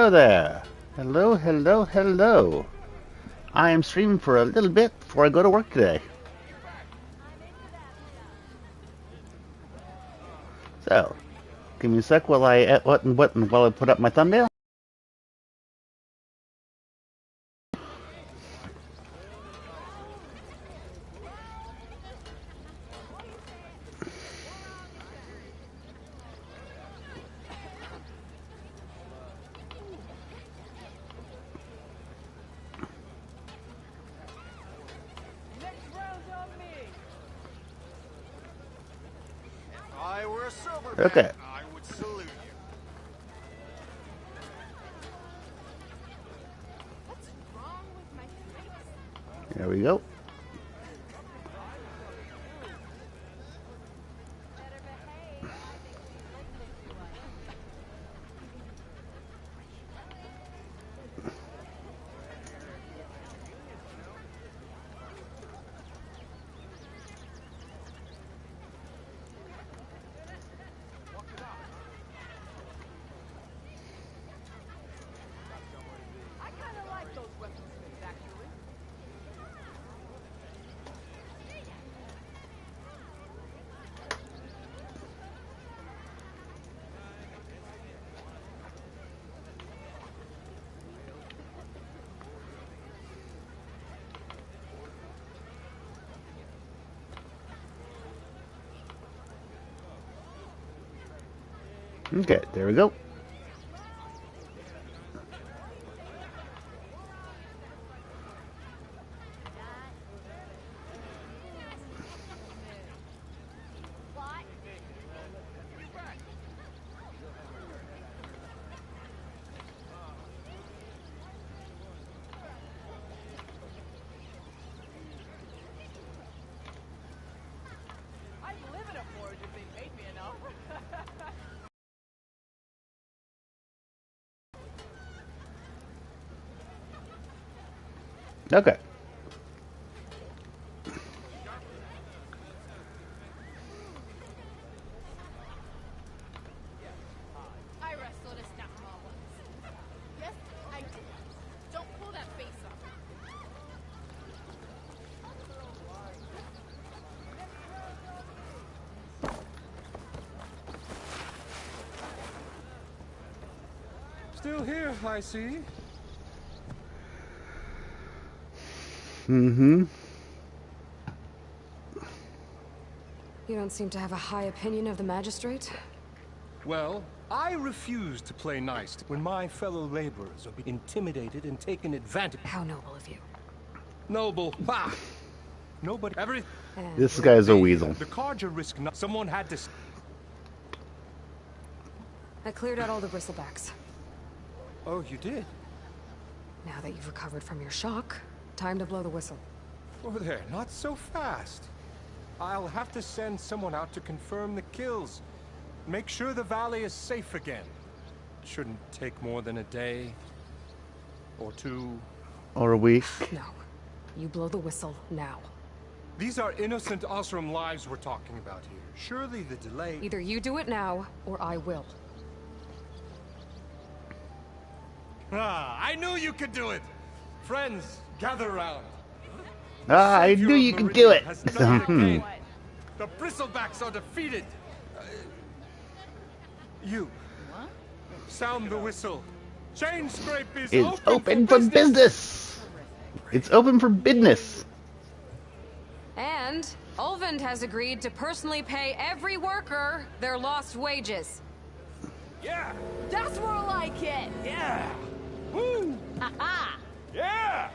Hello there. Hello, hello, hello. I am streaming for a little bit before I go to work today. So, give me a sec while I while I put up my thumbnail. Okay. I would salute you. What's wrong with my face? There we go. Better behave. I kind of like those weapons things, actually. Okay, there we go. I'd live in a forge if they paid me enough. Okay. I wrestled a snapmaw once. Yes, I did. Don't pull that face up. Still here, I see. Mm-hmm. You don't seem to have a high opinion of the magistrate. Well, I refuse to play nice when my fellow laborers are being intimidated and taken advantage. How noble of you. Noble. Ha! Nobody. Every. And This guy's a weasel. The cards are risk. Not. Someone had to. I cleared out all the Bristlebacks. Oh, you did. Now that you've recovered from your shock, time to blow the whistle. Oh, there. Not so fast. I'll have to send someone out to confirm the kills. Make sure the valley is safe again. Shouldn't take more than a day. Or two. Or a week. No. You blow the whistle now. These are innocent Osram lives we're talking about here. Surely the delay... Either you do it now, or I will. Ah, I knew you could do it! Friends, gather around. Ah, I knew you could do it. Has nothing to gain. The Bristlebacks are defeated. You. What? Sound the whistle. Chain scrape is It's open for business. It's open for business. And Ulvund has agreed to personally pay every worker their lost wages. Yeah! That's more like it. Yeah! Woo! Ha-ha. Yeah!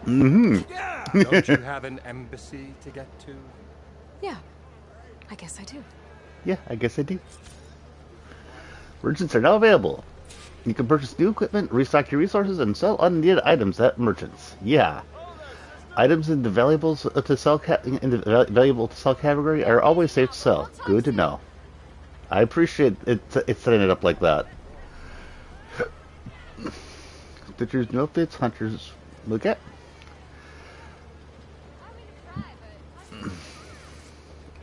Mm-hmm. Yeah! Don't you have an embassy to get to? Yeah, I guess I do. Yeah, I guess I do. Merchants are now available. You can purchase new equipment, restock your resources, and sell unneeded items at merchants. Yeah. Items in the valuables to sell valuable to sell category are always safe to sell. Good to know. I appreciate it's setting it up like that. Stitchers, no fits, hunters. Look at.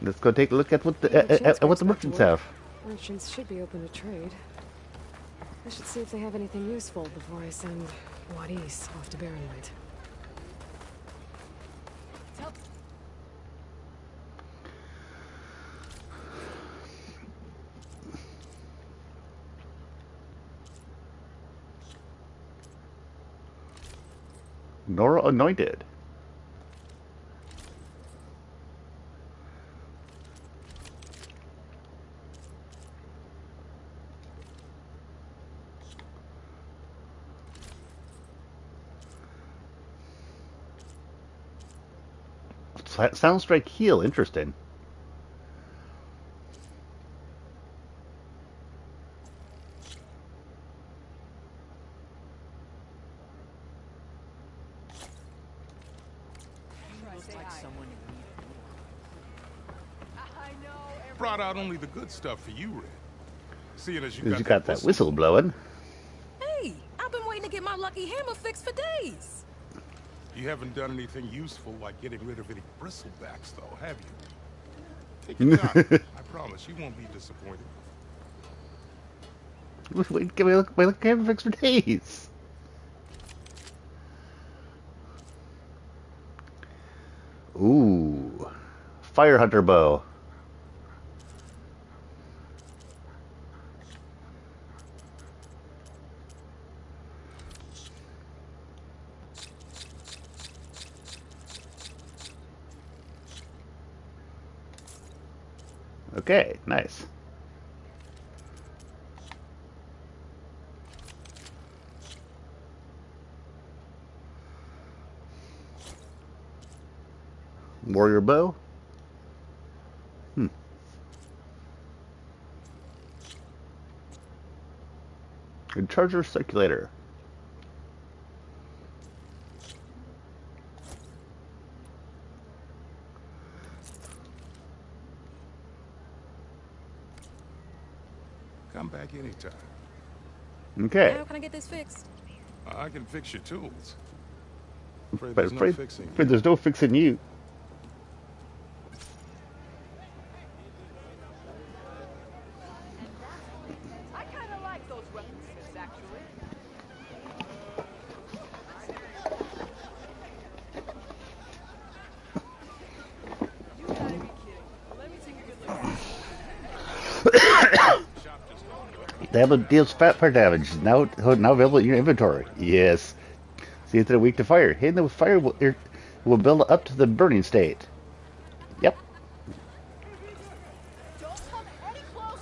Let's go take a look at what the merchants have. Merchants should be open to trade. I should see if they have anything useful before I send Wadis off to Barrenlight. Nora Anointed. Soundstrike heal, interesting. Brought out only the good stuff for you, Red. Seeing as you Because got, you got that whistle blowing. blowing. Hey, I've been waiting to get my lucky hammer fixed for days. You haven't done anything useful like getting rid of any bristlebacks, though, have you? Take your time. I promise you won't be disappointed. Wait, give me a look. My lucky hammer fixed for days. Ooh, fire hunter bow. Okay, nice. Warrior bow. And charger circulator. Come back anytime. Okay. How can I get this fixed? I can fix your tools. But There's no fixing. there's no fixing you. I kind of like those weaponsmiths, actually. You gotta be kidding. Let me take a good look at it. Damage deals fat part damage. Now available in your inventory. Yes. See if they're weak to fire. Hitting them with fire will build up to the burning state. Yep. Don't come any closer.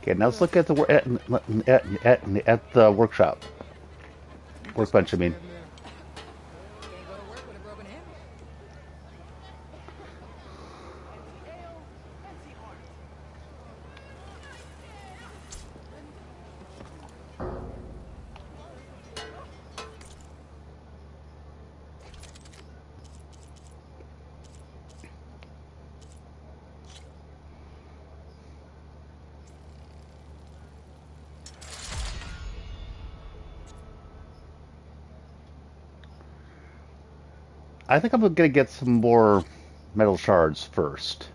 Okay, now let's look at the at the workshop. Workbench, I mean. Can't go to work with a broken hammer. I think I'm gonna get some more metal shards first.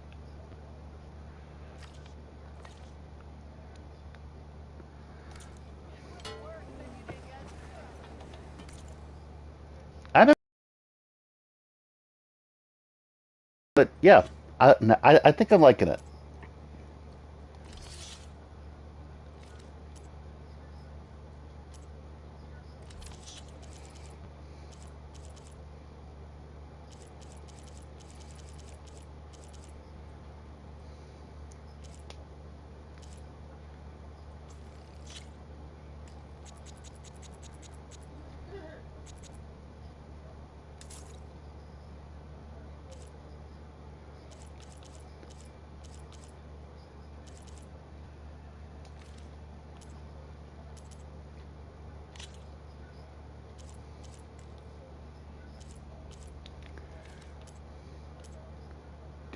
I don't, but yeah, I think I'm liking it.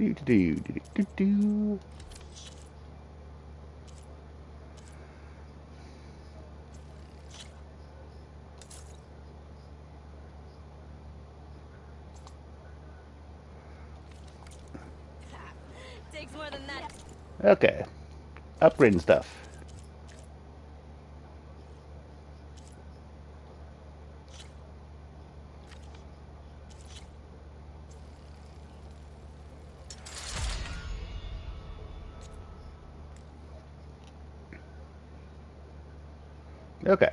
Do do do do do do. Takes more than that. Okay, upgrading stuff. Okay.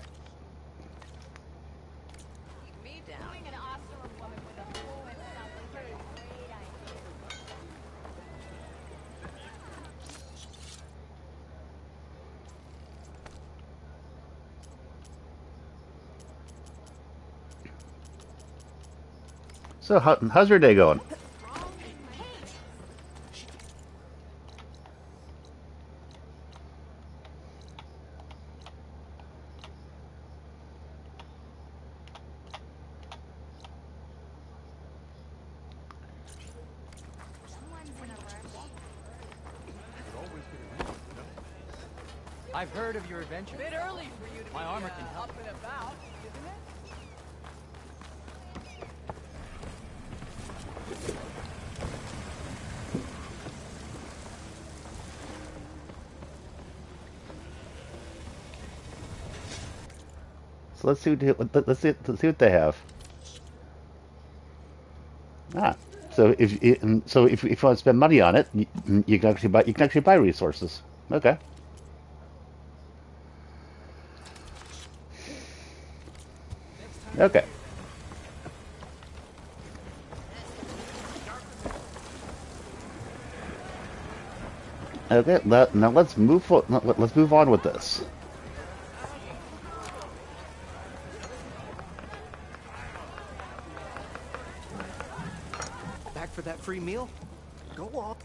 Keep me down. Doing an awesome woman with a poem sounds like a great idea. So how's your day going? I've heard of your adventure. Bit early for you to My be armor can help. up and about, isn't it? So let's see what they have. Ah, so if you want to spend money on it, you can actually buy resources. Okay. Okay. Okay. Now let's move on with this. Back for that free meal? Go on.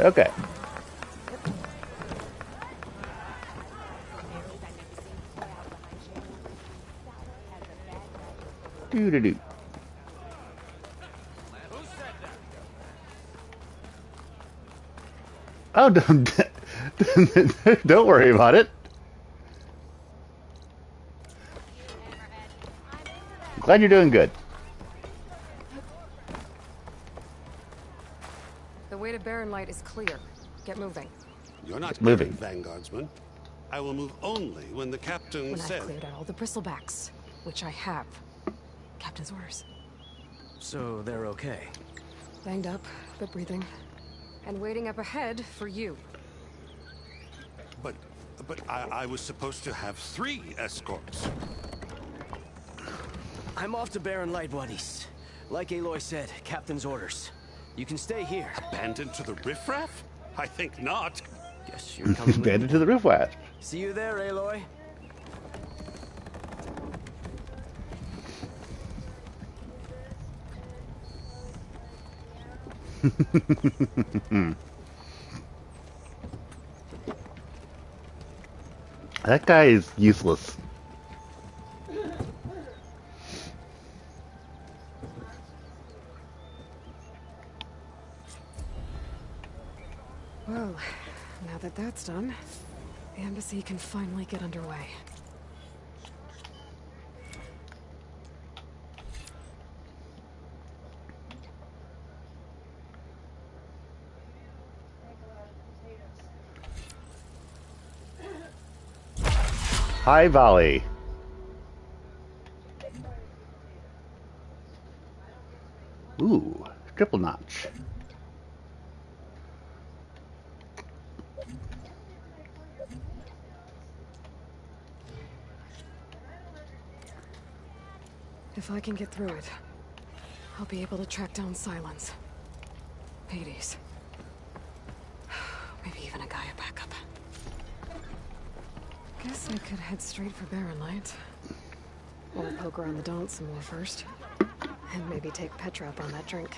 Okay. Do do do. Oh, don't worry about it. Glad you're doing good. The way to Barren Light is clear. Get moving. You're not Moving. Vanguardsman. I will move only when the captain When says. I've cleared out all the Bristlebacks, which I have. Captain's orders. So they're okay. Banged up, but breathing. And waiting up ahead for you. But I was supposed to have 3 escorts. I'm off to Barren Light, buddies. Like Aloy said, captain's orders. You can stay here. Abandoned to the riffraff? I think not. Guess you're coming with Banded me. to the riffraff. See you there, Aloy. That guy is useless. Well, now that that's done, the embassy can finally get underway. High volley. Ooh, triple notch. If I can get through it, I'll be able to track down Silence. Hades. Maybe even a Gaia backup. Guess I could head straight for Barren Light. Or poke around the Daunt some more first. And maybe take Petra up on that drink.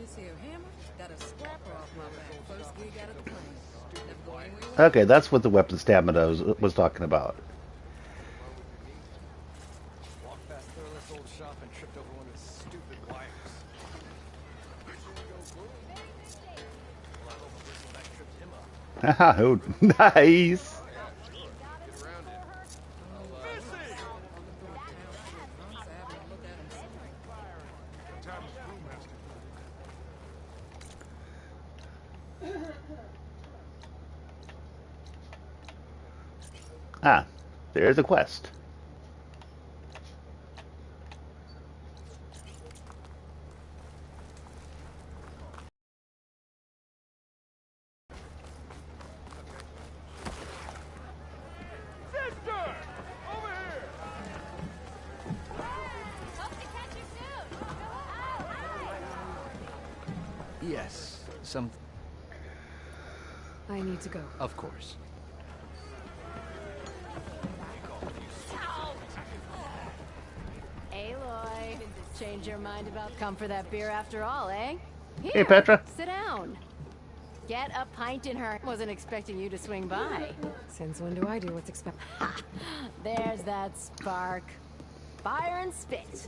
see a hammer, got a scrapper off my back. First gig out of the plane. Never go anywhere you want. Okay, that's what the weapon stamina was talking about. Walked past Thurless old shop and tripped over one of his stupid wires. Well, I hope a bristleback tripped him up. Haha, oh, nice. Ah, there's a quest. Yes, some... I need to go. Of course. Aloy, change your mind about come for that beer after all, eh? Here, Hey, Petra. sit down. Get a pint in her. Wasn't expecting you to swing by. Since when do I do what's expected? There's that spark. Fire and spit.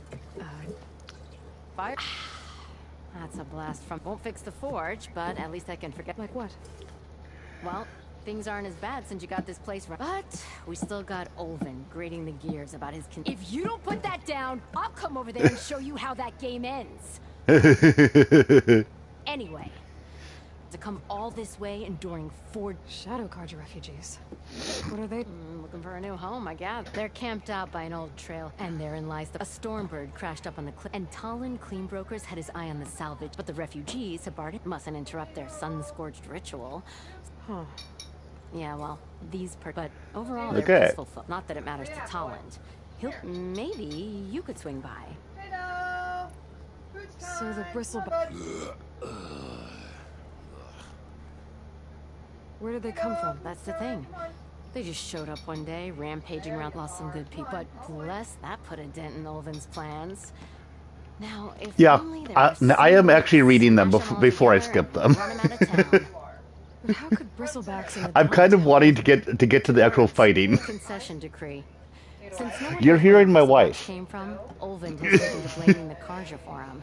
Fire. That's a blast from... Won't fix the forge, but at least I can forget... Like what? Well, things aren't as bad since you got this place right. But we still got Olvin grating the gears about his... If you don't put that down, I'll come over there and show you how that game ends. Anyway, to come all this way enduring 4 Shadow Carja refugees. What are they? Looking for a new home, I guess. They're camped out by an old trail, and therein lies a stormbird crashed up on the cliff. And Talon Cleanbrokers had his eye on the salvage, but the refugees have barred it. Mustn't interrupt their sun-scorched ritual. Huh. Yeah, well, but overall Okay. they're peaceful folk. Not that it matters to Talon. Maybe you could swing by. So the Bristlebacks. Where did they come from? That's the thing. They just showed up one day, rampaging around, lost some good people. But bless, that put a dent in Olvin's plans. Now, if Yeah, only there were I am some actually reading them smash before I together skip and them. run 'em out of town. But how could Bristlebacks in the I'm kind of downtown- wanting to get to the actual fighting. Concession decree. Since no one You're knows hearing where my Bristlebacks wife. Came from, Olvin has taken to blaming the Karja for him.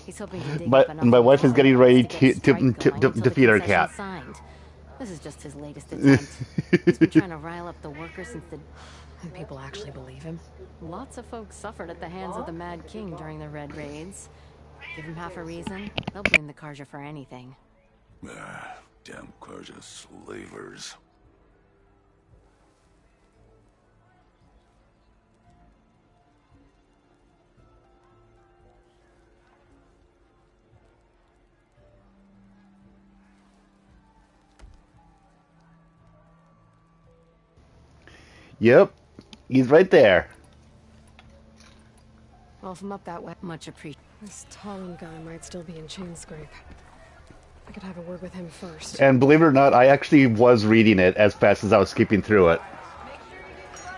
He's hoping to dig My- up enough my wife is getting ready get to a strike going until the defeat our concession's cat. signed. This is just his latest attempt. He's been trying to rile up the workers since the... And people actually believe him? Lots of folks suffered at the hands of the Mad King during the Red Raids. Give him half a reason, they'll blame the Karja for anything. Damn Karja slavers. Yep, he's right there. Well, if I'm up that way, Much appreciated. this Talon guy might still be in Chainscrape. I could have a word with him first. And believe it or not, I actually was reading it as fast as I was skipping through it.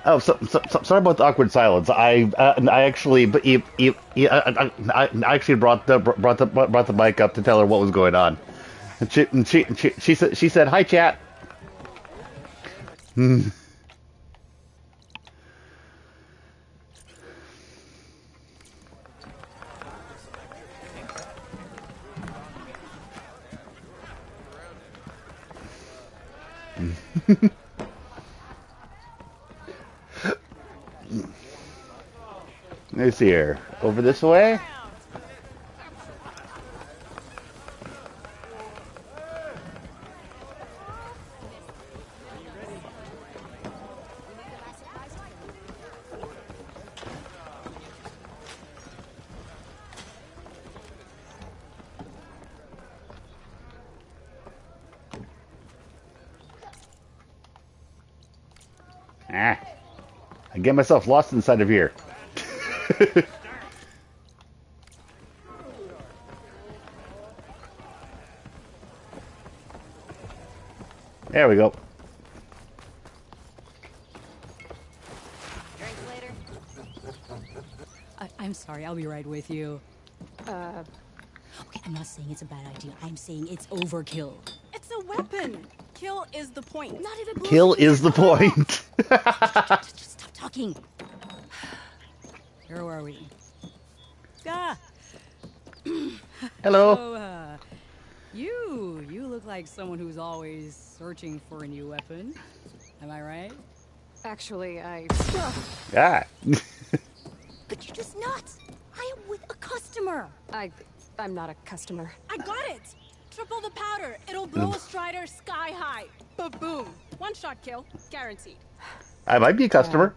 Oh, sorry about the awkward silence. I actually, I actually brought the mic up to tell her what was going on. And she said, "Hi, chat." Let's see here. Over this way? Ah. I get myself lost inside of here. There we go. Drinks later? I'm sorry, I'll be right with you. Uh, Okay, I'm not saying it's a bad idea. I'm saying it's overkill. It's a weapon. Kill is the point. Not even Kill is the point. Just stop talking. Where are we? Ah. Hello. So, you look like someone who's always searching for a new weapon. Am I right? Actually, Ah. But you're just not. I am with a customer. I'm not a customer. I got it. Triple the powder. It'll blow a Strider sky high. Ba-boom. One shot kill. Guaranteed. I might be a customer.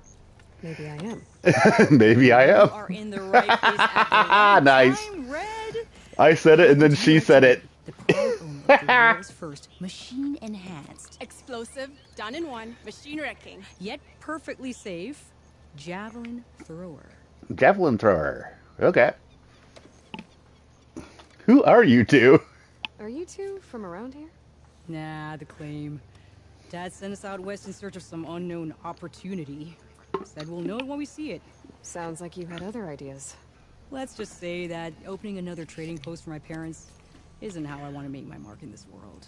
Maybe I am. Maybe I am. You are in the right place at the right Nice. time, Red. I said it and then she said it. The proud owner of the world's first machine enhanced, Explosive. Done in one. Machine wrecking. yet perfectly safe, javelin thrower. Javelin thrower. Okay. Who are you two? Are you two from around here? Nah, the claim. Dad sent us out west in search of some unknown opportunity. Said we'll know it when we see it. Sounds like you had other ideas. Let's just say that opening another trading post for my parents isn't how I want to make my mark in this world.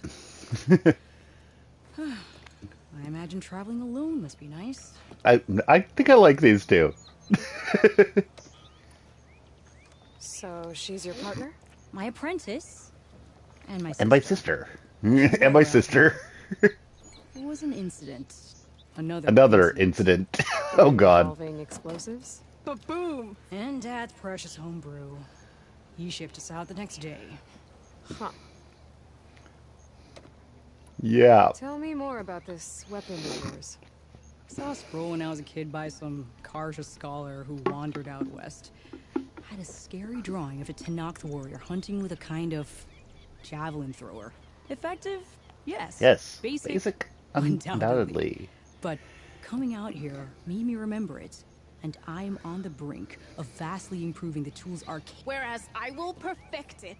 I imagine traveling alone must be nice. I think I like these two. So she's your partner? My apprentice and my sister. And my sister. And my sister. It was an incident. Another incident. Oh god. Involving explosives? Ba-boom. And Dad's precious homebrew. He shipped us out the next day. Huh. Yeah. Tell me more about this weapon of yours. Saw a scroll when I was a kid by some Karja scholar who wandered out west. Had a scary drawing of a Tenakth warrior hunting with a kind of javelin thrower. Effective? Yes. Yes. Basic? Undoubtedly. But coming out here made me remember it. And I'm on the brink of vastly improving the tool's arcade. Whereas I will perfect it.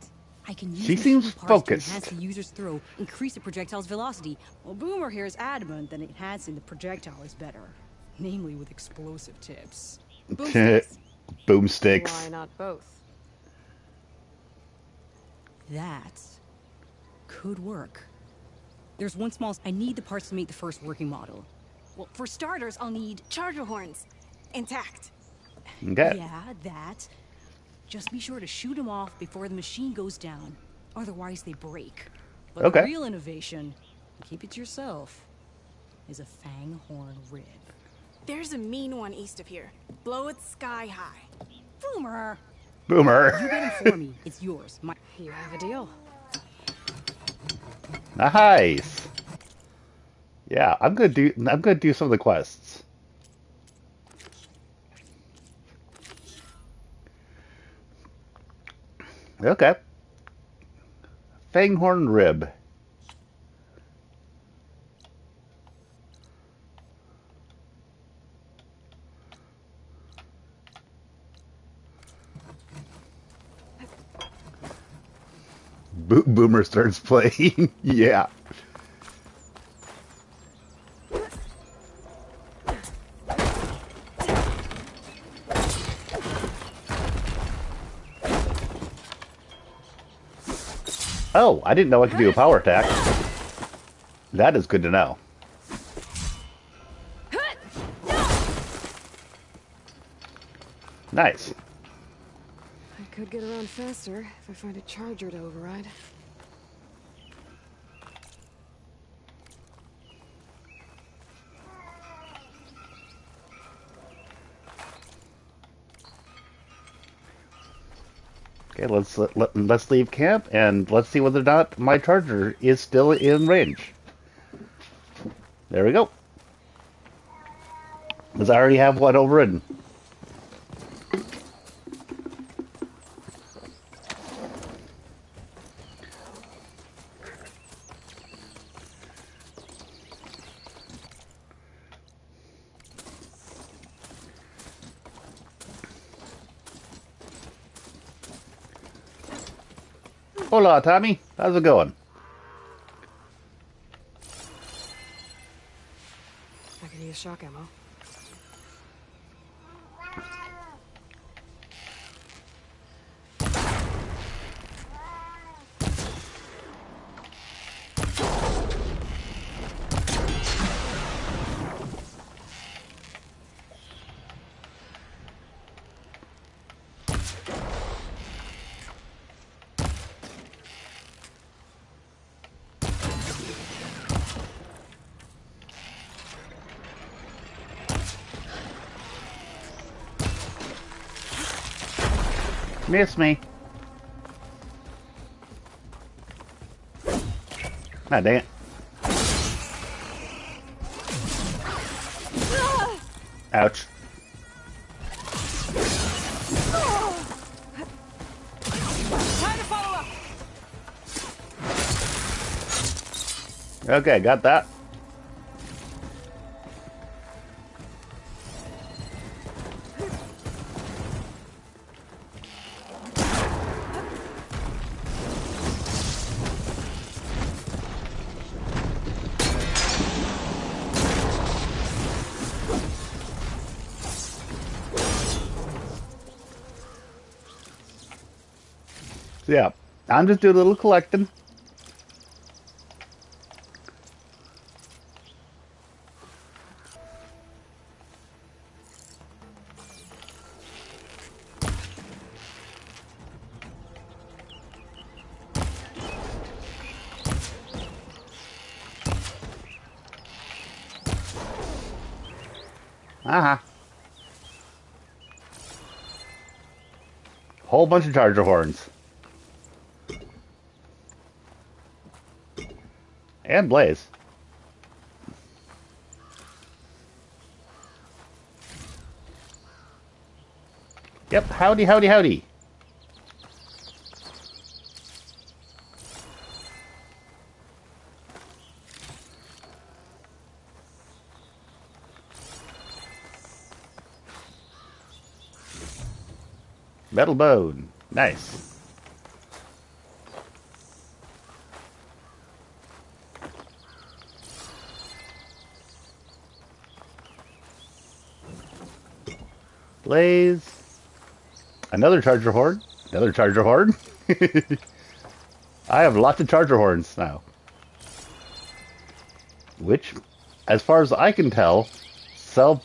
I can use She machine seems parts focused. to enhance the user's throw, increase the projectile's velocity. Well, Boomer here is adamant that enhancing the projectile is better. Namely with explosive tips. Boomsticks. Boomsticks. Why not both? That could work. There's one small... I need the parts to make the first working model. Well, for starters, I'll need charger horns. Intact. Okay. Yeah, that. Just be sure to shoot them off before the machine goes down. Otherwise, they break. But Okay. the real innovation, keep it to yourself, is a fang horn rib. There's a mean one east of here. Blow it sky high. Boomer! Boomer. You get him for me. It's yours. You have a deal. Nice. Yeah, I'm gonna do some of the quests. Okay. Fanghorn rib. Boomer starts playing. Yeah. Oh, I didn't know I could do a power attack. That is good to know. Nice. I could get around faster if I find a charger to override. Okay, let's leave camp and let's see whether or not my charger is still in range. There we go. Because I already have one overridden. Hola, Tommy. How's it going? I could use shock ammo. Miss me. Ah, dang it. Ouch. Time to follow up. Okay, got that. Yeah, I'm just doing a little collecting. Uh-huh. Whole bunch of charger horns. And Blaze. Yep, howdy, howdy, howdy. Metal bone. Nice. Blaze. Another charger horn. Another charger horn. I have lots of charger horns now. Which, as far as I can tell, sell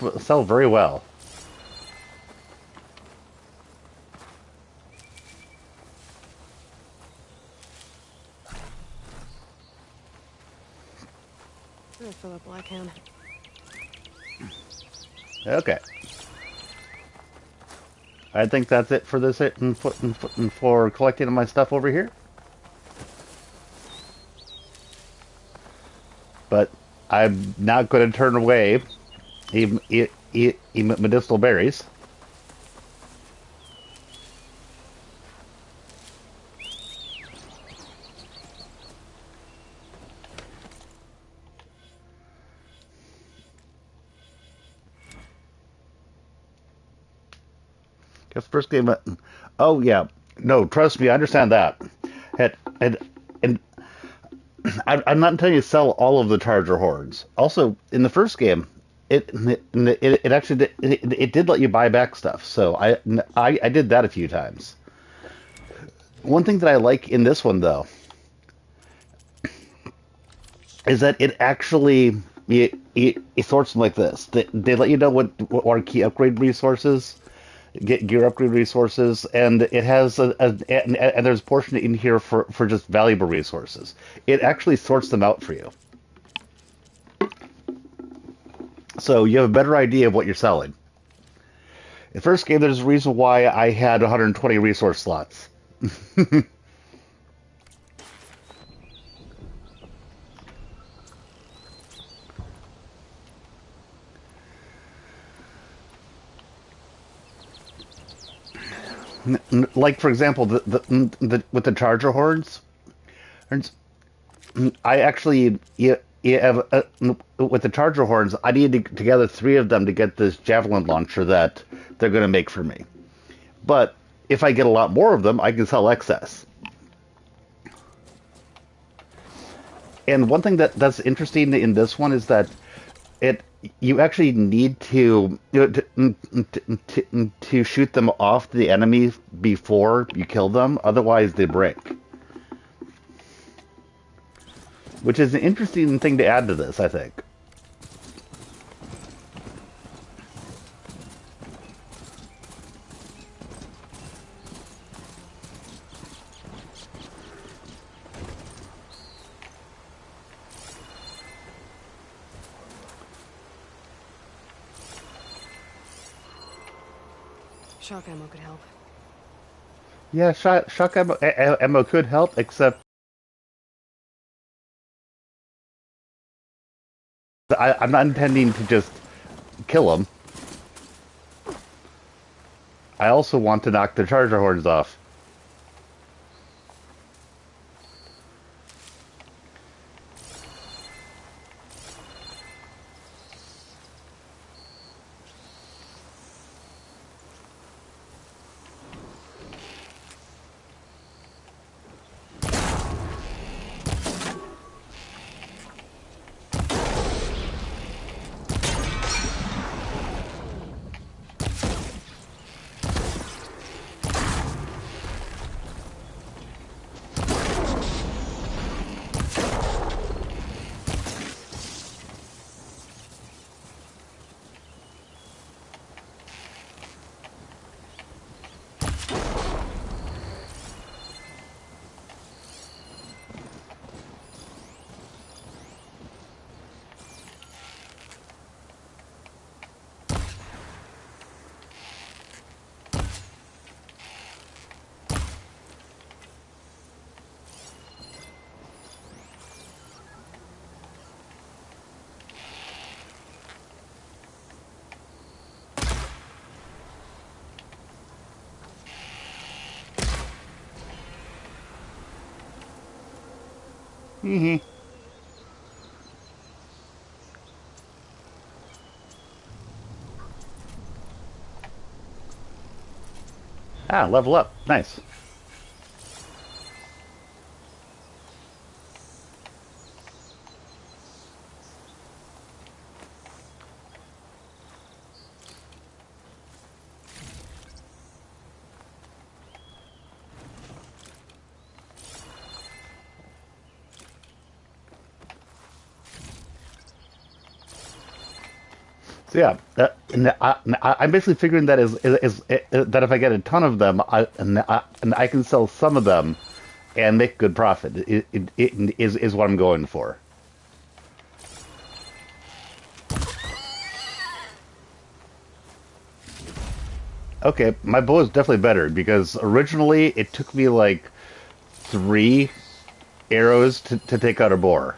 very well. I'm gonna fill up Blackhand. Okay. I think that's it for this for collecting my stuff over here. But I'm not going to turn away even medicinal berries. Guess first game. Oh yeah, no, trust me, I understand that. And I'm not telling you to sell all of the charger horns. Also, in the first game, it actually it did let you buy back stuff. So I did that a few times. One thing that I like in this one though is that it actually it sorts them like this. They let you know what are key upgrade resources, get gear upgrade resources, and it has and there's a portion in here for just valuable resources. It actually sorts them out for you, so you have a better idea of what you're selling. In the first game, there's a reason why I had 120 resource slots. Like for example, with the charger horns, I actually have with the charger horns. I needed to gather 3 of them to get this javelin launcher that they're going to make for me. But if I get a lot more of them, I can sell excess. And one thing that's interesting in this one is that you actually need to shoot them off the enemy before you kill them, otherwise they break. Which is an interesting thing to add to this, I think. Shock ammo could help. Yeah, shock ammo could help, except I'm not intending to just kill them. I also want to knock the charger horns off. Mm-hmm. Ah, level up. Nice. So yeah, I'm basically figuring that that if I get a ton of them, and I can sell some of them and make good profit. Is what I'm going for. Okay, my bow is definitely better because originally it took me like 3 arrows to take out a boar.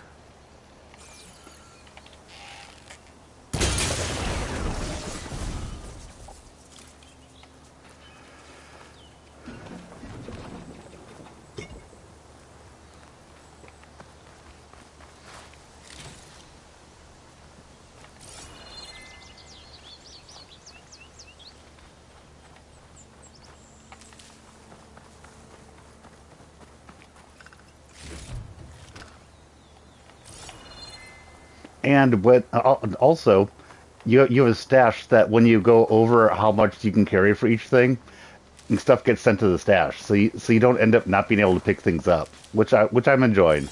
And what also, you have a stash that when you go over how much you can carry for each thing, stuff gets sent to the stash, so you don't end up not being able to pick things up, which I'm enjoying.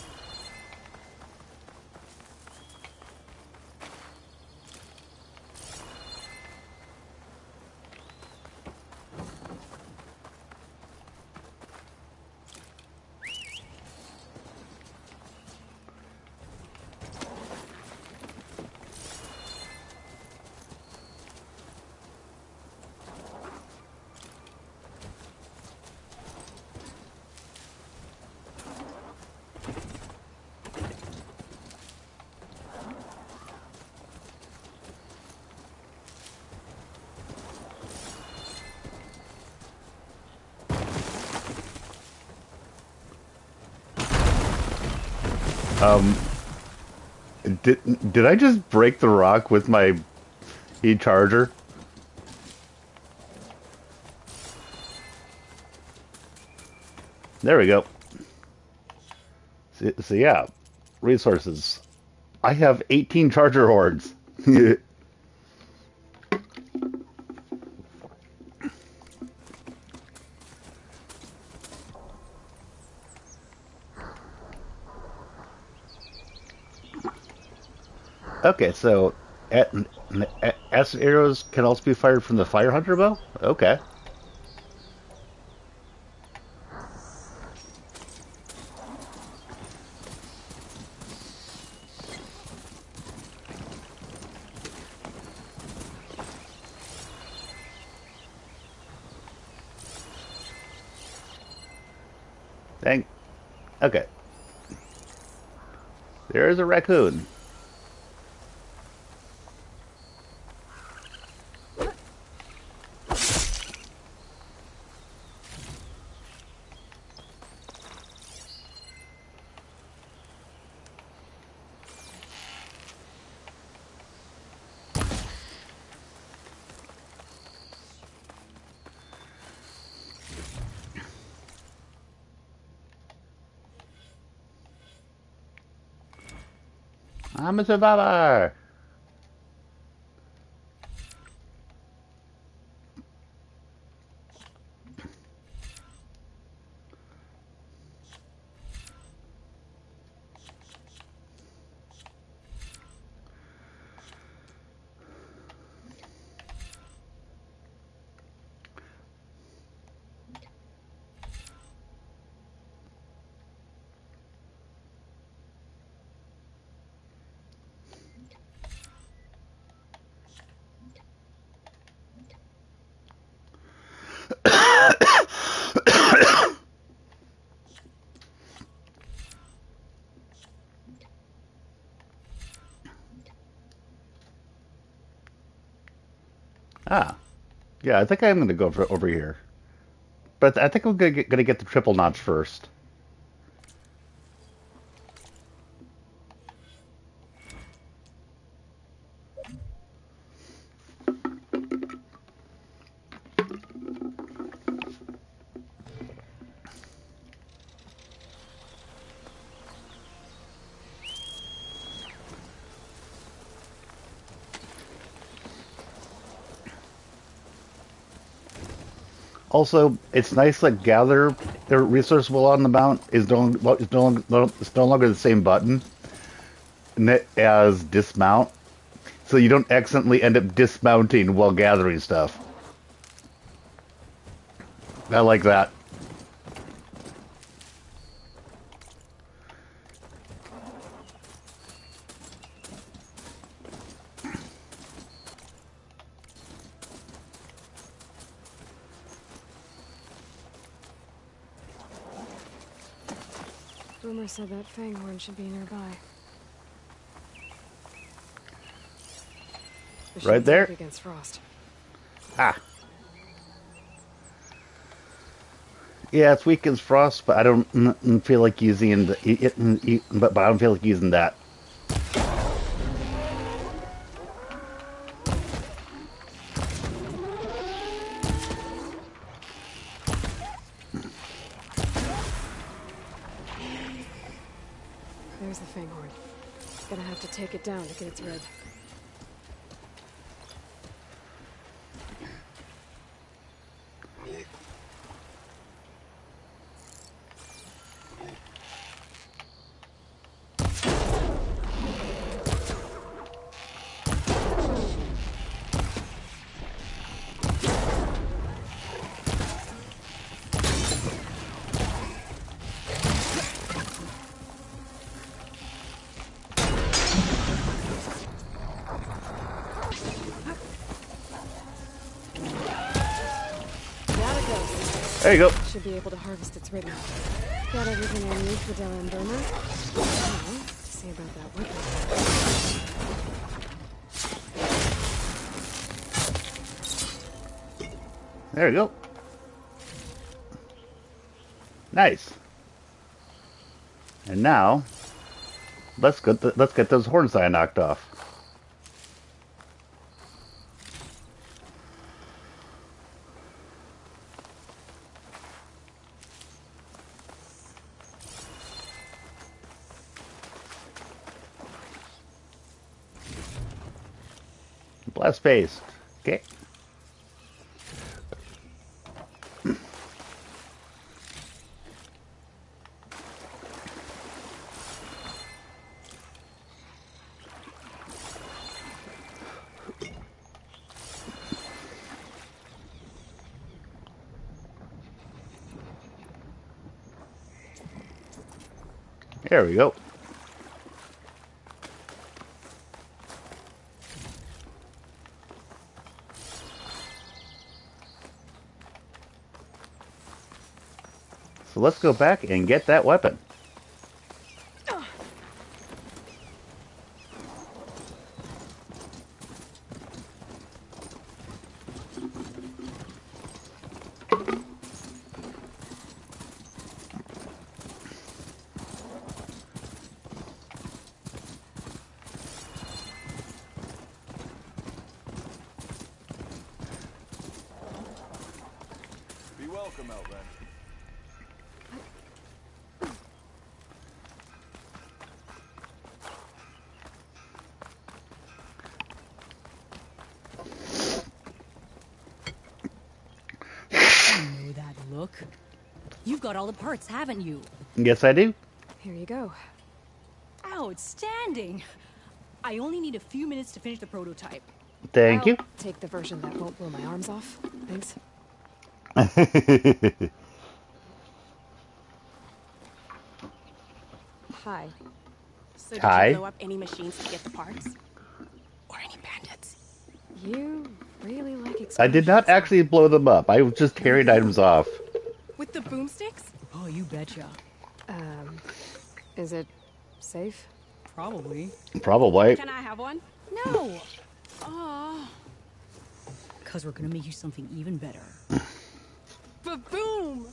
Um, did I just break the rock with my e-charger? There we go. So yeah, resources. I have 18 charger hordes. Okay, so acid arrows can also be fired from the fire hunter bow. Okay. Okay. There's a raccoon. I'm a survivor. Ah, yeah, I think I'm going to go for over here. But I think I'm going to get the triple notch first. Also, it's nice that gather the resource wheel on the mount is no longer the same button as dismount, so you don't accidentally end up dismounting while gathering stuff. I like that. Boomer said that fanghorn should be nearby. Right there? Against frost. Ah. Yeah, it's weak as frost, but I don't feel like using but I don't feel like using that. There's the fanghorn. Gonna have to take it down to get its red. There you go. Should be able to harvest its red now. Got everything I need for Della and Boomer. Now, to see about that weapon. There you go. Nice. And now, let's get those horns that I knocked off. Blast paste. Okay. There we go. So let's go back and get that weapon. him out, Ren. You know that look? You've got all the parts, haven't you? Yes, I do. Here you go. Outstanding! I only need a few minutes to finish the prototype. Thank I'll you. take the version that won't blow my arms off. Thanks. Hi. So did Hi. you blow up any machines to get the parts? Or any bandits? You really like explosions. I did not actually blow them up. I was just tearing items off. With the boomsticks? Oh, you betcha. Is it safe? Probably. Probably. Can I have one? No! Oh. Cause we're gonna make you something even better. Ba-boom!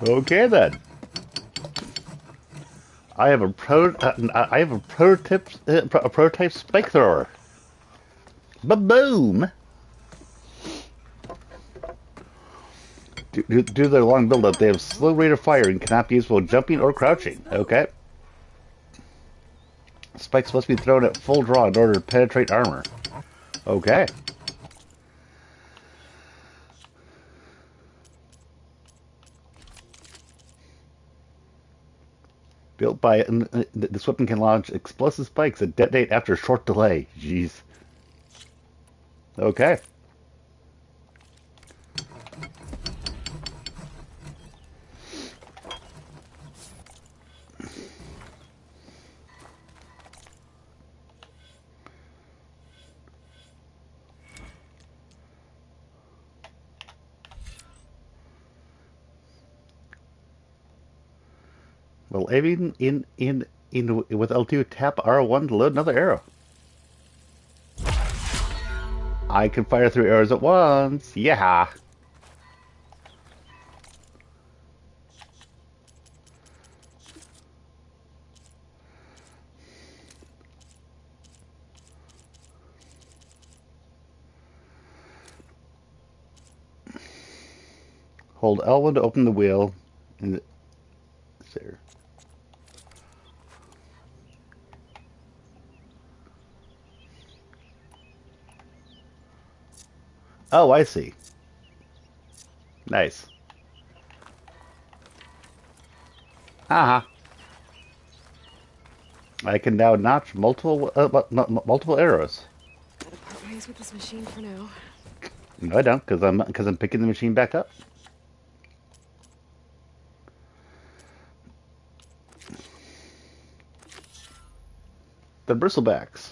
Okay then. I have a prototype spike thrower. Ba-boom! Due to their long build-up, they have slow rate of fire and cannot be used while jumping or crouching. Okay. Spikes must be thrown at full draw in order to penetrate armor. Okay. Built by... this weapon can launch explosive spikes that detonate after a short delay. Jeez. Okay. Well, aiming in with L2, tap R1 to load another arrow. I can fire 3 arrows at once. Yeah. Hold L1 to open the wheel. And there. Oh, I see. Nice. Haha. I can now notch multiple arrows. Gotta part ways with this machine for now. No, I don't, because I'm picking the machine back up. The Bristlebacks.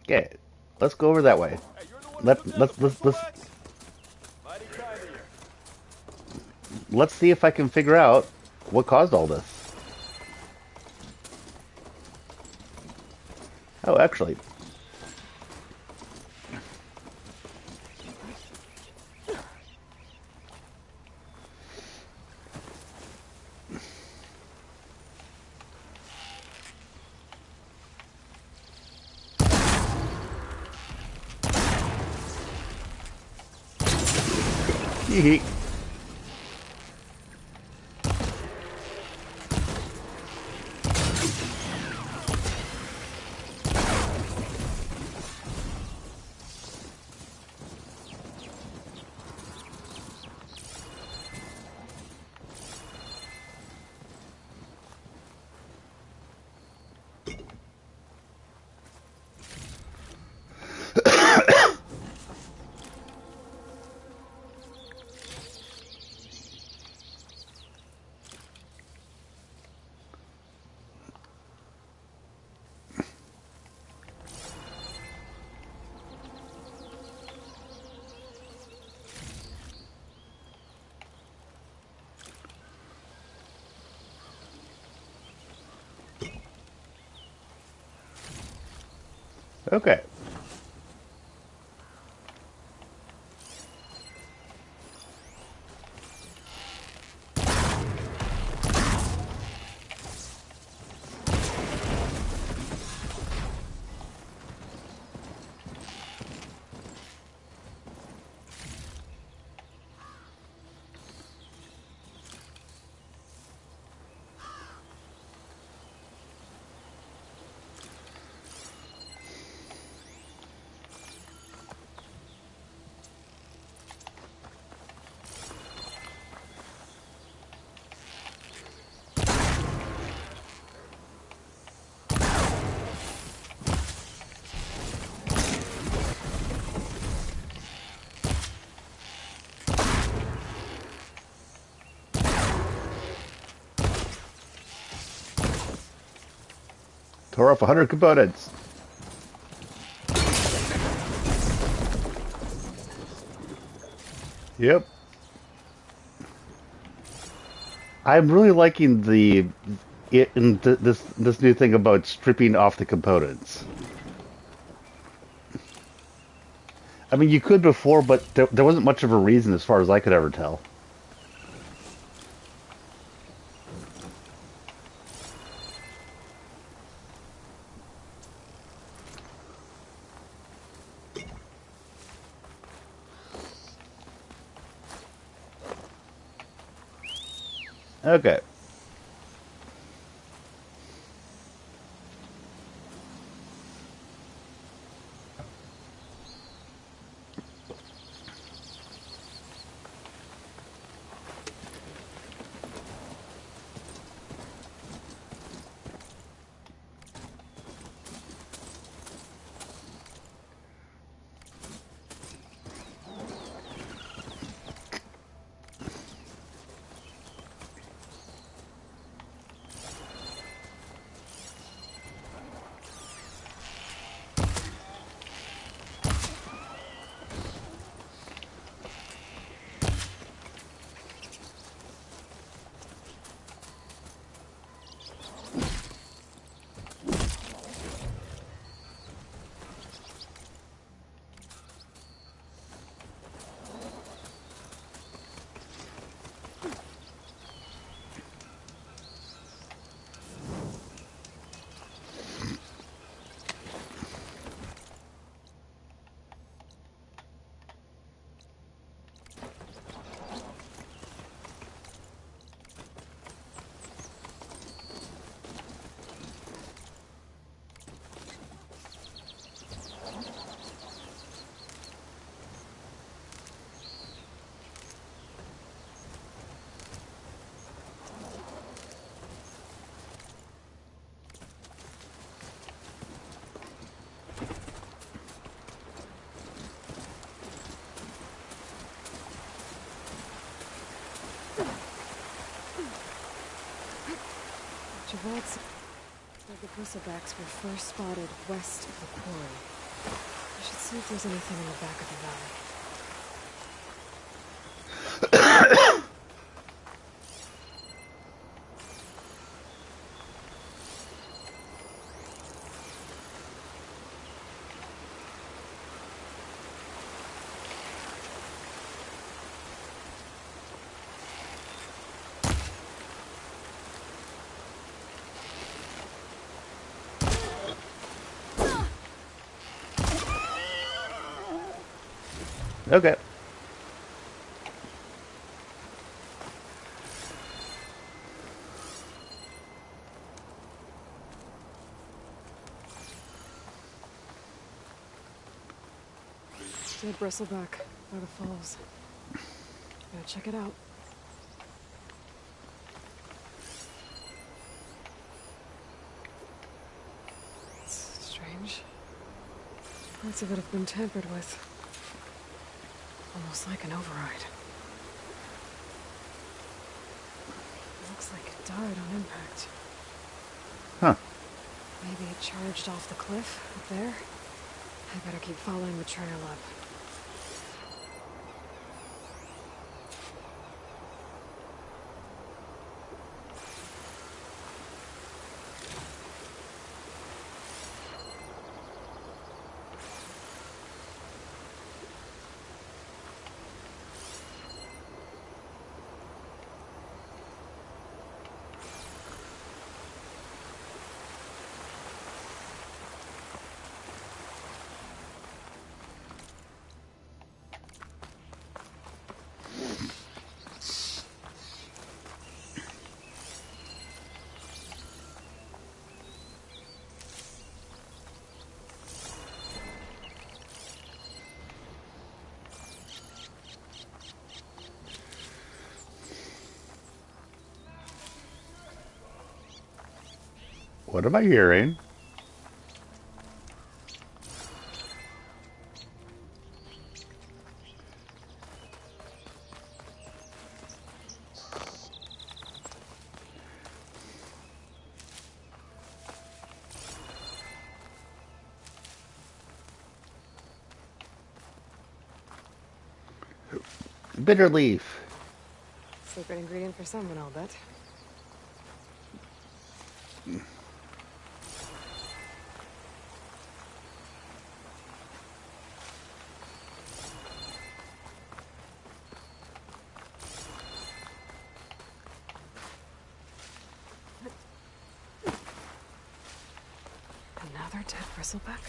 Okay, let's go over that way. Let's see if I can figure out what caused all this. Oh, actually. Hee. Okay. Tore off 100 components. Yep. I'm really liking this new thing about stripping off the components. I mean, you could before, but there wasn't much of a reason as far as I could ever tell. Okay. Gerard said the Bristlebacks were first spotted west of the quarry. I should see if there's anything in the back of the valley. Okay. Dead bristleback by the falls. Gotta check it out. It's strange. Parts of it have been tampered with. Almost like an override. Looks like it died on impact. Huh. Maybe it charged off the cliff up there. I better keep following the trail up. What am I hearing? Bitter leaf. Secret ingredient for someone, I'll bet. Another dead bristleback?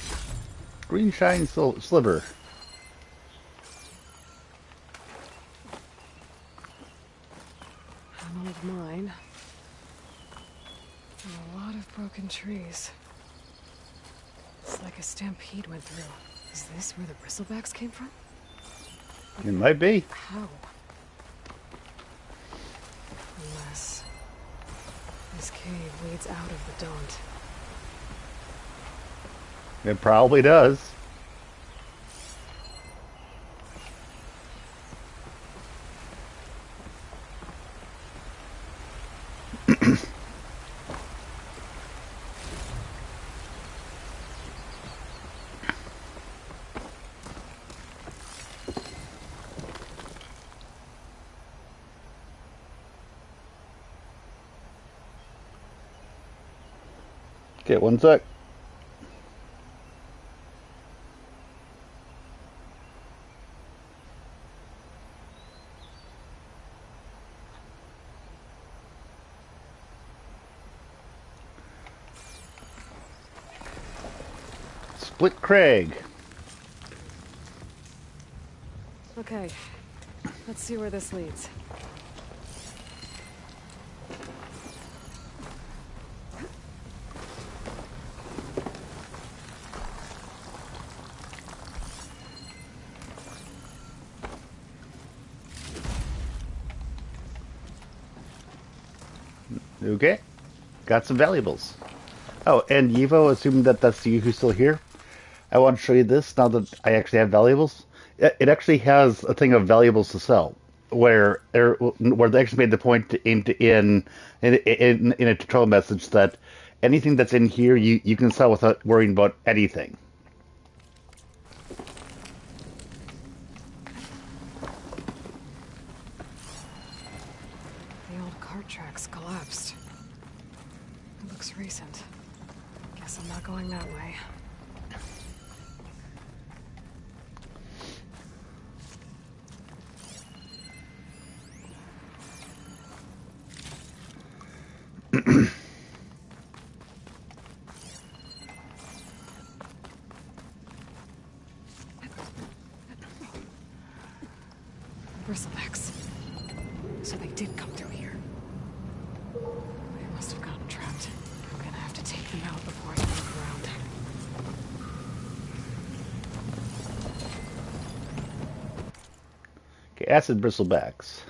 Green shine sliver. An old mine. And a lot of broken trees. It's like a stampede went through. Is this where the bristlebacks came from? It might be. How? Unless this cave leads out of the Daunt. It probably does. Okay, one sec. Split Craig. Okay, let's see where this leads. Okay. Got some valuables. Oh, and Yivo, assuming that that's you who's still here, I want to show you this now that I actually have valuables. It actually has a thing of valuables to sell, where they actually made the point in a tutorial message that anything that's in here you can sell without worrying about anything. The old cart tracks collapsed. It looks recent. Guess I'm not going that way. Bristlebacks. So they did come through here. They must have gotten trapped. I'm gonna have to take them out before I can look around. Okay, acid bristlebacks.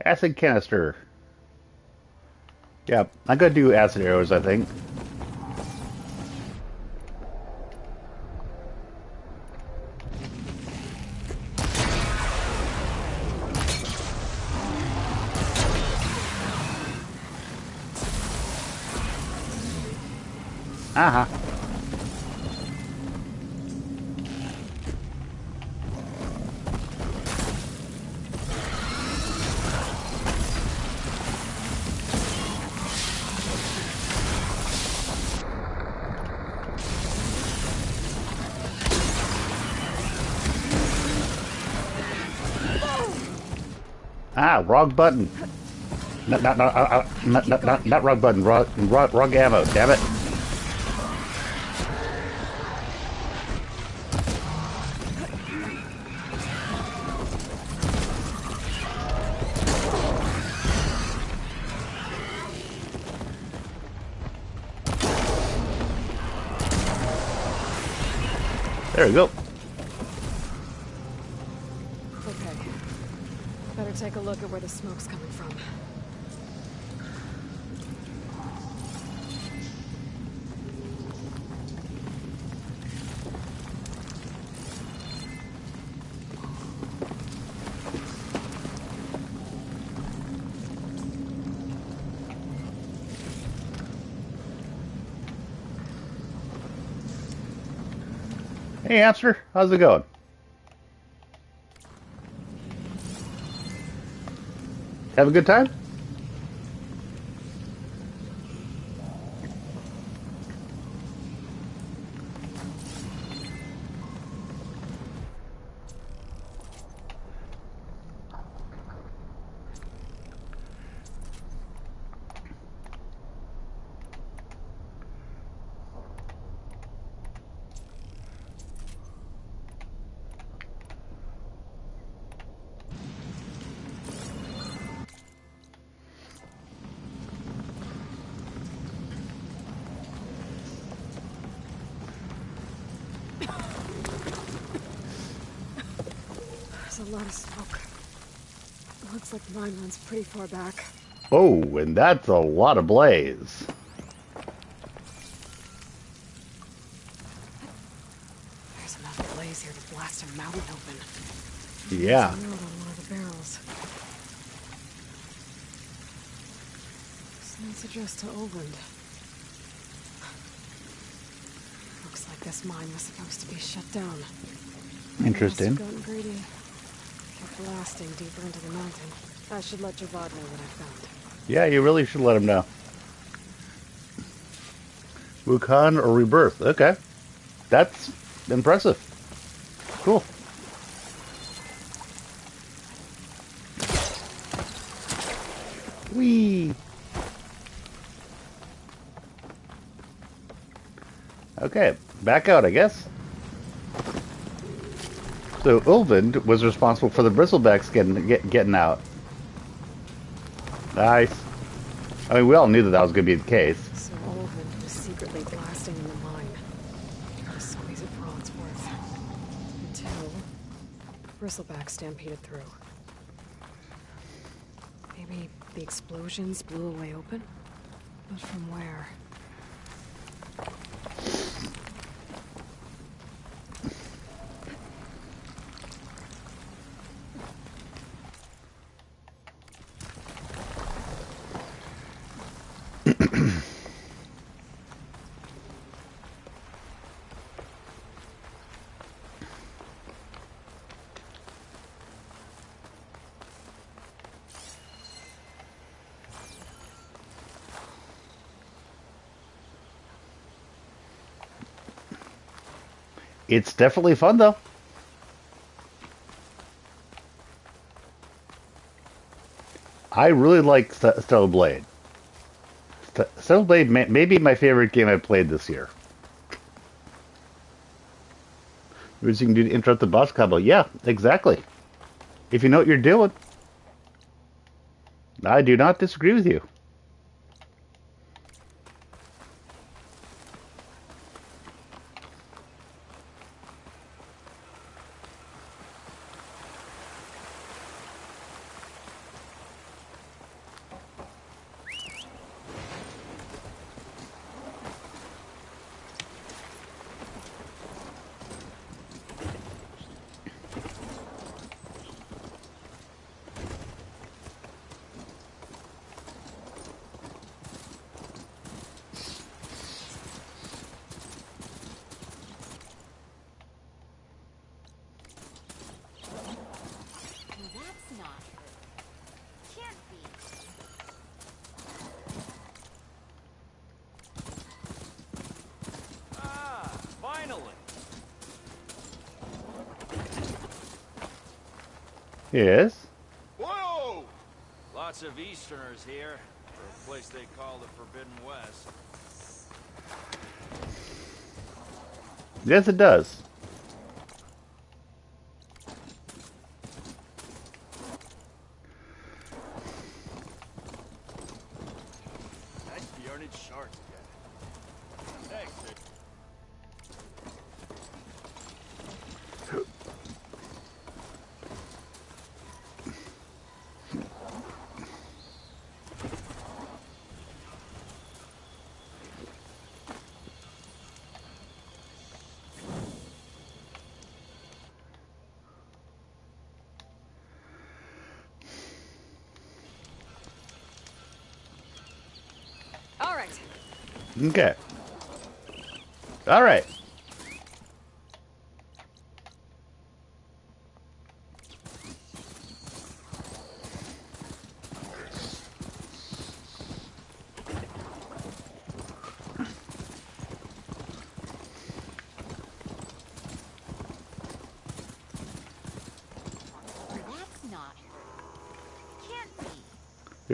Acid canister. Yeah, I'm gonna do acid arrows, I think. Uh-huh. Ah, wrong button. Not wrong button. Wrong ammo. Damn it. There we go. Okay. Better take a look at where the smoke's coming from. Hey, Hamster. How's it going? Have a good time? There's a lot of smoke. Looks like the mine runs pretty far back. Oh, and that's a lot of blaze. There's enough blaze here to blast a mountain open. Yeah. There's a note on one of the barrels. Signs addressed to Oland. Looks like this mine was supposed to be shut down. Interesting. Must have gotten greedy. Kept blasting deeper into the mountain. I should let Javad know what I found. Yeah, you really should let him know. Wukong or Rebirth. Okay. That's impressive. Cool. Whee! Okay, back out, I guess. So Ulvund was responsible for the Bristlebacks getting out. Nice. I mean, we all knew that was going to be the case. So Oland was secretly blasting in the mine. Trying to squeeze it for all it's worth. Until Bristlebacks stampeded through. Maybe the explosions blew a way open? But from where? It's definitely fun, though. I really like Stellar Blade. Stellar Blade may be my favorite game I've played this year. Which you can do to interrupt the boss combo. Yeah, exactly. If you know what you're doing. I do not disagree with you. Yes. Whoa! Lots of Easterners here, for a place they call the Forbidden West. Yes, it does. That's Bjornid Sharks again. Thanks, dude. All right. Okay. All right.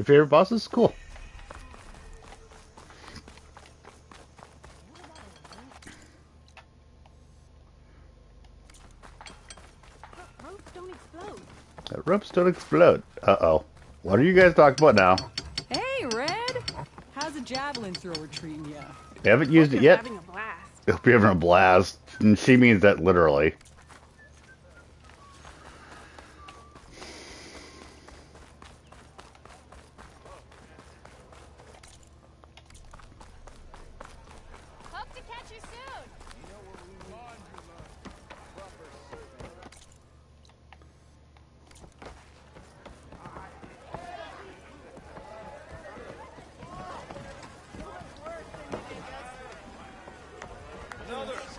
Your favorite bosses? Cool. Ropes don't explode. Ropes don't explode. Uh-oh. What are you guys talking about now? Hey, Red! How's a javelin thrower treating ya? You haven't used it You're yet? having a blast. Hope you're having a blast. And she means that literally. Hope to catch you soon.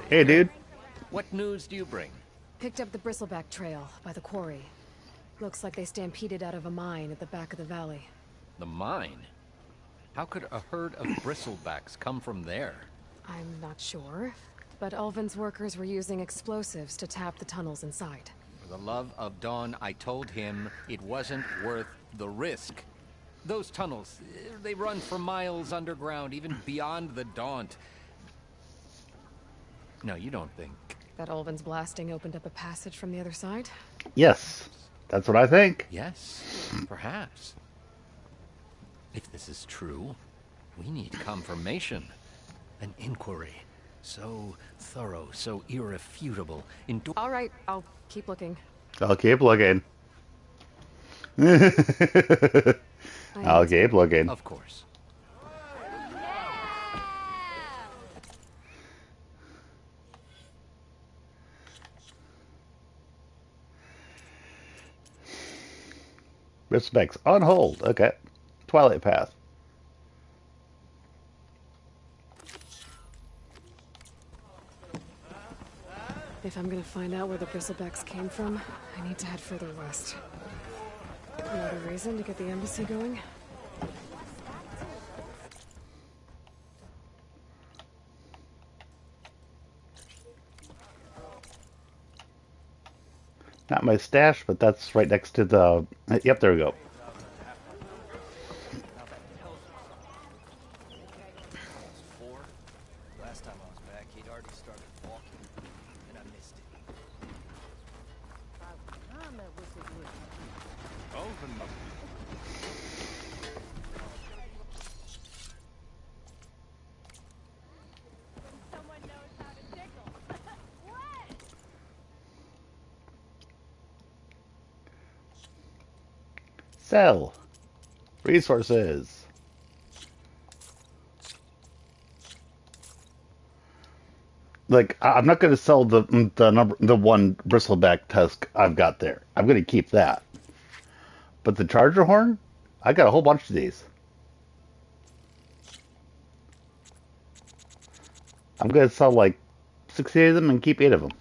Hey, dude. What news do you bring? Picked up the Bristleback trail by the quarry. Looks like they stampeded out of a mine at the back of the valley. The mine? How could a herd of bristlebacks come from there? I'm not sure, but Ulvin's workers were using explosives to tap the tunnels inside. For the love of Dawn, I told him it wasn't worth the risk. Those tunnels, they run for miles underground, even beyond the Daunt. No, you don't think. That Ulvin's blasting opened up a passage from the other side? Yes. That's what I think. Yes, perhaps. If this is true, we need confirmation. An inquiry. So thorough, so irrefutable. All right, I'll keep looking. I'll keep looking. I'll keep looking. Of course. Bristlebacks on hold. Okay. Twilight Path. If I'm gonna find out where the Bristlebacks came from, I need to head further west. Another reason to get the embassy going? Not my stash, but that's right next to the... Yep, there we go. Last time I was back, he'd already started walking, and I missed it. Elvin must be. Someone knows how to tickle. What? Sell. Resources. Like, I'm not going to sell the one bristleback tusk I've got there. I'm going to keep that. But the charger horn, I got a whole bunch of these. I'm going to sell like 60 of them and keep 8 of them.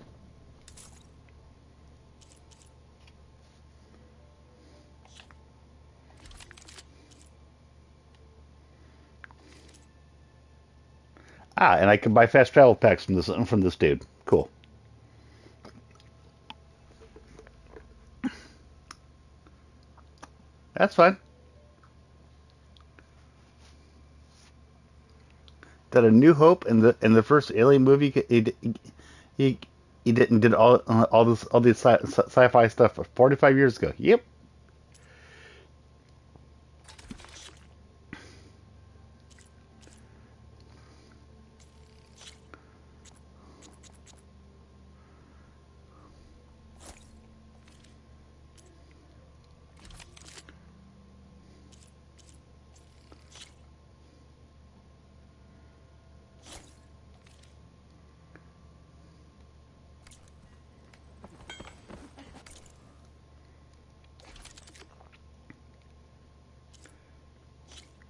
Ah, and I can buy fast travel packs from this dude. Cool. That's fine. That A New Hope in the first Alien movie, he did all these sci-fi stuff 45 years ago. Yep.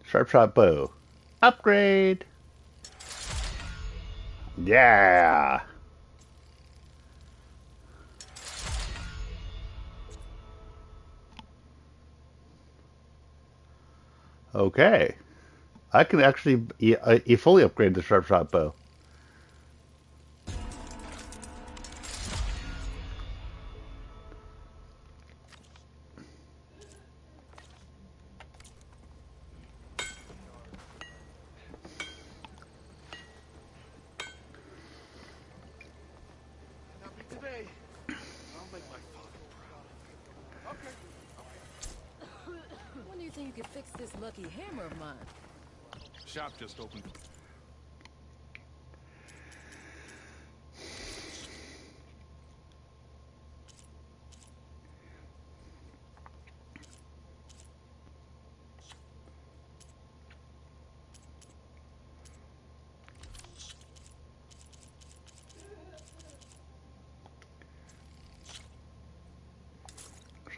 Sharp shot bow. Upgrade. Yeah. Okay. I can actually fully upgrade the sharp shot bow. you could fix this lucky hammer of mine. Shop just opened.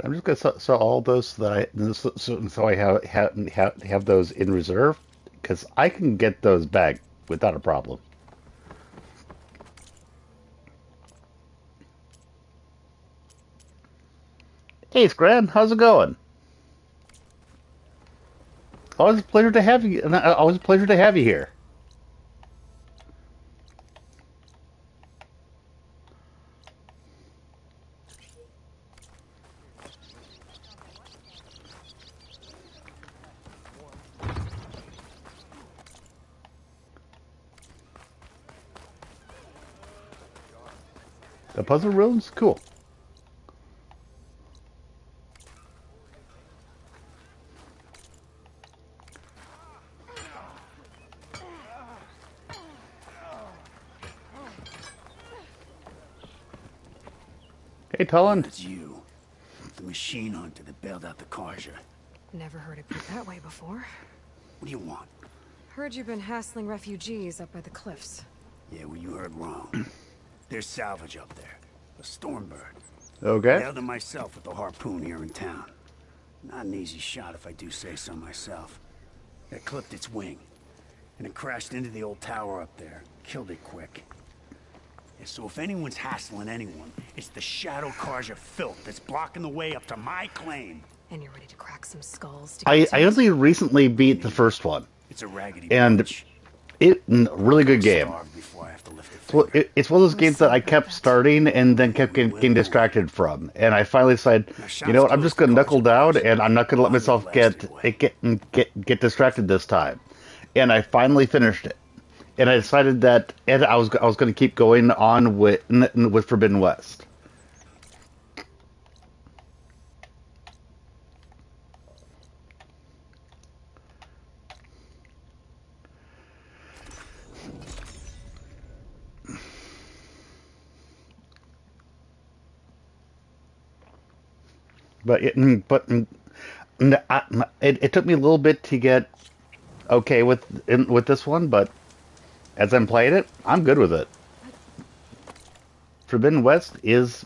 I'm just gonna sell all those so that so I have those in reserve because I can get those back without a problem. Hey, Scran, how's it going? Always a pleasure to have you. Always a pleasure to have you here. The puzzle rooms, cool. Hey, Talon. That's you. The machine hunter that bailed out the Karja. Never heard it put that way before. What do you want? Heard you've been hassling refugees up by the cliffs. Yeah, well, you heard wrong. There's salvage up there. A Stormbird. Okay. Nailed him myself with the harpoon here in town. Not an easy shot if I do say so myself. It clipped its wing. And it crashed into the old tower up there. Killed it quick. Yeah, so if anyone's hassling anyone, it's the Shadow Karja filth that's blocking the way up to my claim. And you're ready to crack some skulls to I only recently beat the first one. It's a raggedy and bunch. Really good game. It's one of those games that I kept starting and then kept getting distracted from, and I finally decided, you know what, I'm just going to knuckle down and I'm not going to let myself get distracted this time. And I finally finished it, and I decided that I was going to keep going on with Forbidden West. But it took me a little bit to get okay with this one, but as I'm playing it, I'm good with it. Forbidden West is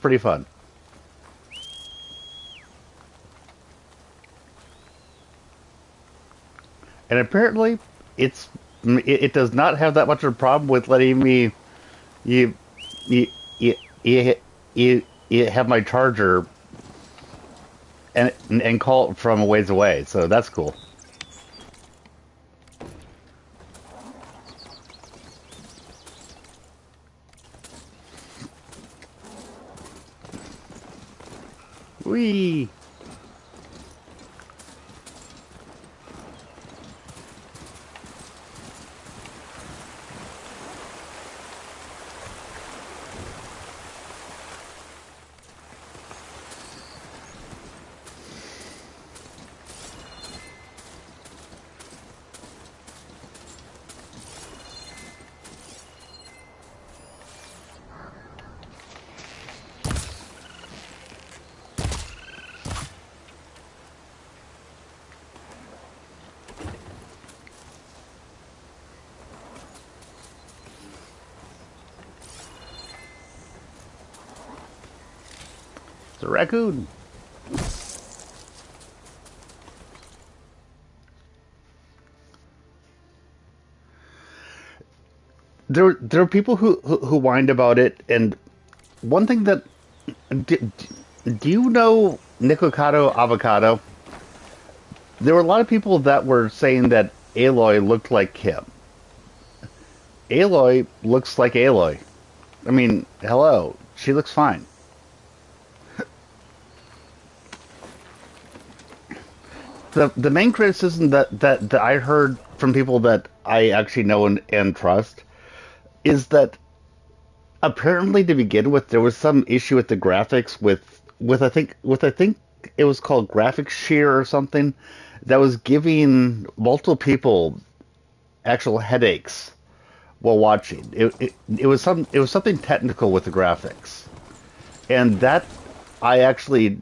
pretty fun. And apparently it does not have that much of a problem with letting me you have my charger and call it from a ways away, so that's cool. Whee! It's a raccoon. There are people who whined about it, and one thing that do you know Nikocado Avocado? There were a lot of people that were saying that Aloy looked like him. Aloy looks like Aloy. I mean, hello, she looks fine. The main criticism that I heard from people that I actually know and trust is that apparently to begin with there was some issue with the graphics with I think it was called graphic shear or something that was giving multiple people actual headaches while watching. It was something technical with the graphics, and that I actually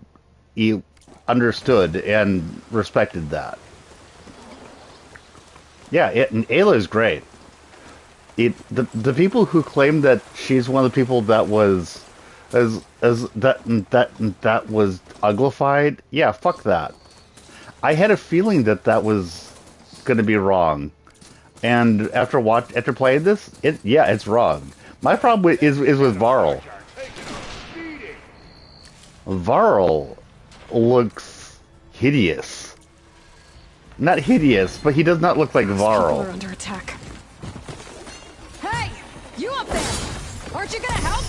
understood and respected that. Yeah, and Ayla is great. The people who claim that she's one of the people that was as that was uglified, yeah, fuck that. I had a feeling that that was going to be wrong, and after playing this, it's wrong. My problem is with Varl. Varl looks hideous. Not hideous, but he does not look like People are Varl. under attack. Hey! You up there! Aren't you gonna help?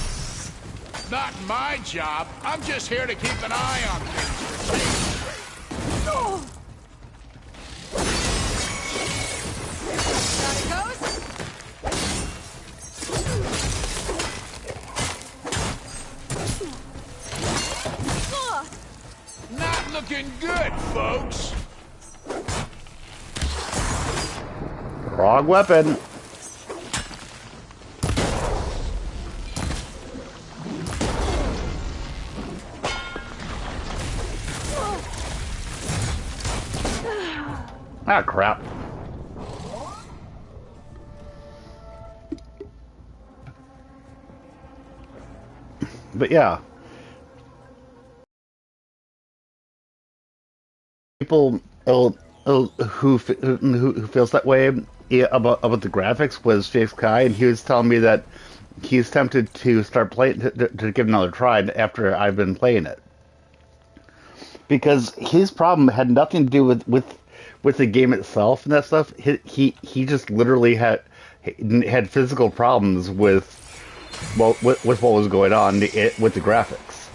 Not my job. I'm just here to keep an eye on things. Oh. Down it goes. Not looking good, folks. Wrong weapon. Ah, crap. But yeah. People who feels that way about the graphics was Fix Kai, and he was telling me that he's tempted to start playing to give it another try after I've been playing it, because his problem had nothing to do with the game itself and that stuff. He just literally had physical problems with with what was going on with the graphics,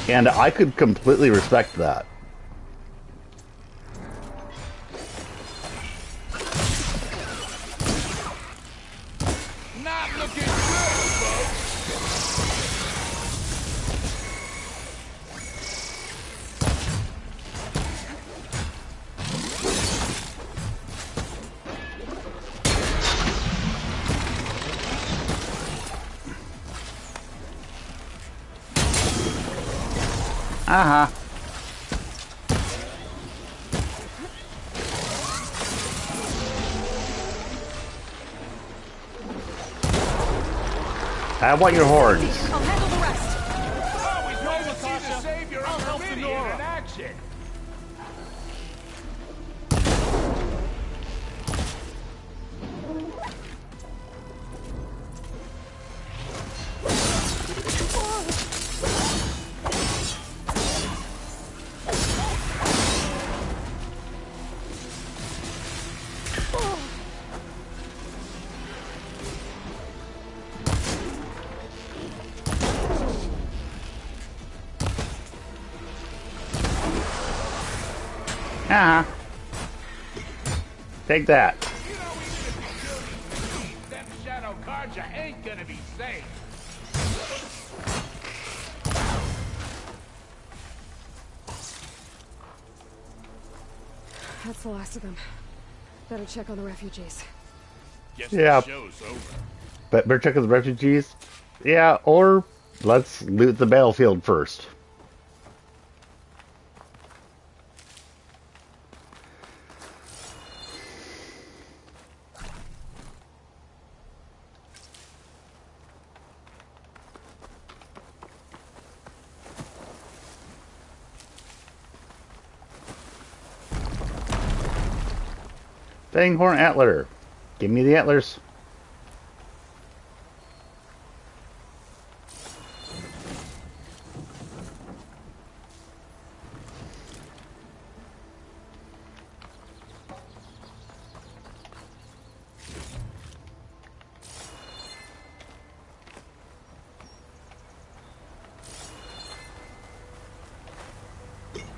and I could completely respect that. Not looking good, folks. Uh-huh. I want your horns. I'll handle the rest. Always know to see the savior of Meridian in action. Uh-huh. Take that. You know we live in them shadow cards you ain't gonna be safe. That's the last of them. Better check on the refugees. Guess Yeah. the show's over. But better check out the refugees. Yeah, or let's loot the battlefield first. Fanghorn Antler. Give me the antlers.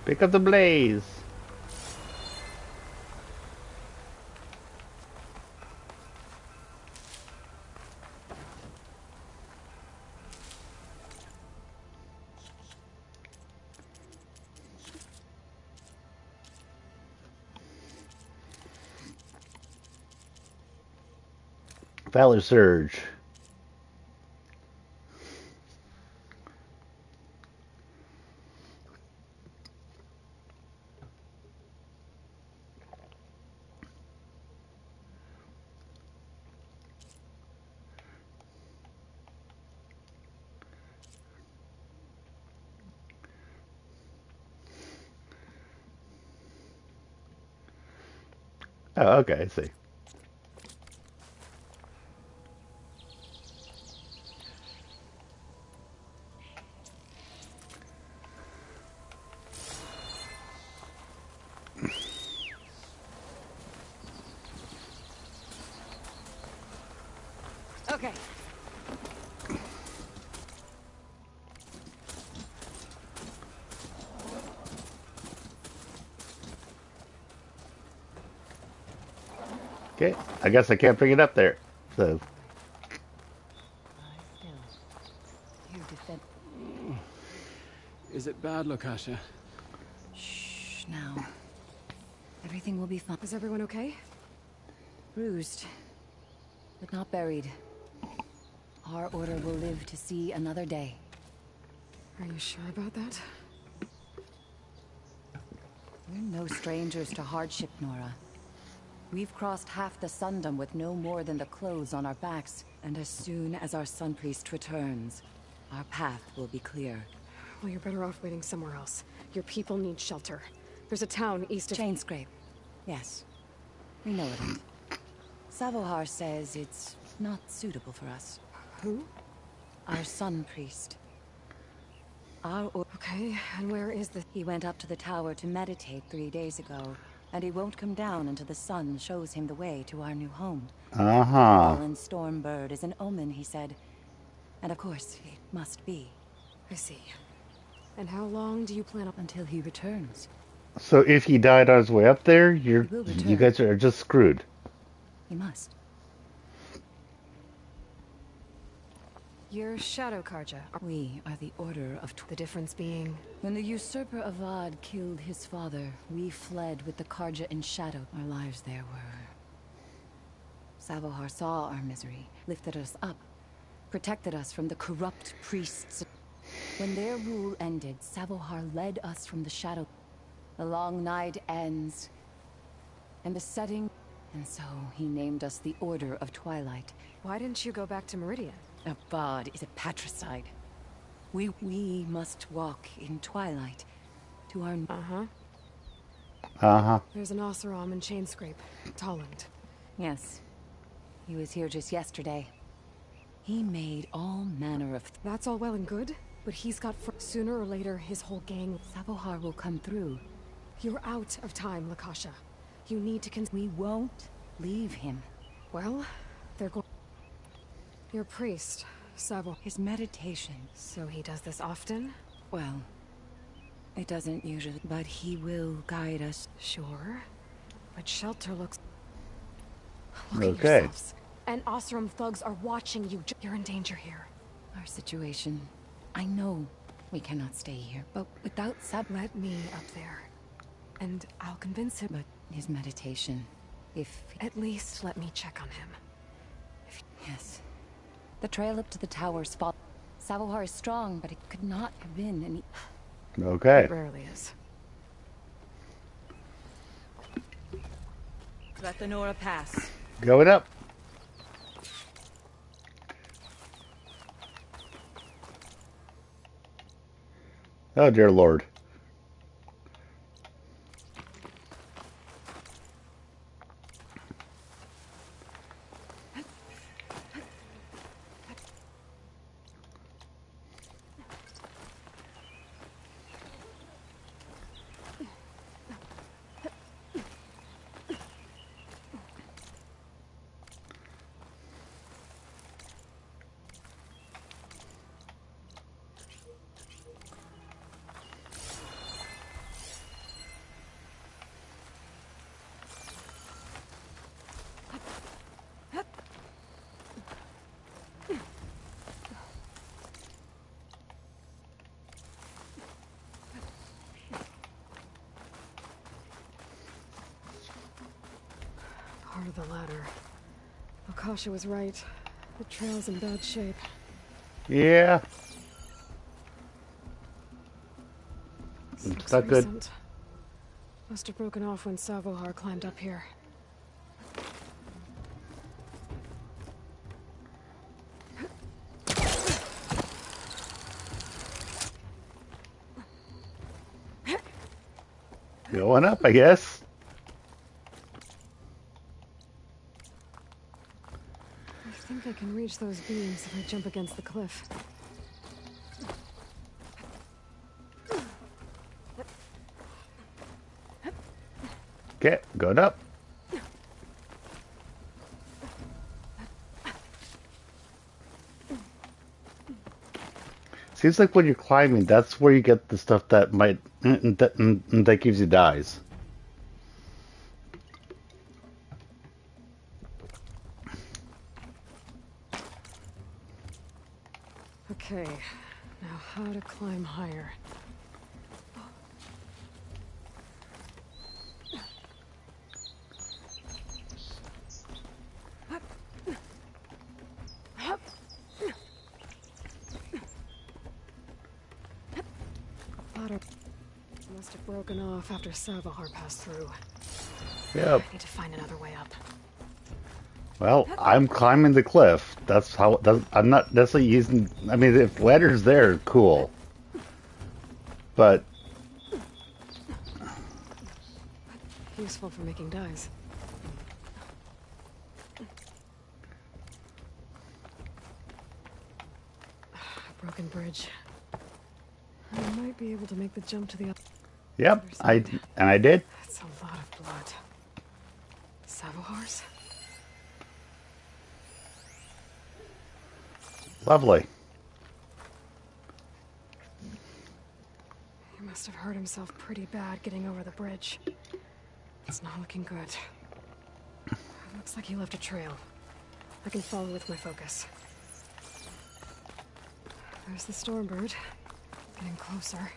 Pick up the blaze. Valor Surge. Oh, okay, I see. Okay. Okay, I guess I can't bring it up there. So, Is it bad, Lakasha? Shh, now. Everything will be fine. Is everyone okay? Bruised, but not buried. Our order will live to see another day. Are you sure about that? We're no strangers to hardship, Nora. We've crossed half the Sundom with no more than the clothes on our backs, and as soon as our Sun Priest returns, our path will be clear. Well, you're better off waiting somewhere else. Your people need shelter. There's a town east of... Chainscrape. Yes. We know it. Savohar says it's not suitable for us. Who? Our Sun Priest. Okay, and where is the... He went up to the tower to meditate 3 days ago, and he won't come down until the sun shows him the way to our new home. Fallen Stormbird is an omen, he said. And of course, it must be. I see. And how long do you plan on... Until he returns. so if he died on his way up there, you guys are just screwed. He must. You're Shadow Karja. We are the Order of... The difference being... When the usurper Avad killed his father, we fled with the Karja in shadow. Our lives there were... Savohar saw our misery, lifted us up, protected us from the corrupt priests. When their rule ended, Savohar led us from the shadow. The long night ends, and the setting... And so he named us the Order of Twilight. Why didn't you go back to Meridian? Avad is a patricide. We must walk in twilight to our... There's an Oseram in Chainscrape. Tolland. Yes. He was here just yesterday. He made all manner of... That's all well and good, but he's got... Sooner or later, his whole gang... Savohar will come through. You're out of time, Lakasha. You need to We won't leave him. Well, they're going... Your priest, Savo. His meditation. So he does this often? Well, it doesn't usually, but he will guide us. Sure. But shelter looks... Look at yourselves. And Oseram thugs are watching you. You're in danger here. Our situation... I know we cannot stay here, but without Let me up there. And I'll convince him. But his meditation... If... At least let me check on him. Yes. The trail up to the tower's fault. Savohar is strong, but it could not have been any... Okay. It rarely is. Let the Nora pass. Going up. Oh, dear Lord. Part of the ladder. Akasha was right. The trail's in bad shape. Yeah. This It's looks not good. recent. Must have broken off when Savohar climbed up here. Going up, I guess. I think I can reach those beams if I jump against the cliff. Okay, going up. Seems like when you're climbing, that's where you get the stuff that might that gives you dyes. Okay, now how to climb higher. Ladder must have broken off after Savohar passed through. Yep. I need to find another way up. Well, I'm climbing the cliff. That's how. I'm not necessarily using. I mean, if ladder's there, cool. But Useful for making dyes. Broken bridge. I might be able to make the jump to the other. yep, I did. That's a lot of blood. Savohars? Lovely. He must have hurt himself pretty bad getting over the bridge. It's not looking good. It looks like he left a trail. I can follow with my focus. There's the Stormbird. Getting closer.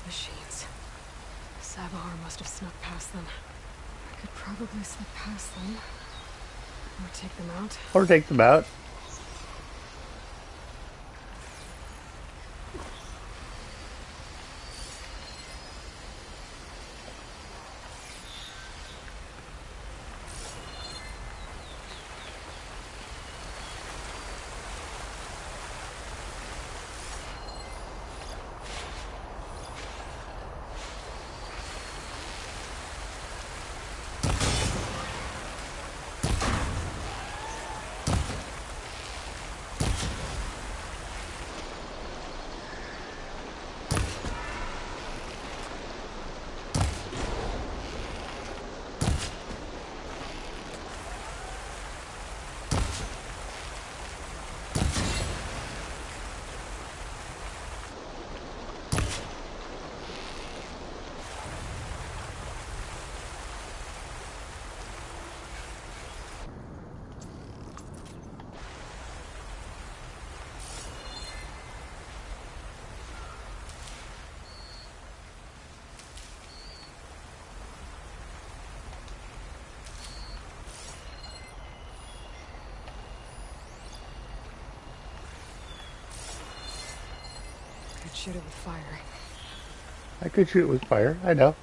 Machines. Savohar must have snuck past them. I could probably slip past them. Or take them out. Or take them out. Could shoot it with fire. I could shoot it with fire. I know.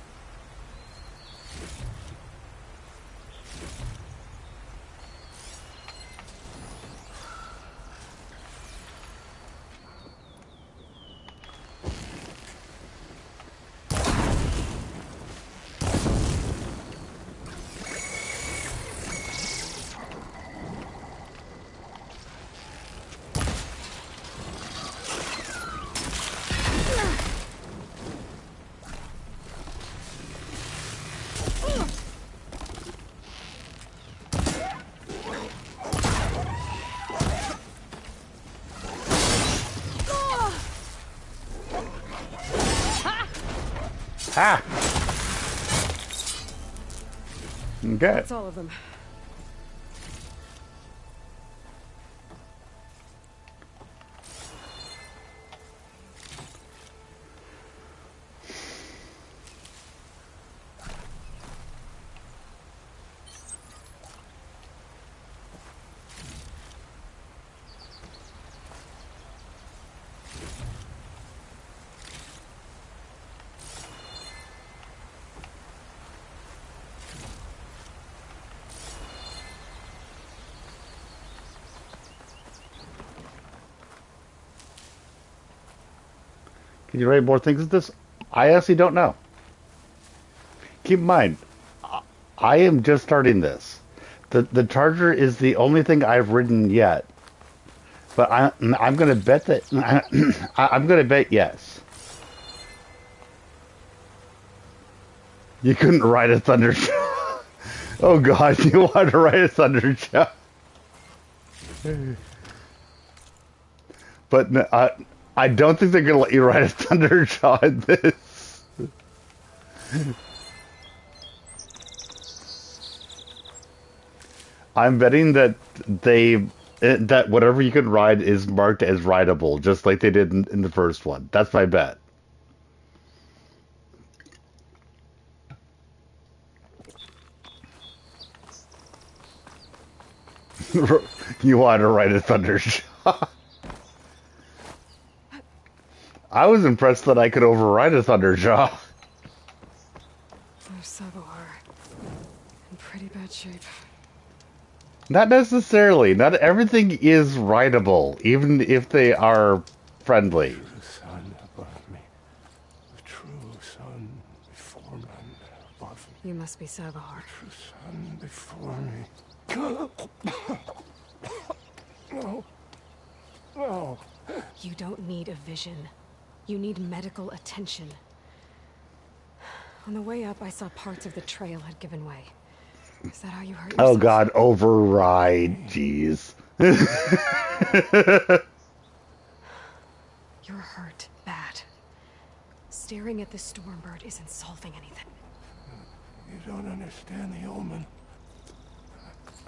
Ah! Okay. That's all of them. Can you write more things at this? I honestly don't know. Keep in mind, I am just starting this. The Charger is the only thing I've written yet. But I'm going to bet that... I'm going to bet yes. You couldn't write a Thunderjaw. Oh god, you want to write a Thunderjaw. But I don't think they're going to let you write a Thunderjaw in this. I'm betting that that whatever you can ride is marked as rideable, just like they did in the first one. That's my bet. You want to ride a Thunderjaw. I was impressed that I could override a Thunderjaw. There's Sabohar. In pretty bad shape. Not necessarily. Not everything is rideable, even if they are friendly. The sun above me. The true sun before me. Above me. You must be Sabohar. The true sun before me. No. No. You don't need a vision. You need medical attention. On the way up, I saw parts of the trail had given way. Is that how you hurt yourself? Oh god, override. Jeez. You're hurt bad. Staring at the Stormbird isn't solving anything. You don't understand the omen.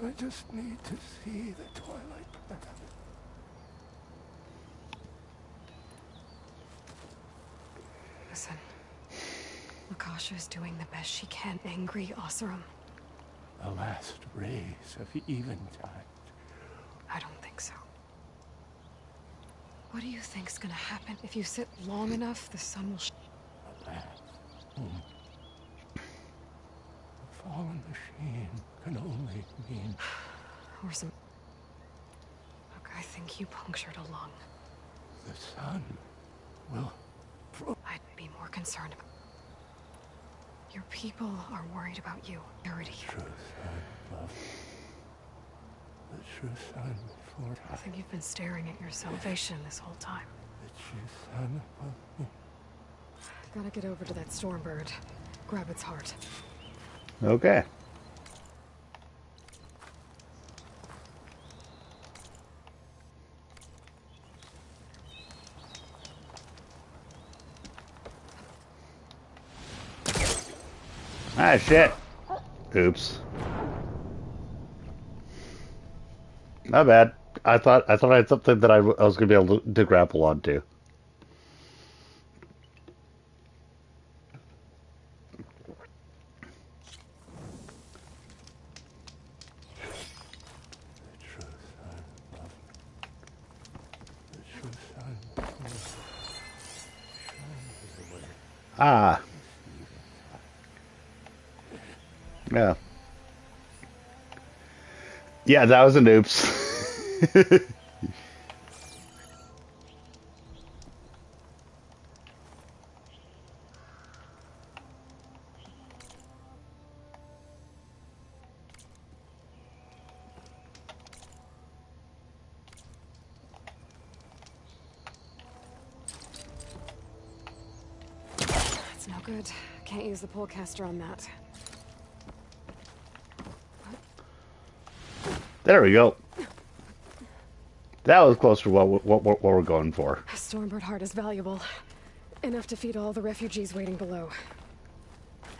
I just need to see the Twilight Path. Listen. Lakasha is doing the best she can. Angry Oseram. The last rays of eventide. I don't think so. What do you think's gonna happen if you sit long enough? The sun will. Alas, a fallen machine can only mean. Or some. Look, I think you punctured a lung. The sun will. I'd be more concerned about. Your people are worried about you. Purity. The true sun above. The true sun before. I think you've been staring at your salvation this whole time. The true sun above me. Gotta get over to that Stormbird. Grab its heart. Okay. Ah, shit. Oops. Not bad. I thought I had something that I was going to be able to grapple onto. Ah. Yeah. Yeah, that was an oops. That's no good. Can't use the polecaster on that. There we go. That was close to what we're going for. A Stormbird heart is valuable. Enough to feed all the refugees waiting below.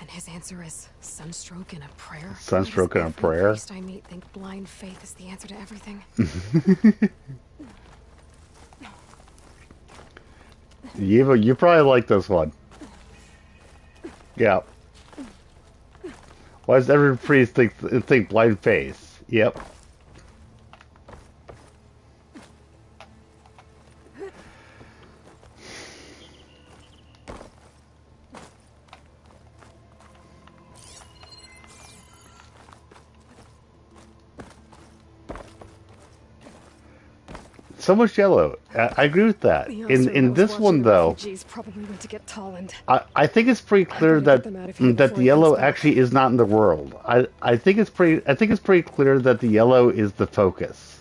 And his answer is sunstroke and a prayer? Sunstroke and a Why does every prayer? priest I meet think blind faith is the answer to everything? You probably like this one. Yeah. Why does every priest think blind faith? Yep. So much yellow. I agree with that. The officer In that was this watching one, the though, refugees probably went to get Tolland. I think it's pretty clear that them out of here that before the he yellow comes back. actually is not in the world. I think it's pretty clear that the yellow is the focus,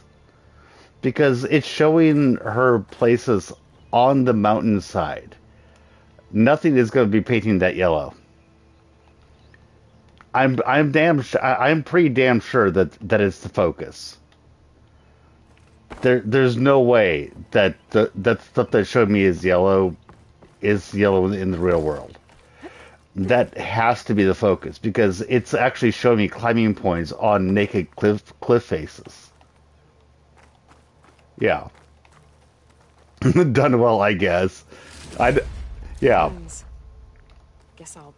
because it's showing her places on the mountainside. Nothing is going to be painting that yellow. I'm pretty damn sure that it's the focus. There's no way that that stuff that showed me is yellow in the real world. That has to be the focus, because it's actually showing me climbing points on naked cliff faces. Yeah. Done well, I guess. Yeah. Guess I'll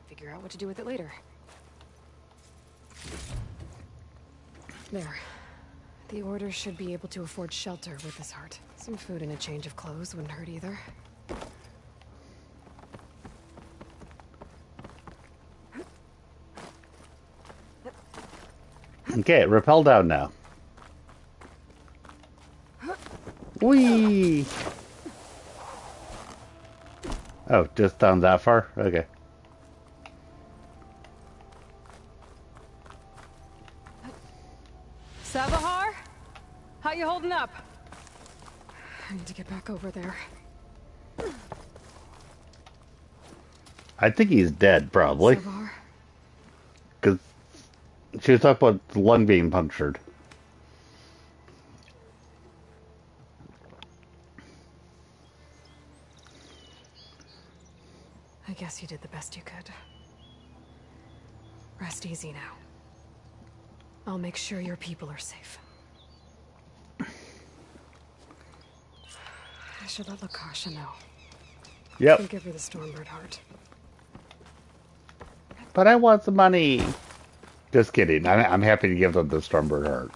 figure out what to do with it later. There. The Order should be able to afford shelter with this heart. Some food and a change of clothes wouldn't hurt either. Okay, rappel down now. Whee! Oh, just down that far? Okay. Savahar? How you holding up? I need to get back over there. I think he's dead, probably. Savahar? Because she was talking about the lung being punctured. I guess you did the best you could. Rest easy now. I'll make sure your people are safe. I should let Lakasha know. Yep. I'll give her the Stormbird heart. But I want some money. Just kidding. I'm happy to give them the Stormbird heart.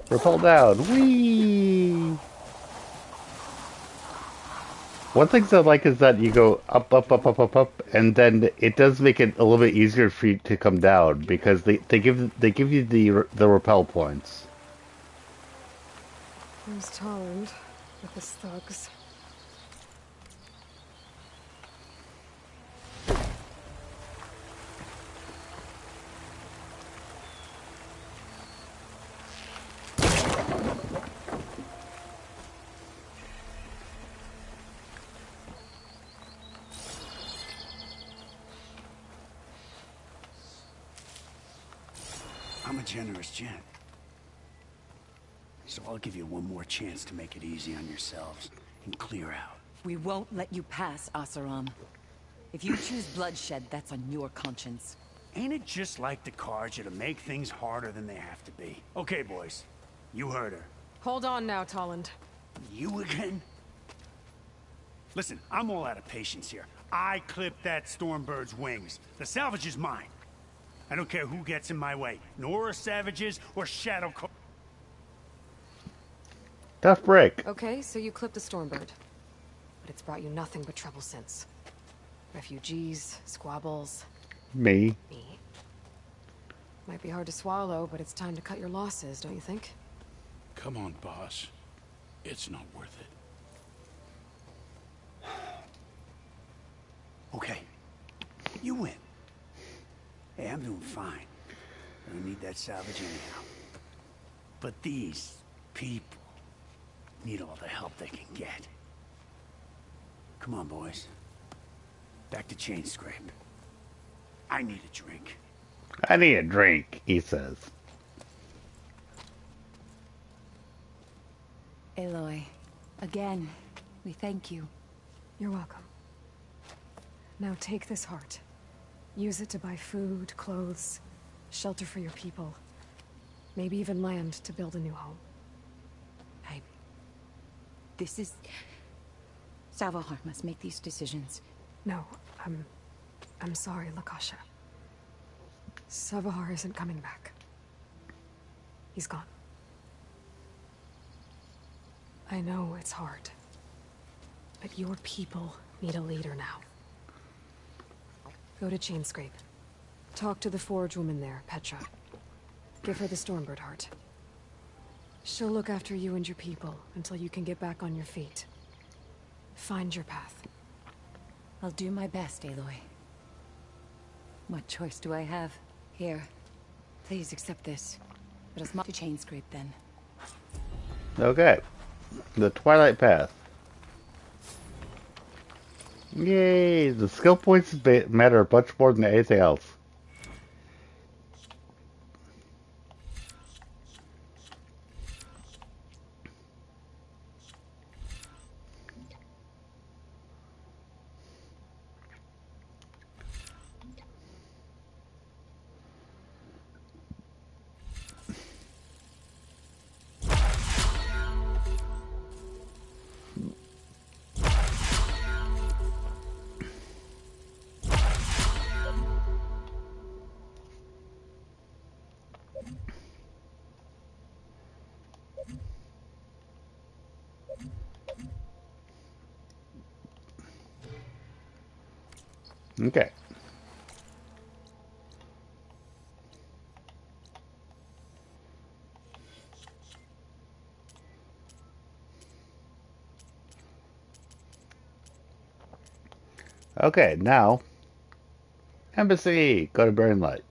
Rappel down. Whee! One thing I like is that you go up, up, up, up, up, up, and then it does make it a little bit easier for you to come down, because they give you the rappel points. There's Tolland with his thugs. I'm a generous gent. So I'll give you one more chance to make it easy on yourselves and clear out. We won't let you pass, Asaram. If you choose bloodshed, that's on your conscience. Ain't it just like the cards, you to make things harder than they have to be? Okay, boys. You heard her. Hold on now, Tolland. You again? Listen, I'm all out of patience here. I clipped that Stormbird's wings. The salvage is mine. I don't care who gets in my way. Nora Savages or Shadow Co- Tough break. Okay, so you clipped the Stormbird. But it's brought you nothing but trouble since. Refugees, squabbles. Me. Might be hard to swallow, but it's time to cut your losses, don't you think? Come on, boss. It's not worth it. Okay. You win. Hey, I'm doing fine. I don't need that salvage anyhow. But these people need all the help they can get. Come on, boys. Back to chain scrape. I need a drink. I need a drink, he says. Aloy, again, we thank you. You're welcome. Now take this heart. Use it to buy food, clothes, shelter for your people. Maybe even land to build a new home. This is... Savahar must make these decisions. No, I'm sorry, Lakasha. Savahar isn't coming back. He's gone. I know it's hard. But your people need a leader now. Go to Chainscrape. Talk to the forge woman there, Petra. Give her the Stormbird heart. She'll look after you and your people until you can get back on your feet. Find your path. I'll do my best, Aloy. What choice do I have? Here. Please accept this. Let us march to Chainscrape then. Okay. The Twilight Path. Yay! The skill points matter much more than anything else. Okay. Okay, now Embassy. Go to Burning Light.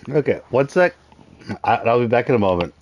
Okay, one sec. I'll be back in a moment.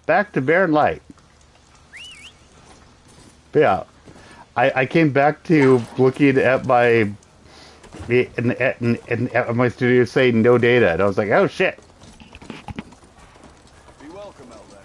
back to Barren Light. But yeah, I came back to looking at my at my studio saying no data, and I was like, oh shit. Be welcome, Outlander.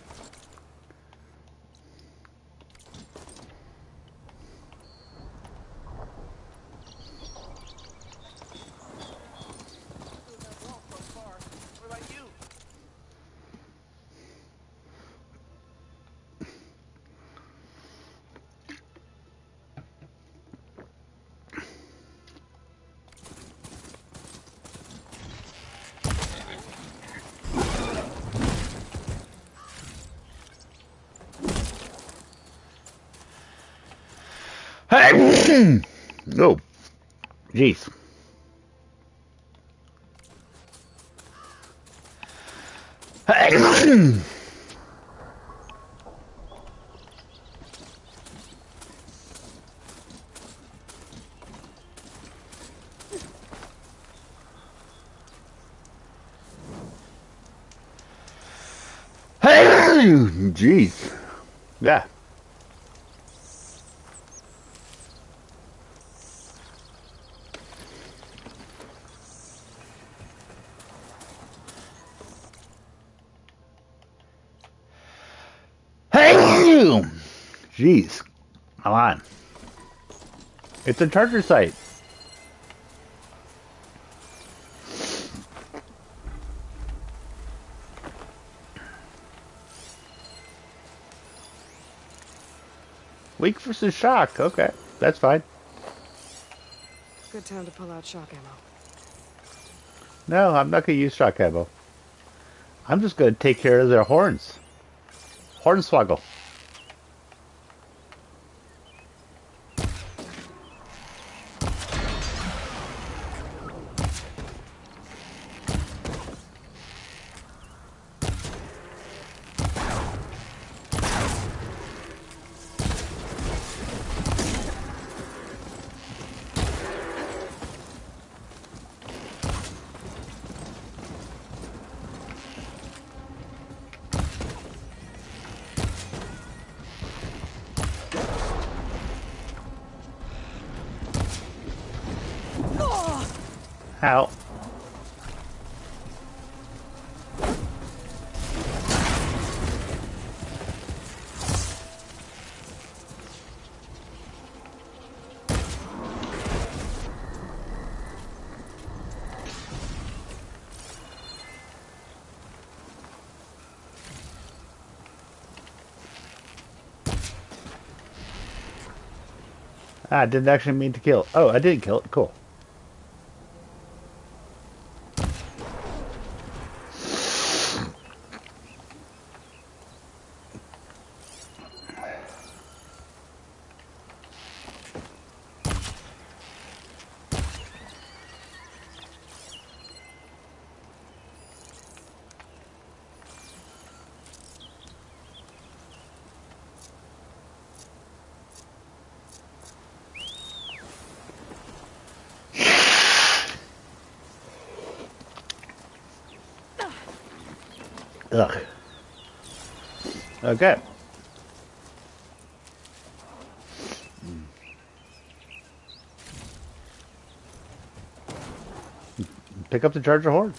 Oh, jeez. Jeez. Yeah. Jeez. Come on. It's a charger site. Weak versus shock. Okay, that's fine. Good time to pull out shock ammo. No, I'm not going to use shock ammo. I'm just going to take care of their horns. Hornswoggle. How? I didn't actually mean to kill it. Oh, I didn't kill it. Cool. Ugh. Okay. Pick up the charger horn.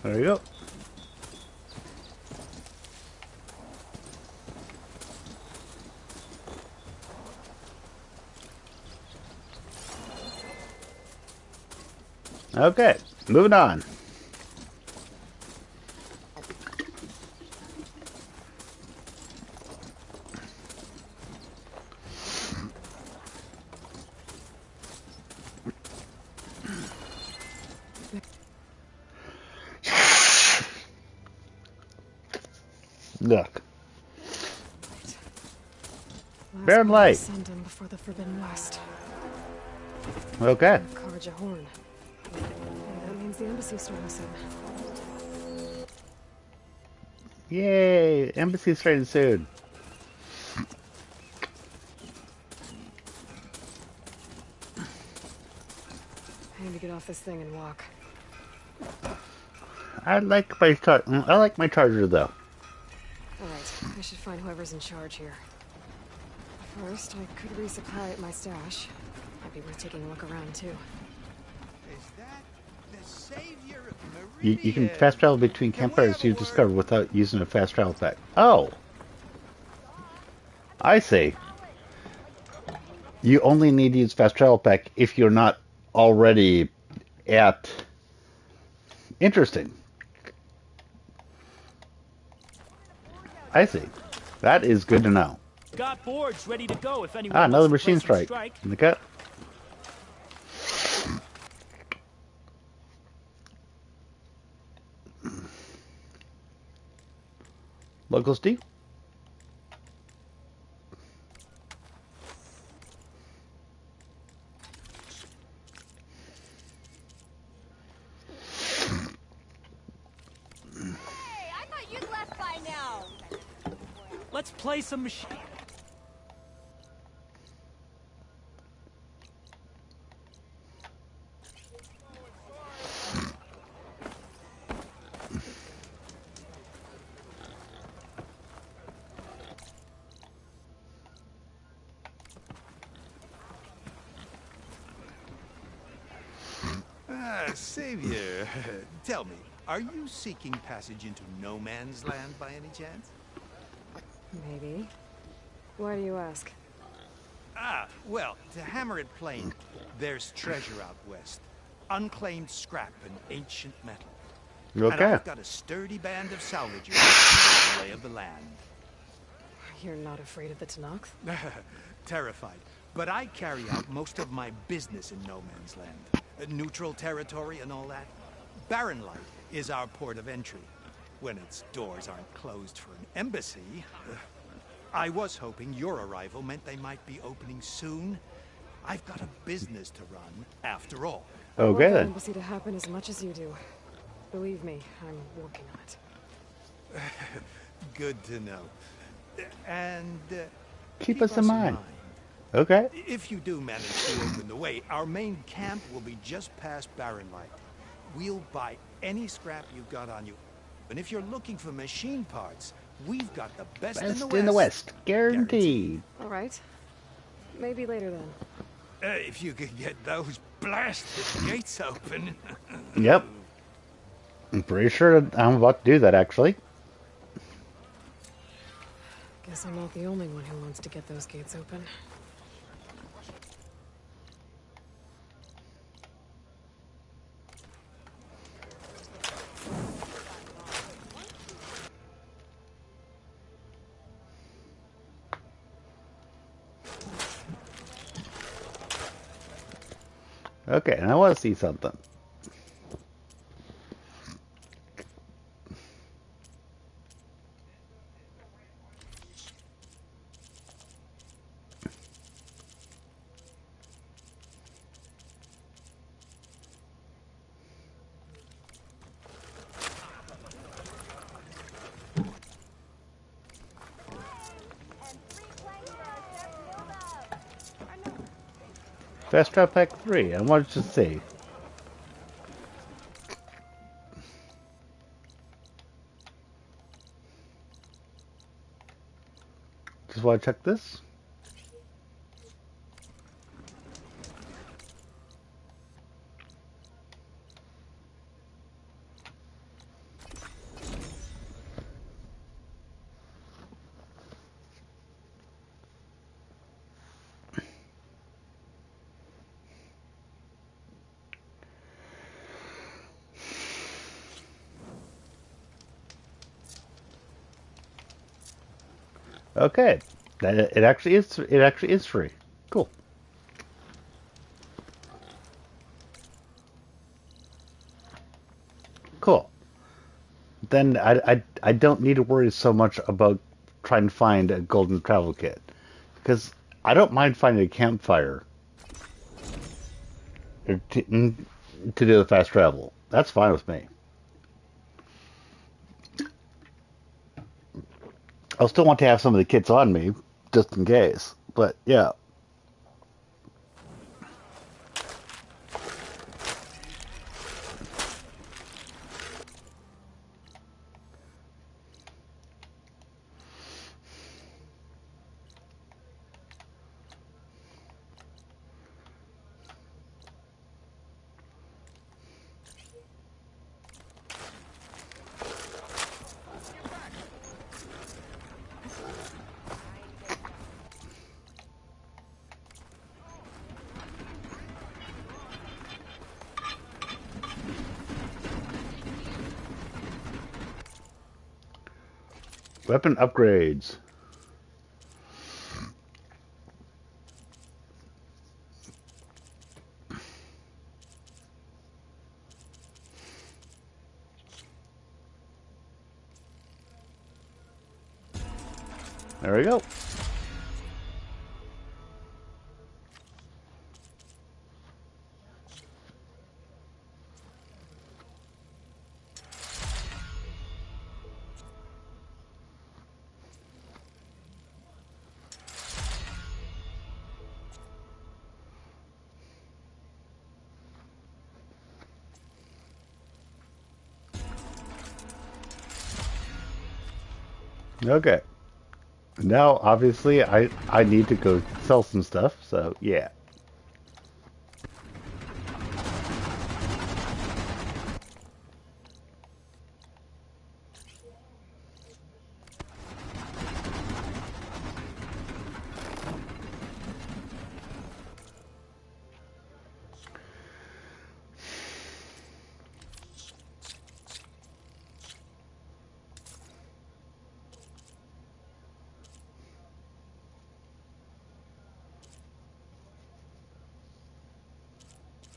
There you go. Okay, moving on. Look. Last Baron one to Light. send him before the Forbidden West. Okay. Carja Horn. And that means the embassy starting soon. Yay! Embassy starting soon. I need to get off this thing and walk. I like my charger though. Alright, I should find whoever's in charge here. First, I could resupply at my stash. Might be worth taking a look around too. Is that the savior of You can fast travel between campfires you've discovered without using a fast travel pack. Oh! I see. You only need to use fast travel pack if you're not already at... Interesting. I see. That is good to know. Got boards ready to go if anyone Another wants to play machine some strike. In the cut. Locals D. Let's play some machine. Savior, tell me, are you seeking passage into no man's land by any chance? Maybe. Why do you ask? Ah, well, to hammer it plain, there's treasure out west. Unclaimed scrap and ancient metal. Okay. And I've got a sturdy band of salvagers who know the lay of the land. You're not afraid of the Tenakth? Terrified. But I carry out most of my business in no man's land. Neutral territory and all that. Barren Light is our port of entry. When its doors aren't closed for an embassy. I was hoping your arrival meant they might be opening soon. I've got a business to run, after all. I want Okay the then. embassy to happen as much as you do. Believe me, I'm working on it. Good to know. And Keep us in mind. Okay. if you do manage to open the way, our main camp will be just past Barren Light. We'll buy any scrap you've got on you. And if you're looking for machine parts, we've got the best in the West. in the West. Guaranteed. All right. Maybe later then. If you could get those blasted gates open. Yep. I'm pretty sure I'm about to do that, actually. Guess I'm not the only one who wants to get those gates open. Okay, and I want to see something. Fast Travel Pack 3, I wanted to see. Just want to check this. Okay, it actually is. It actually is free. Cool. Cool. then I don't need to worry so much about trying to find a golden travel kit. Because I don't mind finding a campfire to do the fast travel. That's fine with me. I'll still want to have some of the kits on me, just in case. But, yeah. Weapon upgrades. There we go. Okay. Now, obviously, I need to go sell some stuff, so yeah.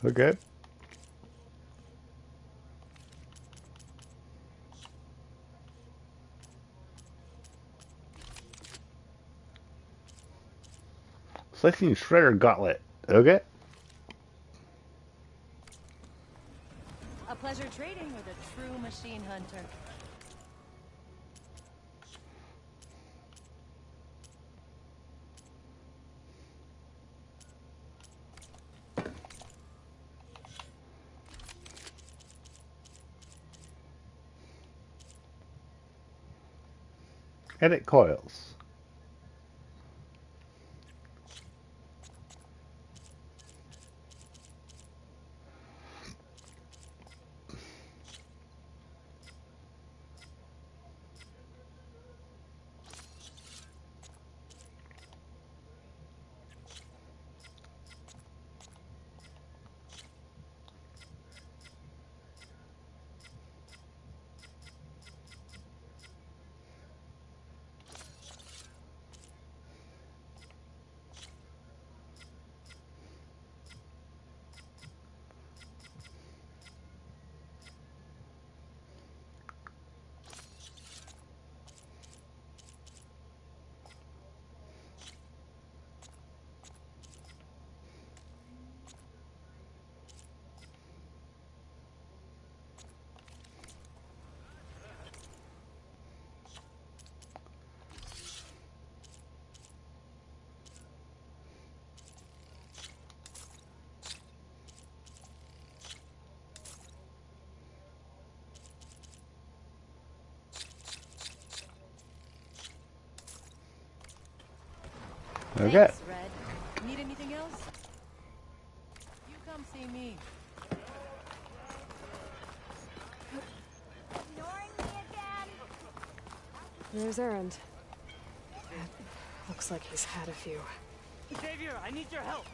Okay. Selecting Shredder Gauntlet. Okay. A pleasure trading with a true machine hunter. Edit coils. Okay. Thanks, Red. Need anything else? You come see me. Ignoring me again? There's Errand. Looks like he's had a few. Xavier, I need your help.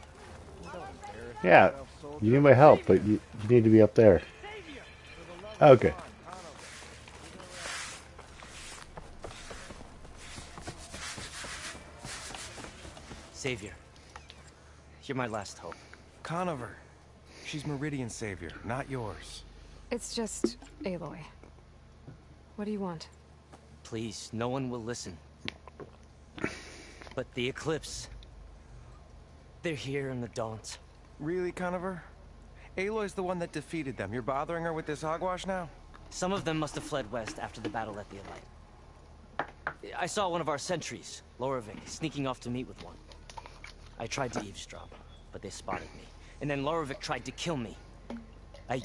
Yeah, you need my help, but you need to be up there. Okay. Savior, you're my last hope. Conover. She's Meridian's savior, not yours. It's just Aloy. What do you want? Please, no one will listen. But the Eclipse... they're here in the Daunt. Really, Conover? Aloy's the one that defeated them. You're bothering her with this hogwash now? Some of them must have fled west after the battle at the Elite. I saw one of our sentries, Lorovic, sneaking off to meet with one. I tried to eavesdrop, but they spotted me. And then Lorovic tried to kill me. I...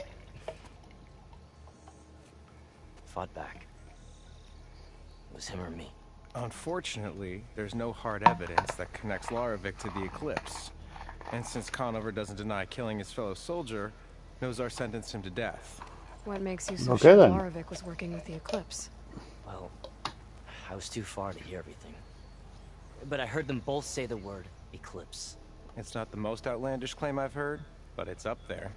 fought back. It was him or me. Unfortunately, there's no hard evidence that connects Lorovic to the Eclipse. And since Conover doesn't deny killing his fellow soldier, Nozar sentenced him to death. What makes you so Okay, sure then. Lorovic was working with the Eclipse? Well, I was too far to hear everything. But I heard them both say the word Eclipse. It's not the most outlandish claim I've heard, but it's up there.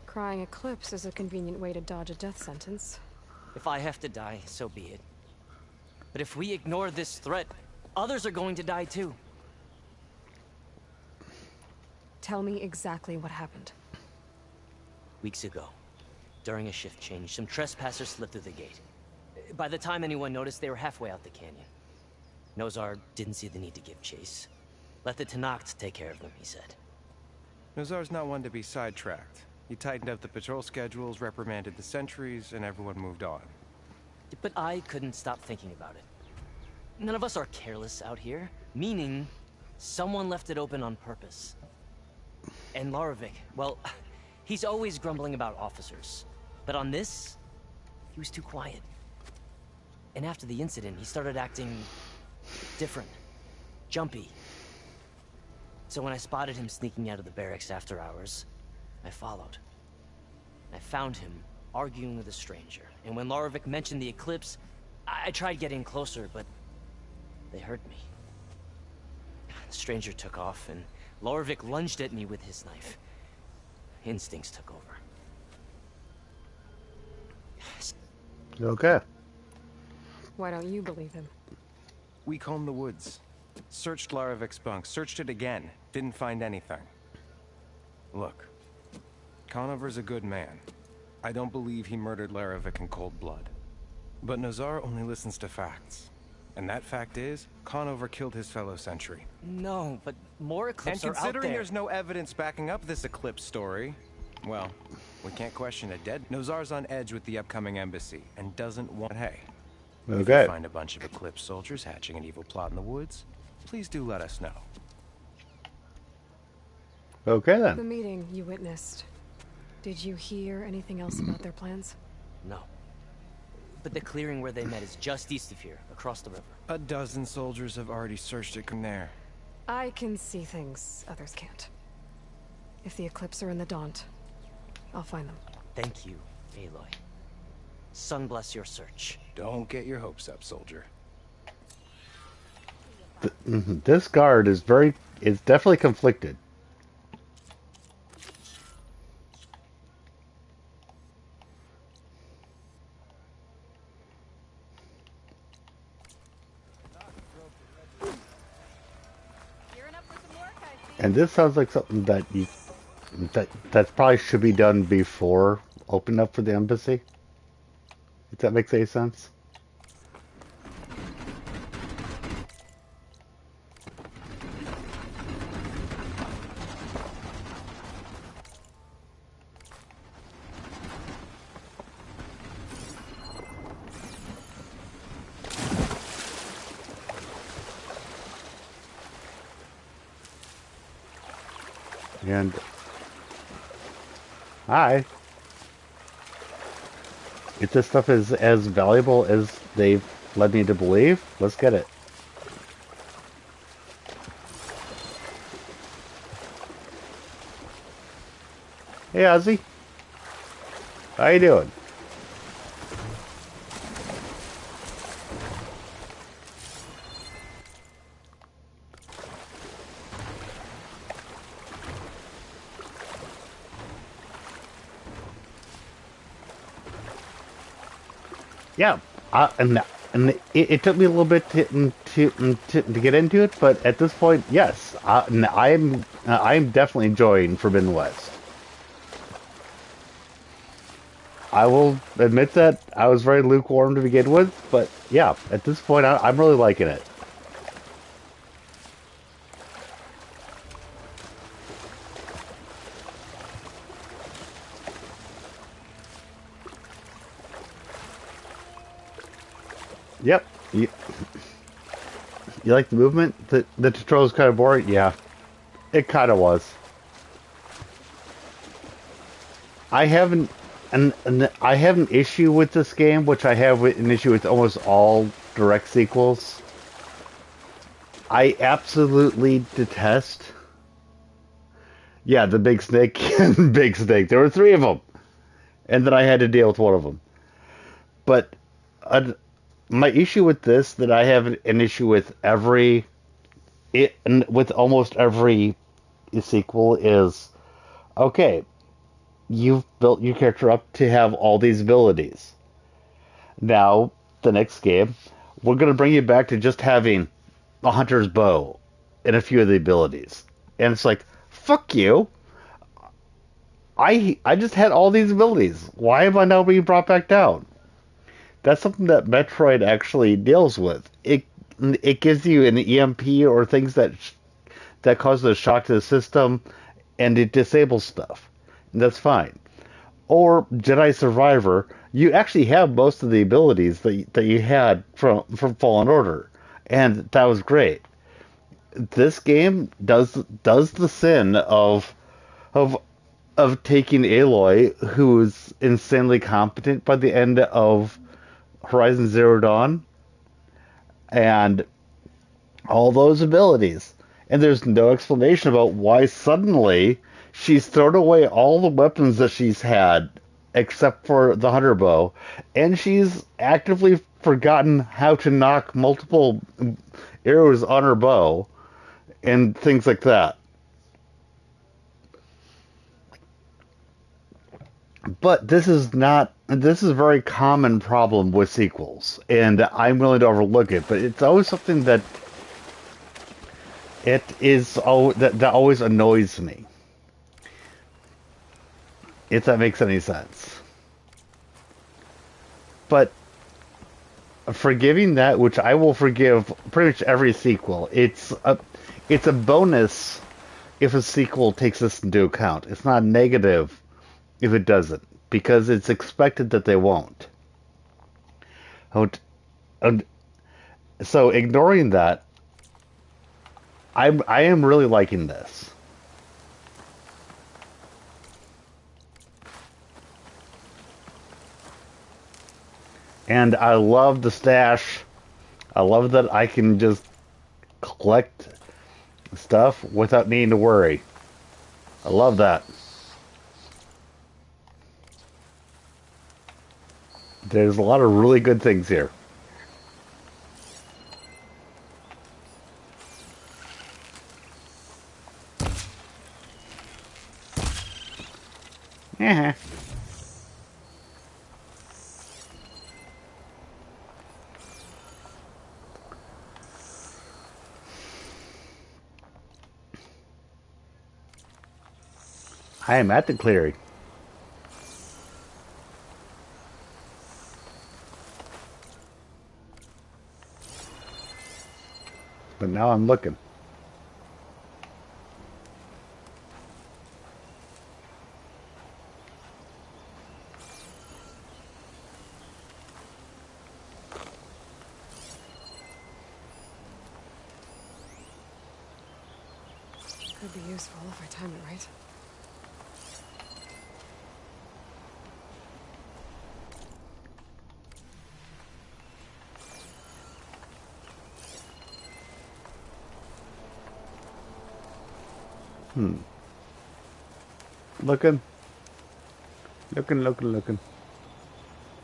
Crying Eclipse is a convenient way to dodge a death sentence. If I have to die, so be it. But if we ignore this threat, others are going to die too. Tell me exactly what happened. Weeks ago, during a shift change, some trespassers slipped through the gate. By the time anyone noticed, they were halfway out the canyon. Nozar didn't see the need to give chase. Let the Tenakth take care of them, he said. Nozar's not one to be sidetracked. He tightened up the patrol schedules, reprimanded the sentries, and everyone moved on. But I couldn't stop thinking about it. None of us are careless out here, meaning someone left it open on purpose. And Lorovic, well, he's always grumbling about officers. But on this, he was too quiet. And after the incident, he started acting different, jumpy. So when I spotted him sneaking out of the barracks after hours, I followed. I found him arguing with a stranger. And when Lorovic mentioned the Eclipse, I tried getting closer, but they heard me. The stranger took off, and Lorovic lunged at me with his knife. Instincts took over. Okay. Why don't you believe him? We combed the woods. Searched Larovic's bunk. Searched it again. Didn't find anything. Look. Conover's a good man. I don't believe he murdered Larovic in cold blood. But Nozar only listens to facts. And that fact is, Conover killed his fellow sentry. No, but more Eclipse And are out considering there. there's no evidence backing up this Eclipse story, well, we can't question a dead. Nozar's on edge with the upcoming embassy and doesn't want. Hey, if Okay. you find a bunch of Eclipse soldiers hatching an evil plot in the woods, please do let us know. Okay The then. meeting you witnessed. Did you hear anything else about their plans? No. But the clearing where they met is just east of here, across the river. A dozen soldiers have already searched it from there. I can see things others can't. If the Eclipse are in the Daunt, I'll find them. Thank you, Aloy. Sun bless your search. Don't get your hopes up, soldier. This guard is definitely conflicted. And this sounds like something that that probably should be done before opening up for the embassy. If that makes any sense. And hi. If this stuff is as valuable as they've led me to believe, let's get it. Hey Ozzy. How you doing? Yeah, and it took me a little bit to get into it, but at this point, yes, I'm definitely enjoying Forbidden West. I will admit that I was very lukewarm to begin with, but yeah, at this point, I'm really liking it. Yep. You like the movement? The tutorial is kind of boring? Yeah. It kind of was. I haven't... And I have an issue with this game, which I have an issue with almost all direct sequels. I absolutely detest... Yeah, the big snake. Big snake. There were 3 of them. And then I had to deal with one of them. But... my issue with this, that I have an issue with with almost every sequel, is okay, you've built your character up to have all these abilities. Now, the next game, we're going to bring you back to just having a hunter's bow and a few of the abilities. And it's like, fuck you. I just had all these abilities. Why am I now being brought back down? That's something that Metroid actually deals with. It gives you an EMP or things that cause a shock to the system, and it disables stuff. And that's fine. Or Jedi Survivor, you actually have most of the abilities that you had from Fallen Order, and that was great. This game does the sin of taking Aloy, who is insanely competent by the end of Horizon Zero Dawn, and all those abilities. And there's no explanation about why suddenly she's thrown away all the weapons that she's had, except for the hunter bow, and she's actively forgotten how to knock multiple arrows on her bow, and things like that. But this is a very common problem with sequels, and I'm willing to overlook it, but it's always something that that always annoys me. If that makes any sense. But forgiving that, which I will forgive pretty much every sequel, it's a bonus if a sequel takes this into account. It's not negative if it doesn't, because it's expected that they won't. So ignoring that, I am really liking this. And I love the stash. I love that I can just collect stuff without needing to worry. I love that. There's a lot of really good things here. Yeah. I am at the clearing. But now I'm looking. Could be useful if I time it right. Looking.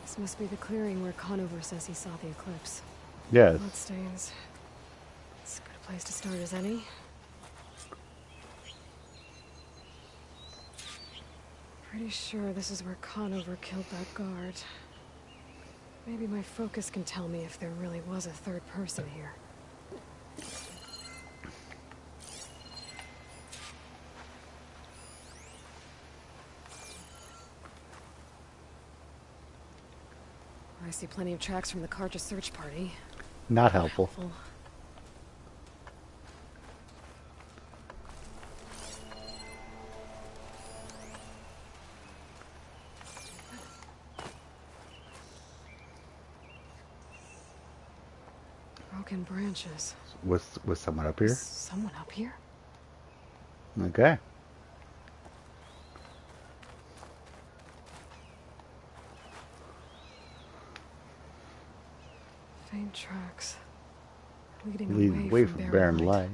This must be the clearing where Conover says he saw the eclipse. Yes. Bloodstains. It's as good a place to start as any. Pretty sure this is where Conover killed that guard. Maybe my focus can tell me if there really was a third person here. see plenty of tracks from the Karja search party. Not helpful. Broken branches. Was someone up here? Someone up here? Okay. Faint tracks. Leading away from barren light.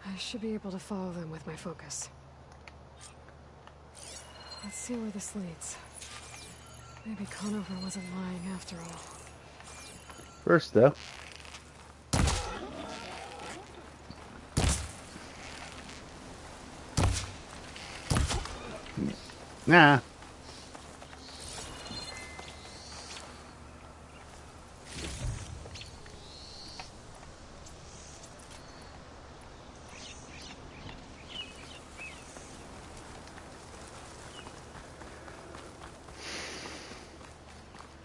I should be able to follow them with my focus. Let's see where this leads. Maybe Conover wasn't lying after all. First, though. Nah.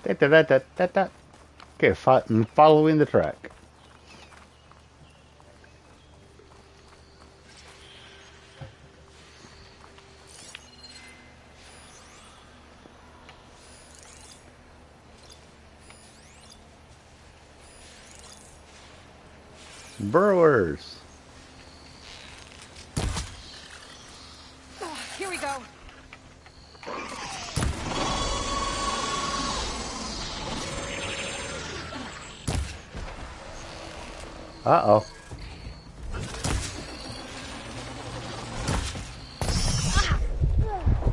Okay, I'm following the track. Burrowers. Oh, here we go. Uh-oh.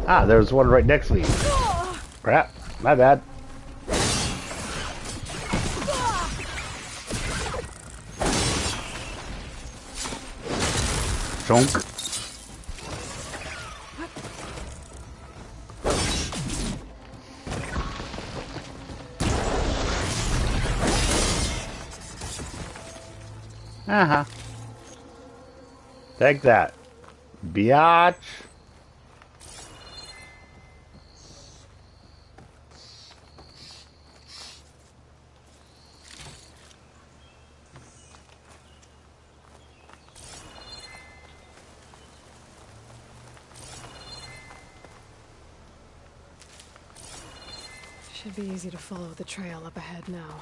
Ah, there's one right next to me. Crap, my bad. Chunk. Uh-huh. Take that, biatch. Should be easy to follow the trail up ahead now.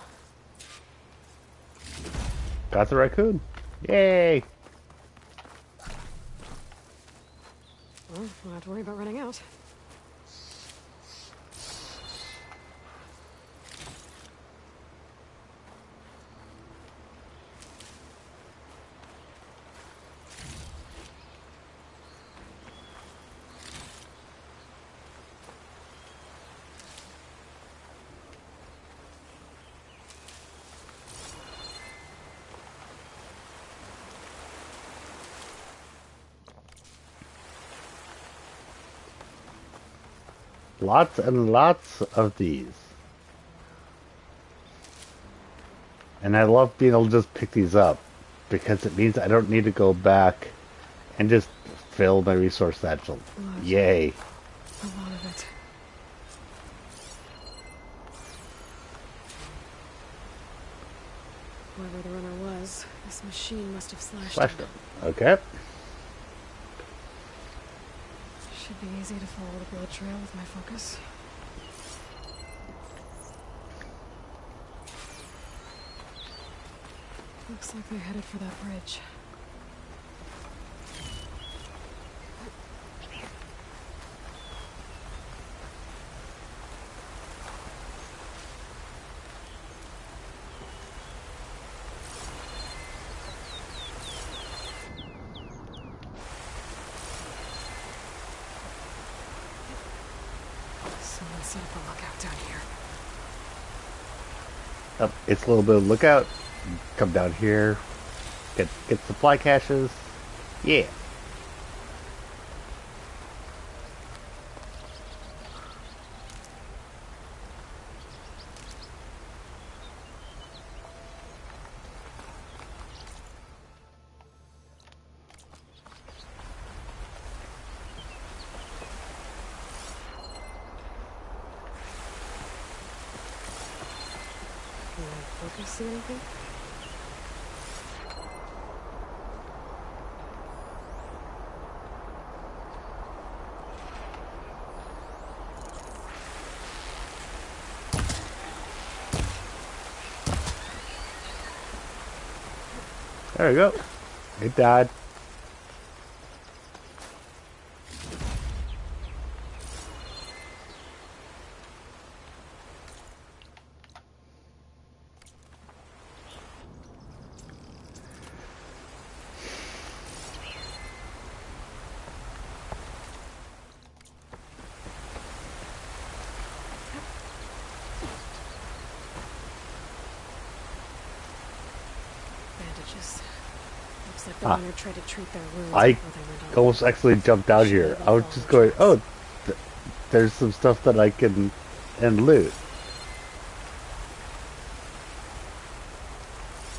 Got the raccoon. Yay! Well, don't have to worry about running out. Lots and lots of these. And I love being able to just pick these up, because it means I don't need to go back and just fill my resource satchel. Yay. A lot of it. Whoever the runner was, this machine must have slashed him. Okay. Should be easy to follow the blood trail with my focus. Looks like they're headed for that bridge. Someone set up a lookout down here. It's a little bit of lookout. Come down here. Get supply caches. Yeah. You see anything? There we go. It died. Bandages. Looks like the Ah. runner tried to treat their wounds I before they went on. almost actually jumped out here. I was just going, oh, there's some stuff that I can and loot.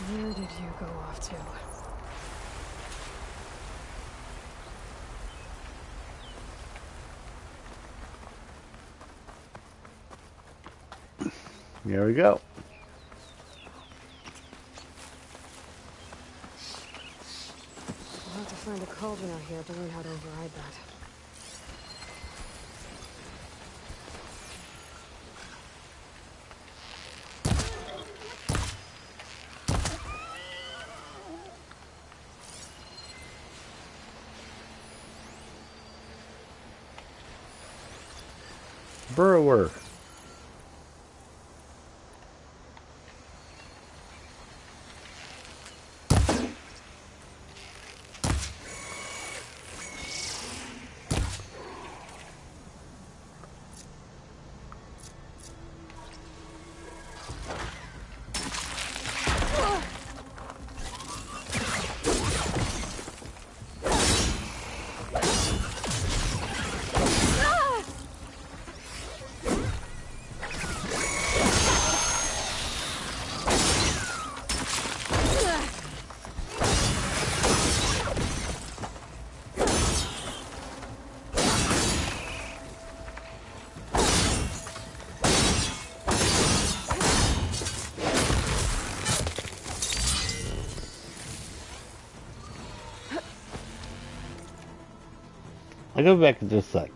Where did you go off to? Here we go. We'll have to find a cauldron out here to learn how to override that. Brewer. I'll go back in just a sec.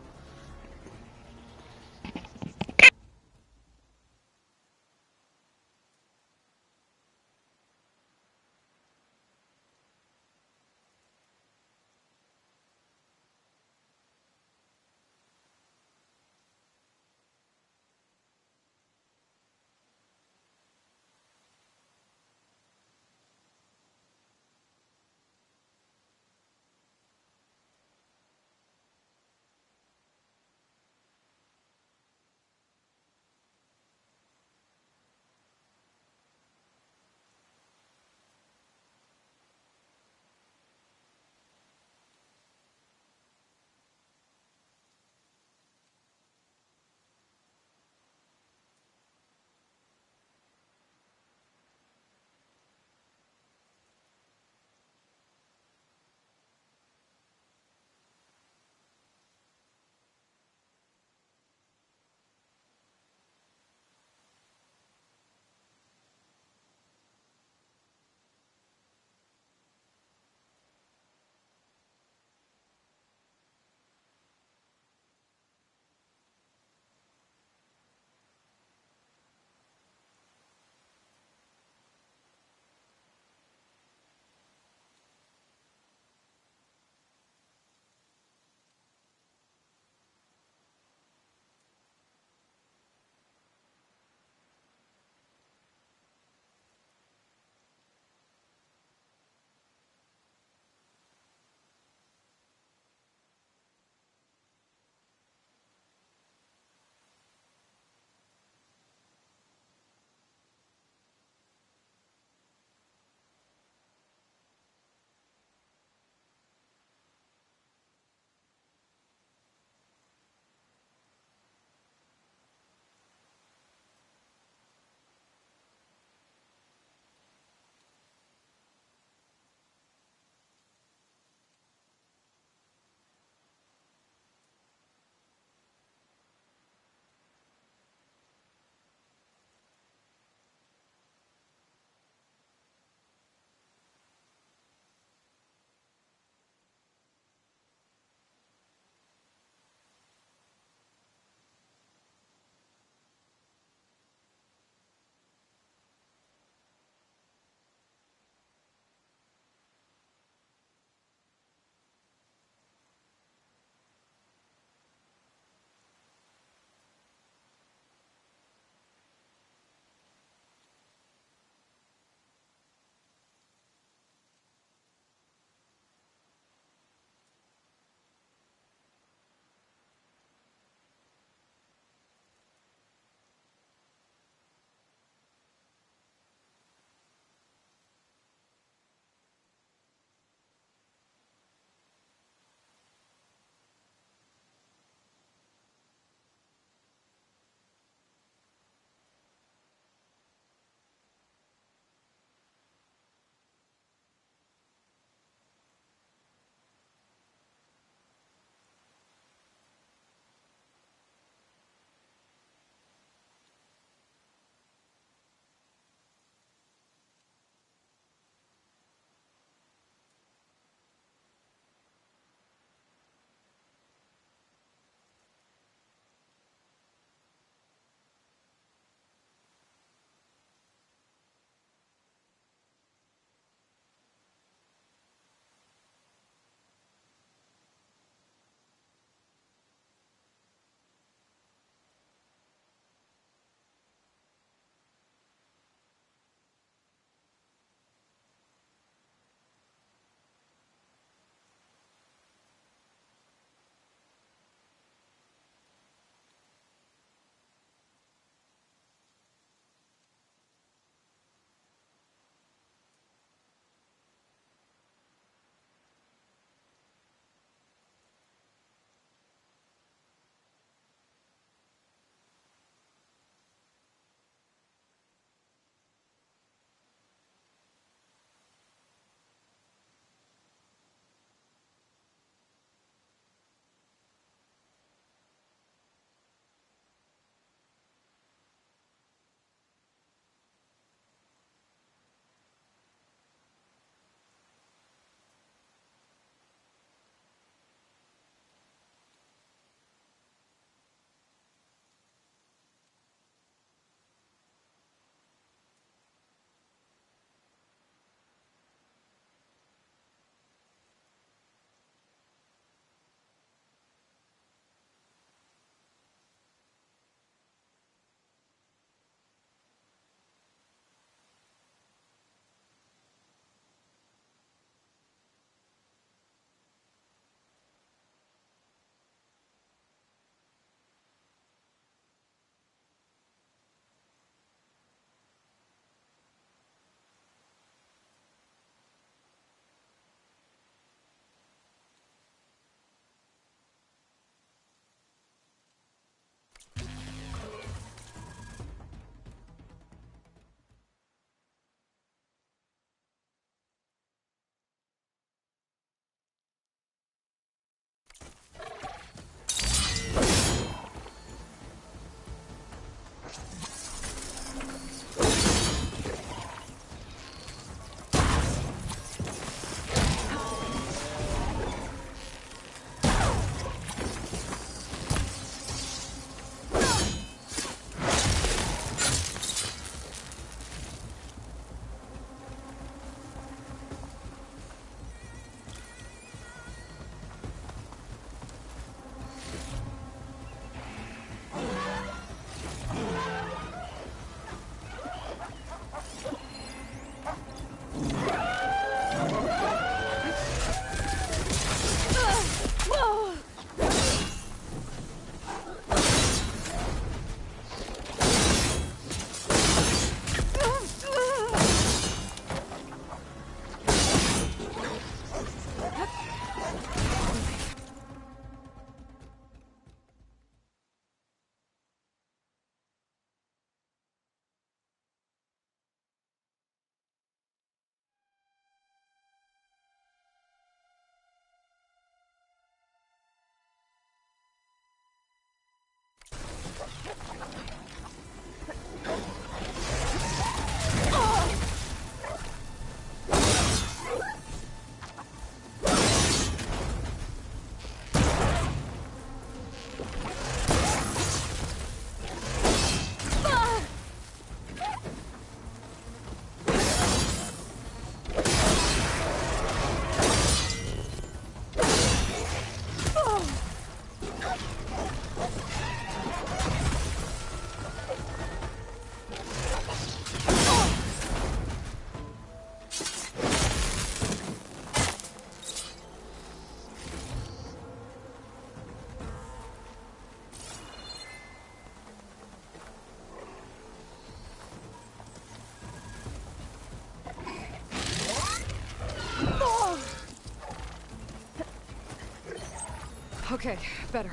Okay, better.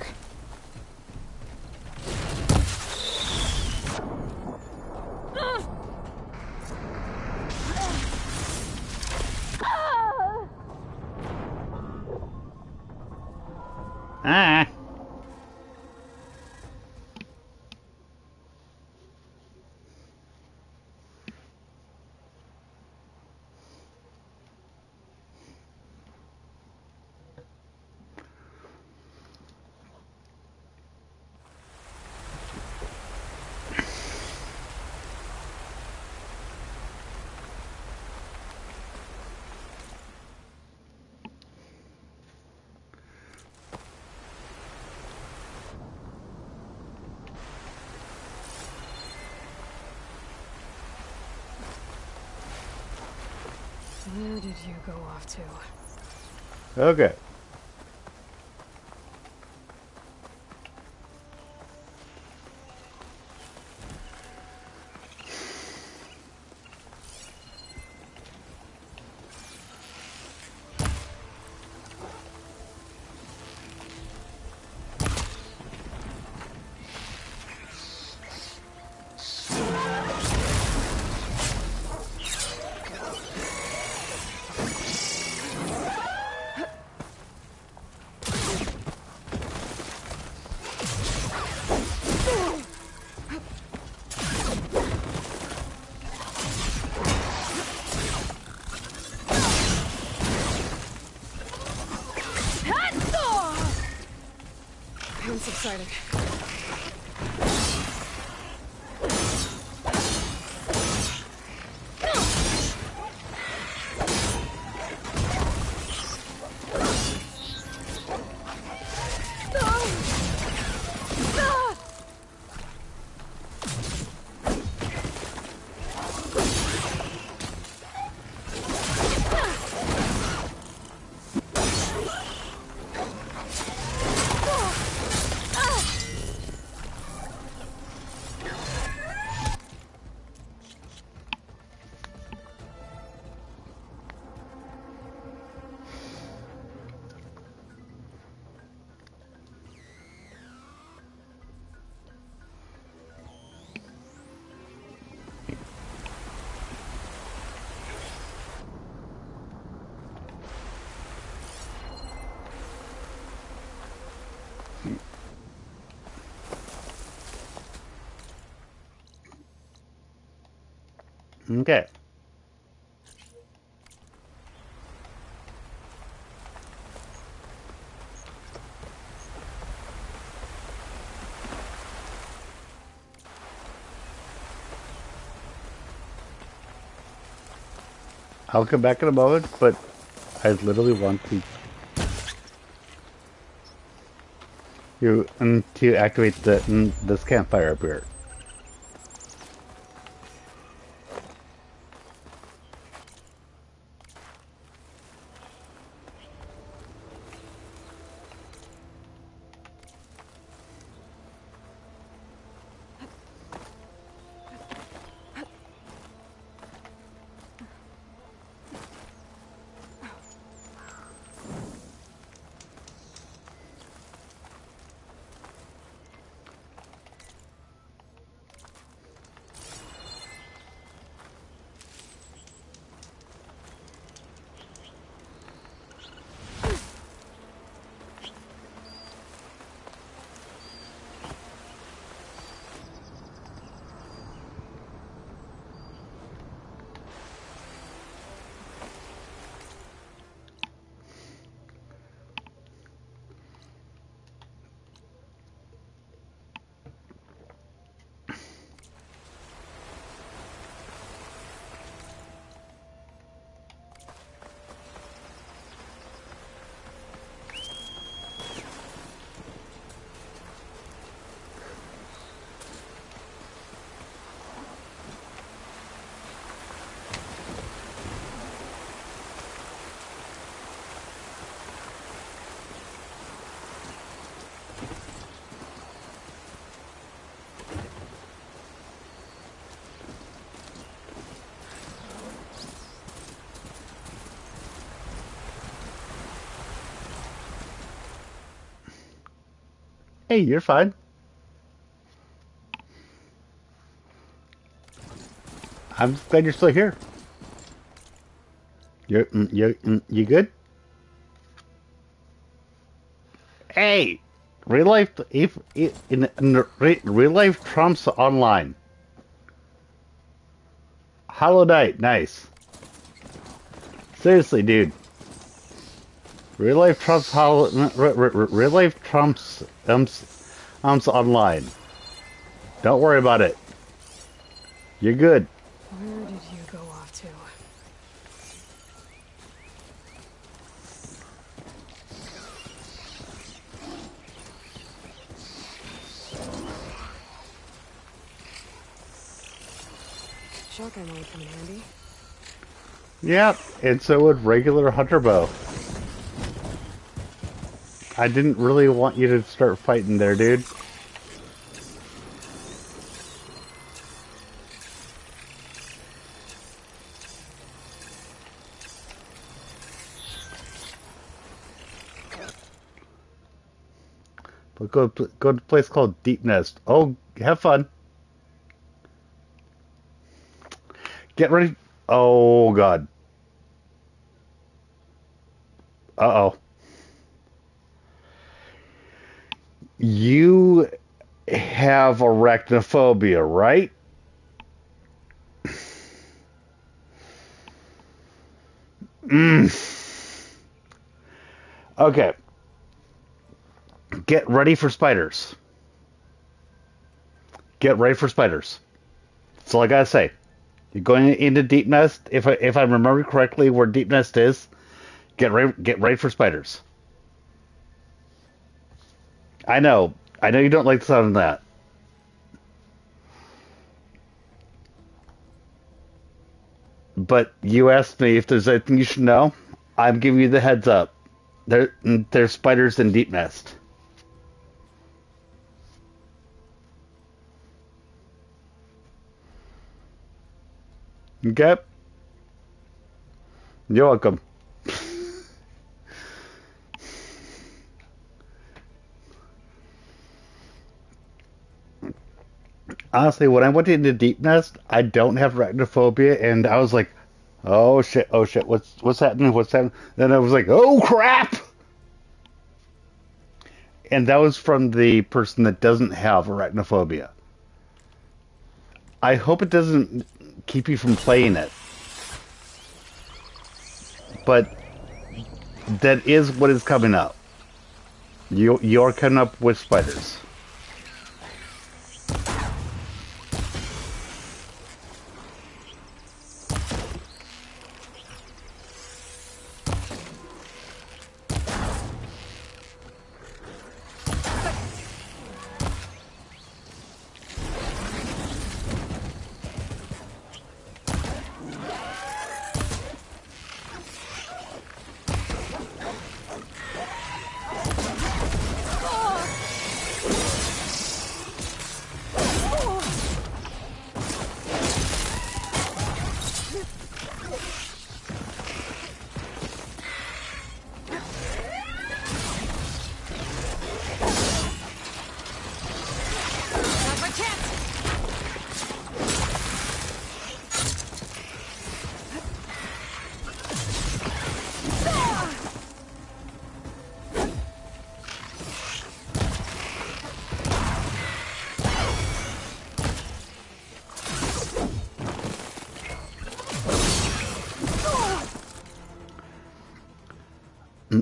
Ah. Where did you go off to? Okay. I'm subsiding. Okay. I'll come back in a moment, but I literally want to activate this campfire up here. Hey, you're fine. I'm glad you're still here. You good? Hey, real life if real life trumps online. Hollow Knight, nice. Seriously, dude. Real life trumps real life trumps online. Don't worry about it. You're good. Where did you go off to? Shotgun might come in handy. Yeah, and so would regular hunter bow. I didn't really want you to start fighting there, dude. But go to a place called Deep Nest. Oh, have fun. Get ready. Oh, God. Uh-oh. You have arachnophobia, right? Okay. Get ready for spiders. Get ready for spiders. That's all I gotta say. You're going into Deep Nest. If I remember correctly, where Deep Nest is, get ready for spiders. I know you don't like the sound of that. But you asked me if there's anything you should know. I'm giving you the heads up. There's spiders in Deep Nest. Okay. You're welcome. Honestly, when I went into Deep Nest, I don't have arachnophobia, and I was like, oh shit, what's happening, what's happening? Then I was like, oh crap! And that was from the person that doesn't have arachnophobia. I hope it doesn't keep you from playing it. But that is what is coming up. You're coming up with spiders.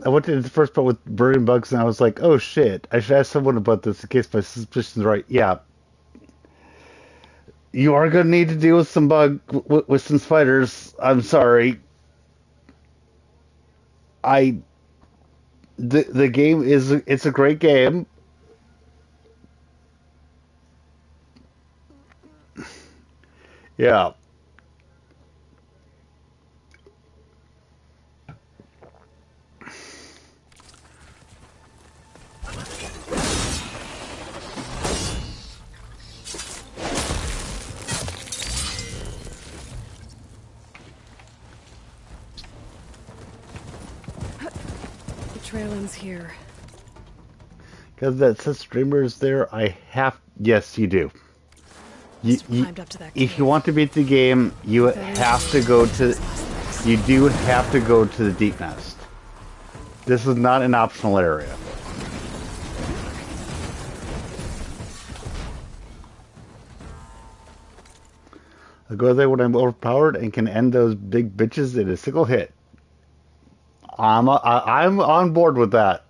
I went to the first part with burning bugs, and I was like, "Oh shit! I should ask someone about this in case my suspicions are right." Yeah, you are gonna need to deal with some with some spiders. I'm sorry. The game it's a great game. Yeah. The trail ends here. Because that says streamers there, I have... Yes, you do. Climbed up to that If you want to beat the game, you have to go to... You do have to go to the Deep Nest. This is not an optional area. I go there when I'm overpowered and can end those big bitches in a single hit. I'm on board with that.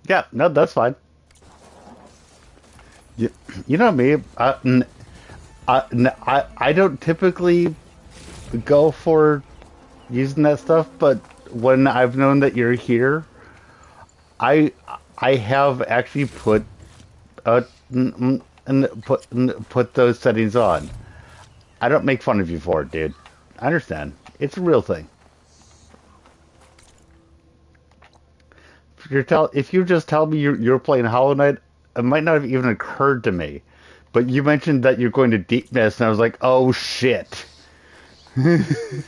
Yeah, no, that's fine. You know me. I don't typically go for using that stuff, but when I've known that you're here, I have actually put those settings on. I don't make fun of you for it, dude. I understand. It's a real thing. If you just tell me you're playing Hollow Knight, it might not have even occurred to me. But you mentioned that you're going to Deep Nest, and I was like, oh shit. It's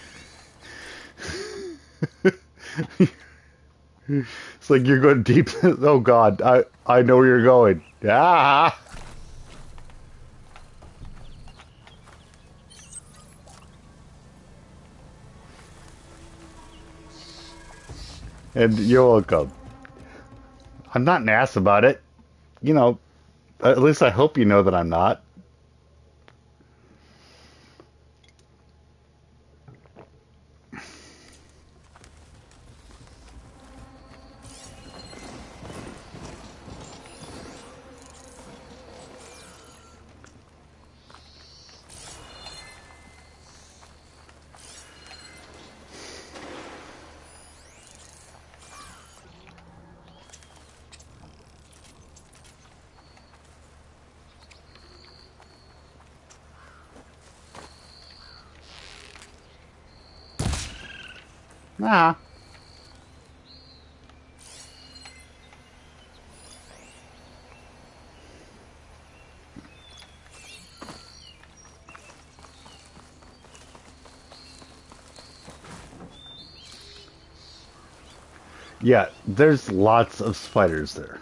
like you're going deep. Oh god, I know where you're going. Ah! And you're welcome. I'm not an ass about it. You know, at least I hope you know that I'm not. Nah. Yeah, there's lots of spiders there.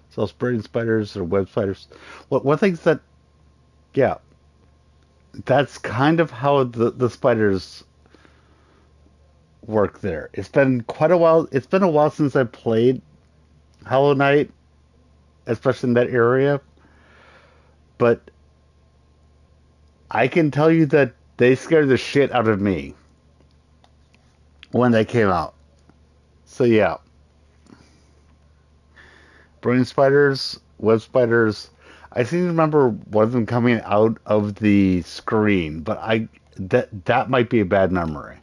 So spraying spiders or web spiders. One thing's that, yeah, that's kind of how the spiders work there. It's been quite a while. It's been a while since I played Hollow Knight, especially in that area. But I can tell you that they scared the shit out of me when they came out. So yeah. Brain spiders, web spiders. I seem to remember one of them coming out of the screen, but that might be a bad memory.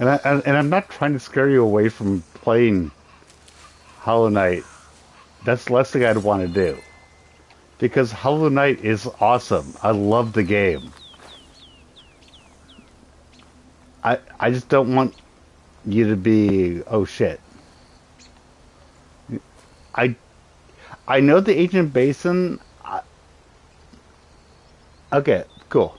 And I'm not trying to scare you away from playing Hollow Knight. That's the last thing I'd want to do. Because Hollow Knight is awesome. I love the game. I just don't want you to be, oh shit. I know the Ancient Basin. Okay, cool.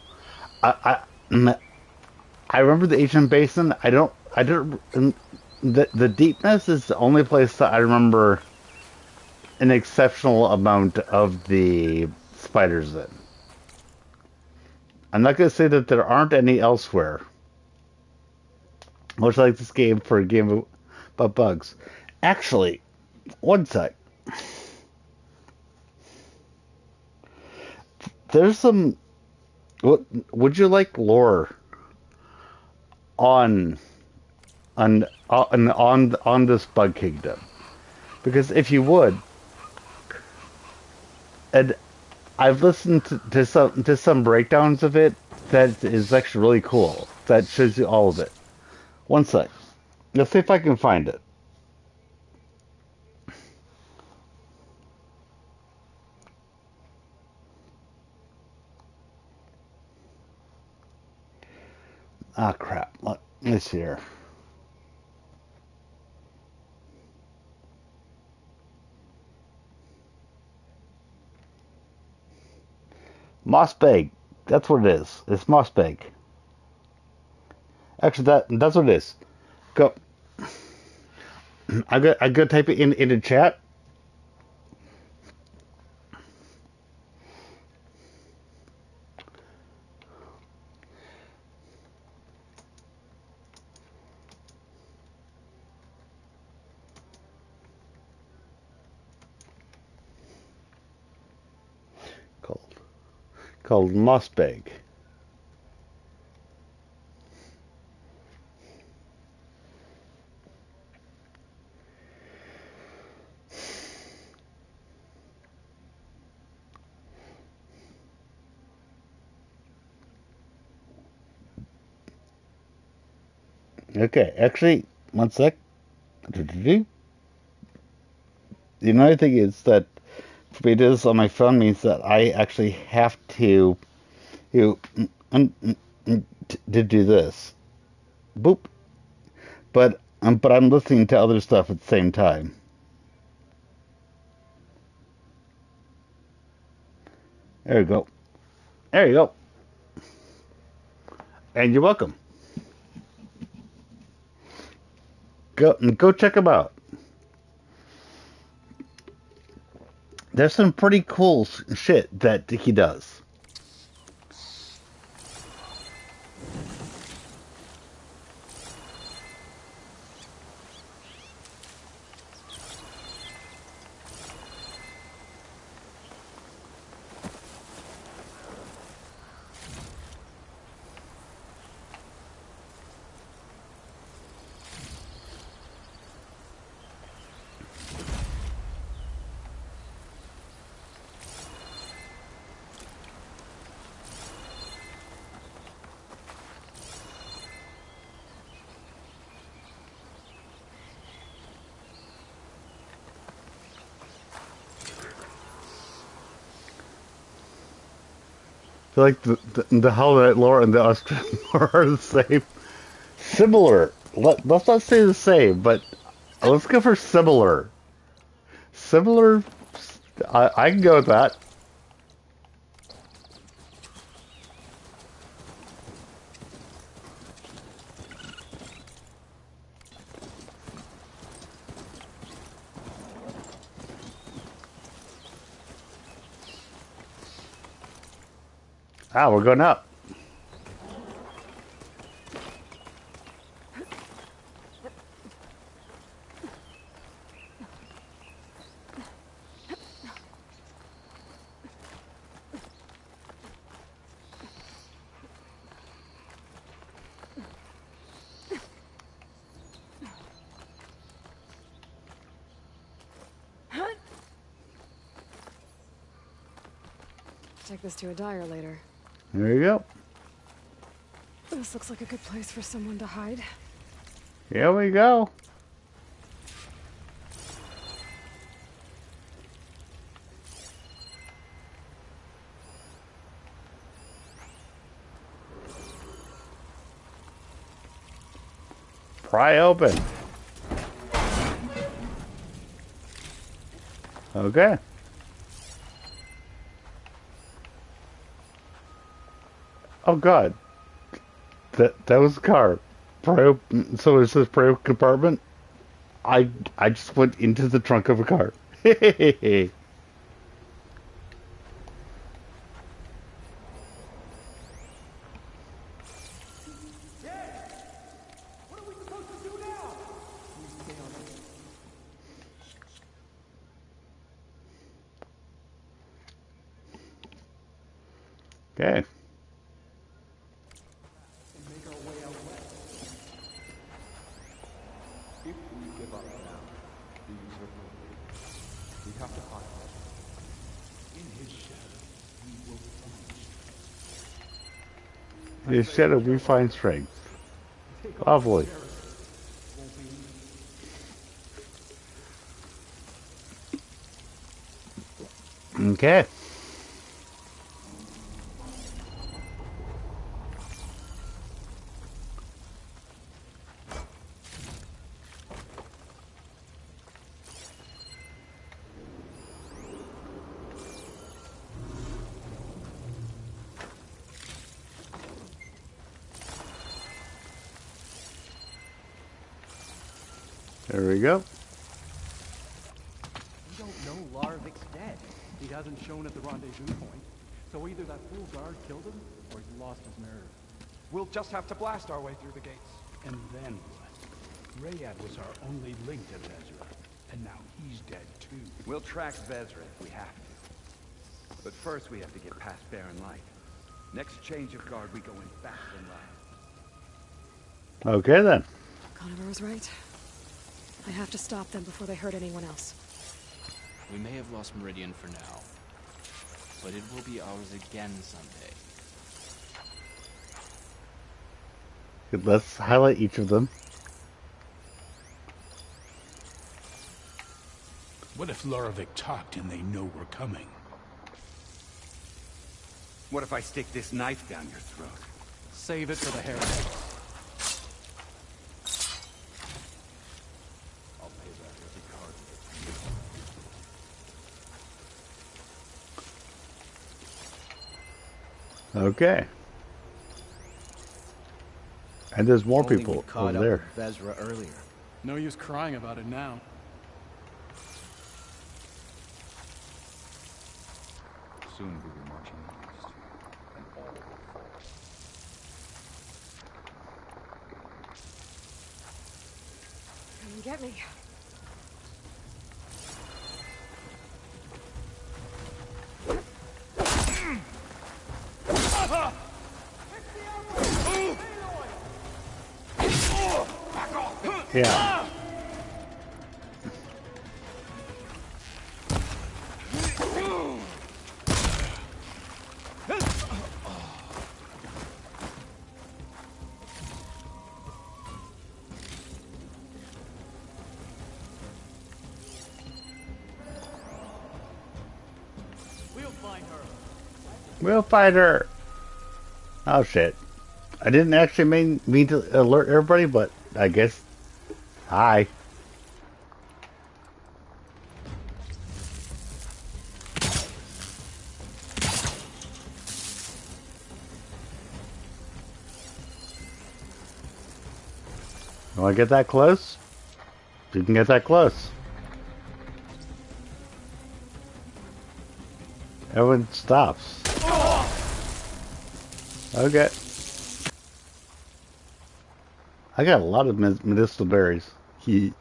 I remember the Ancient Basin. I don't. The Deepness is the only place that I remember an exceptional amount of the spiders in. I'm not going to say that there aren't any elsewhere. Much like this game for a game about bugs. Actually, one sec. There's some. What would you like lore on this bug kingdom? Because if you would, and I've listened to some breakdowns of it that is actually really cool. That shows you all of it. One sec. Let's see if I can find it. Ah, crap. Let me see here. Moss Bag. That's what it is. It's Moss Bag. Actually, that's what it is. Go. I got type it in the chat. Called Moss Bag. Okay, actually, one sec. The another thing is that for me to do this on my phone means that I actually have to to do this. Boop. But I'm listening to other stuff at the same time. There you go. There you go. And you're welcome. Go check him out. There's some pretty cool shit that he does. I feel like the Hellnet lore and the Australian lore are the same. Similar. Let's not say the same, but let's go for similar. Similar. I can go with that. Ah, we're going up. Take this to a dyer later. There you go. This looks like a good place for someone to hide. Here we go. Pry open. Okay. Oh God. That was a car. So it says pry compartment. I just went into the trunk of a car. Okay. His shadow refined strength. Lovely. Okay. There we go. We don't know Larvik's dead. He hasn't shown at the rendezvous point. So either that fool guard killed him, or he's lost his nerve. We'll just have to blast our way through the gates. And then what? Rayad was our only link to Vezra. And now he's dead too. We'll track Vezra if we have to. But first we have to get past Barren Light. Next change of guard, we go in fast and loud. Okay then. Conover was right. I have to stop them before they hurt anyone else. We may have lost Meridian for now, but it will be ours again someday. Good, let's highlight each of them. What if Loravik talked and they know we're coming? What if I stick this knife down your throat? Save it for the heretics. I'll pay back every card. Okay. And there's more Only people we caught over up there. with Vezra earlier. No use crying about it now. Soon we'll be marching east. And all Come and get me. Yeah. We'll find her. Oh shit. I didn't actually mean to alert everybody, but I guess. Hi. You want to get that close? You can get that close. Everyone stops. Okay. I got a lot of medicinal berries. He.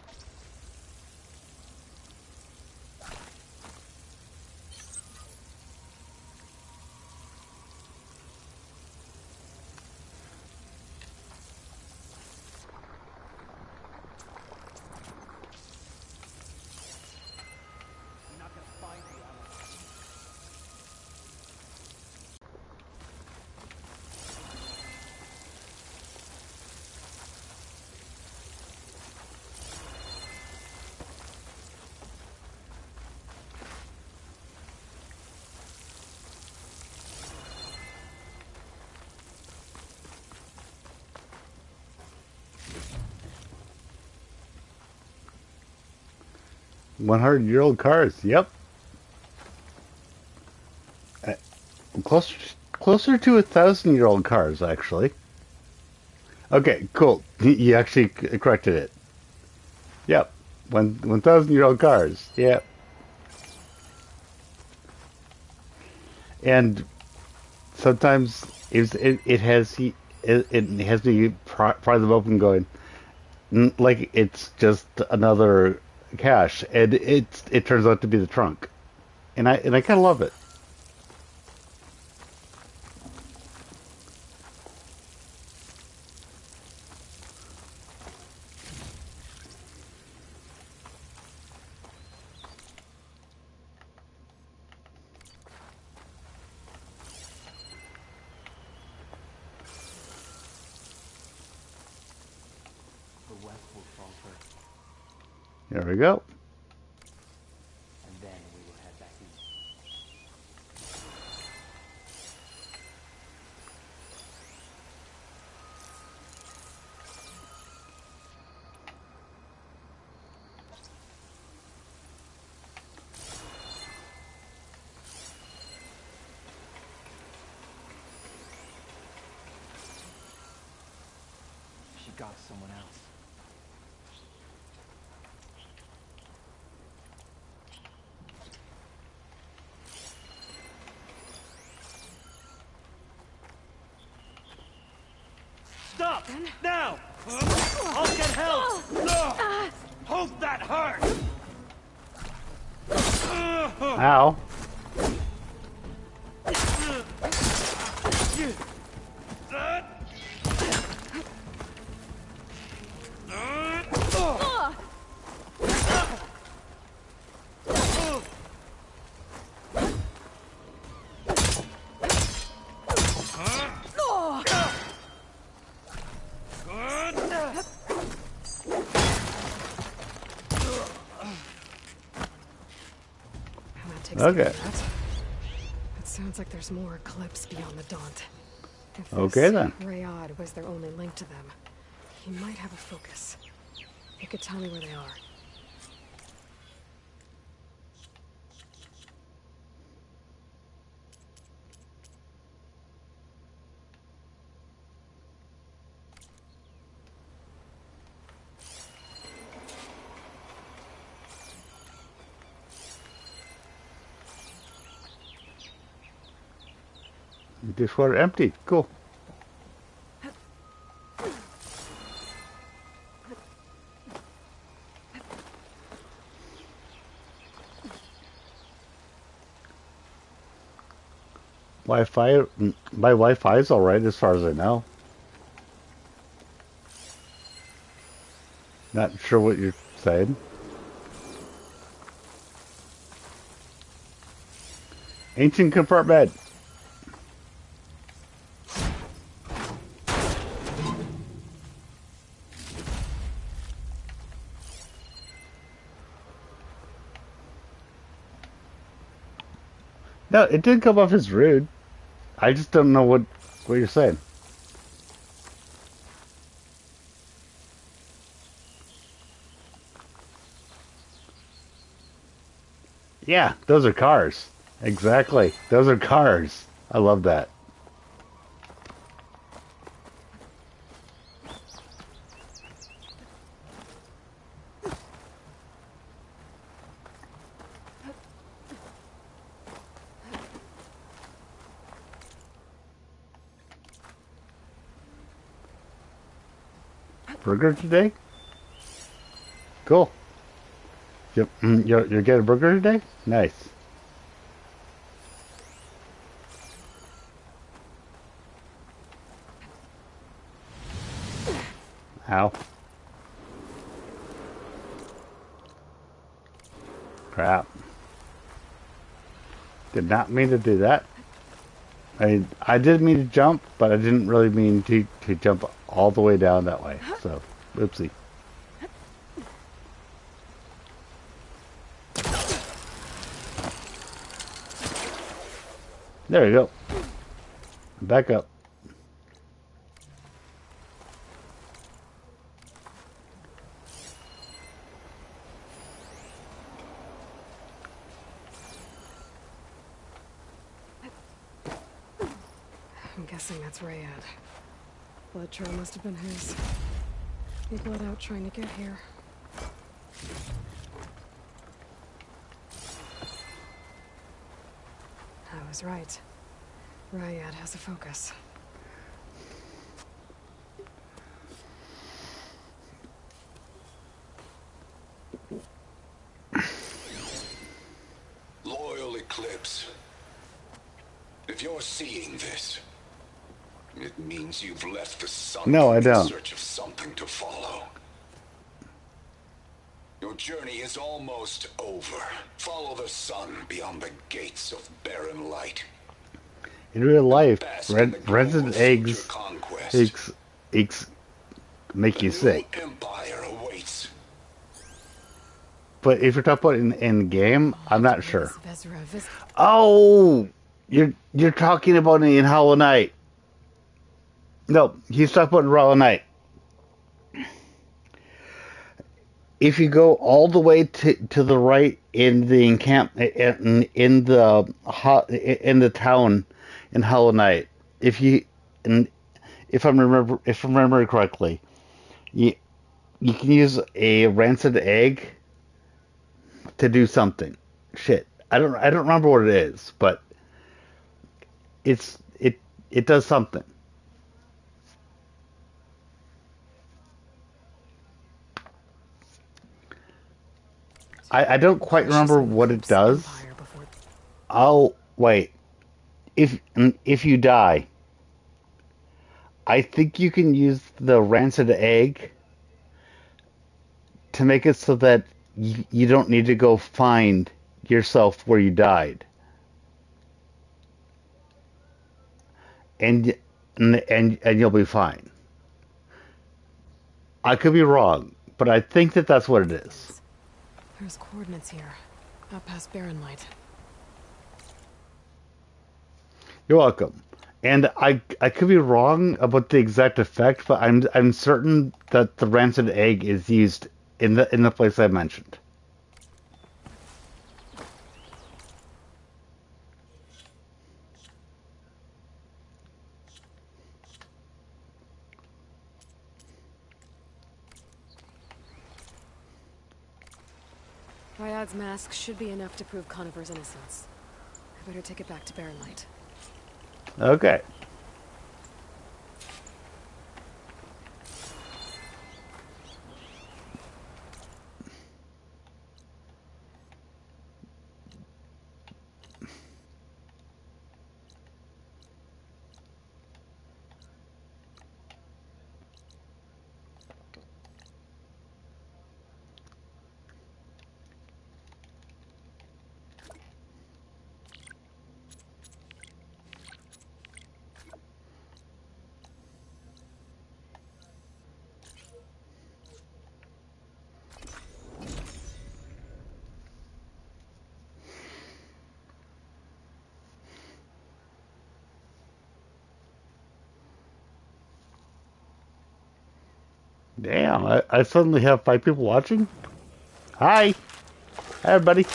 $100-year-old cars. Yep. Closer to 1,000-year-old cars, actually. Okay, cool. You actually corrected it. Yep. 1,000-year-old cars. Yep. And sometimes it has me pry them open, going like it's just another cache, and it turns out to be the trunk, and I kind of love it. There we go. And then we will head back east. She got someone else. Stop! Now! I'll get help! Hope that hurt! Ow. Okay. It sounds like there's more Eclipse beyond the Daunt. If Okay, this then. Rayad was their only link to them, he might have a focus. He could tell me where they are. Dishwater empty. Cool. Wi-Fi. My Wi-Fi is all right as far as I know. Not sure what you're saying. Ancient compartment. No, it did come off as rude. I just don't know what you're saying. Yeah, those are cars. Exactly. Those are cars. I love that. Burger today? Cool. You're getting a burger today? Nice. Ow. Crap. Did not mean to do that. I did mean to jump, but I didn't really mean to jump all the way down that way. So, oopsie. There you go. Back up. I'm guessing that's Rayad. Blood trail must have been his. He bled out trying to get here. I was right. Rayad has a focus. Loyal Eclipse. If you're seeing this, it means you've left the sun No, I in don't. search of something to follow. Your journey is almost over. Follow the sun beyond the gates of barren light. In real life, resident eggs make you sick. Empire awaits. But if you're talking about in game, I'm not sure. Vezra, Oh, you're talking about in Hollow Knight. No, he's talking about in Hollow Knight. If you go all the way to the right in the in the town in Hollow Knight, if I remember correctly, you can use a rancid egg to do something. Shit, I don't remember what it is, but it does something. I don't quite remember what it does. Oh wait, if you die, I think you can use the rancid egg to make it so that you don't need to go find yourself where you died, and you'll be fine. I could be wrong, but I think that's what it is. There's coordinates here, up past Barren Light. You're welcome. And I could be wrong about the exact effect, but I'm certain that the rancid egg is used in the place I mentioned. Ryad's mask should be enough to prove Conover's innocence. I better take it back to Barren Light. Okay. Damn, I suddenly have 5 people watching? Hi! Hi, everybody.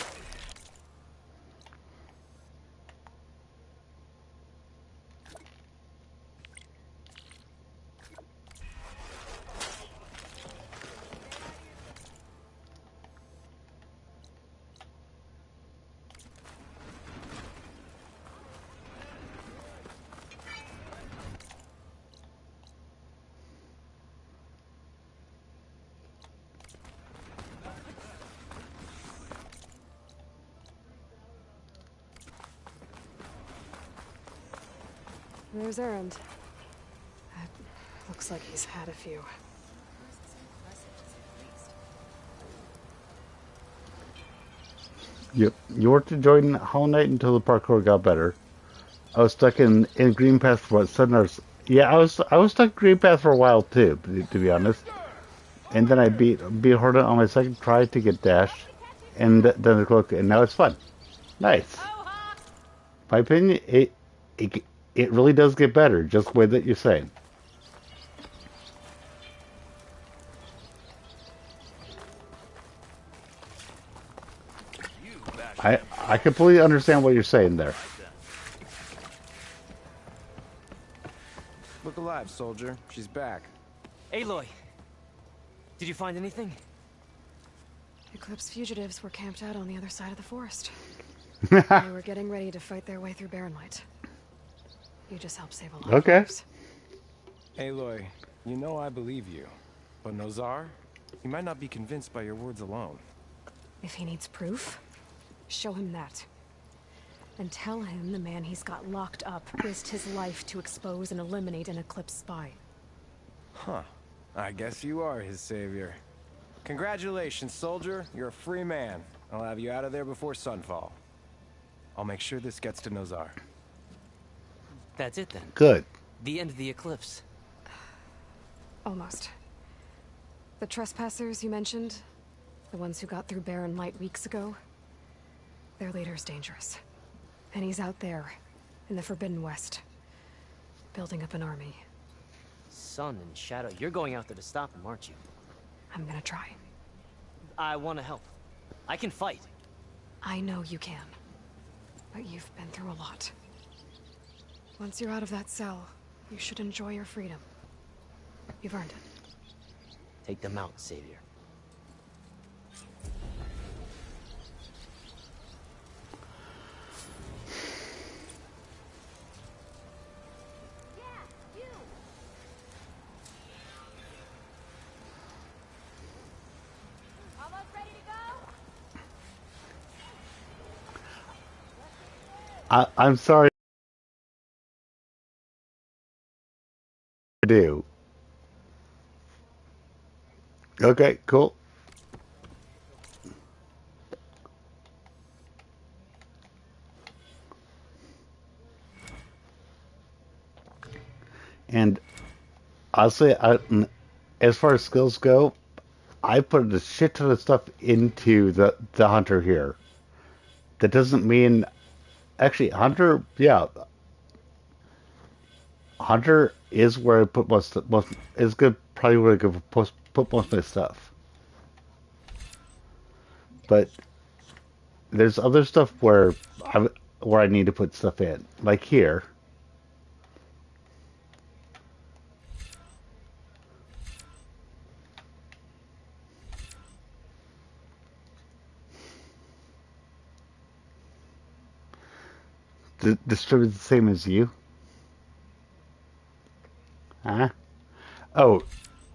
There's Erend. Looks like he's had a few. Yep. You were to join Hollow Knight until the parkour got better. I was stuck in Green Path for what, 7 hours. Yeah, I was stuck in Green Path for a while too, to be honest. And then I beat Hornet on my second try to get Dash, and then the cloak, and now it's fun. Nice. My opinion, it really does get better, just the way that you're saying. I completely understand what you're saying there. Look alive, soldier. She's back. Aloy! Did you find anything? Eclipse fugitives were camped out on the other side of the forest. They were getting ready to fight their way through Barren Light. You just helped save a lot of lives. Aloy, you know I believe you. But Nozar, he might not be convinced by your words alone. If he needs proof, show him that. And tell him the man he's got locked up risked his life to expose and eliminate an Eclipse spy. Huh. I guess you are his savior. Congratulations, soldier. You're a free man. I'll have you out of there before sunfall. I'll make sure this gets to Nozar. That's it then. Good. The end of the Eclipse. Almost. The trespassers you mentioned, The ones who got through Barren Light weeks ago. Their leader's dangerous. And he's out there, in the Forbidden West, building up an army. Sun and Shadow, you're going out there to stop him, aren't you? I'm gonna try. I want to help. I can fight. I know you can. But you've been through a lot. Once you're out of that cell, you should enjoy your freedom. You've earned it. Take them out, Savior. I'm sorry to do. Okay, cool. And I'll say, as far as skills go, I put a shit ton of stuff into the hunter here. That doesn't mean, actually, hunter, yeah, hunter is where I put most is good. Probably where I could put most of my stuff. But there's other stuff where I need to put stuff in, like here. Distributed the same as you? Huh? Oh,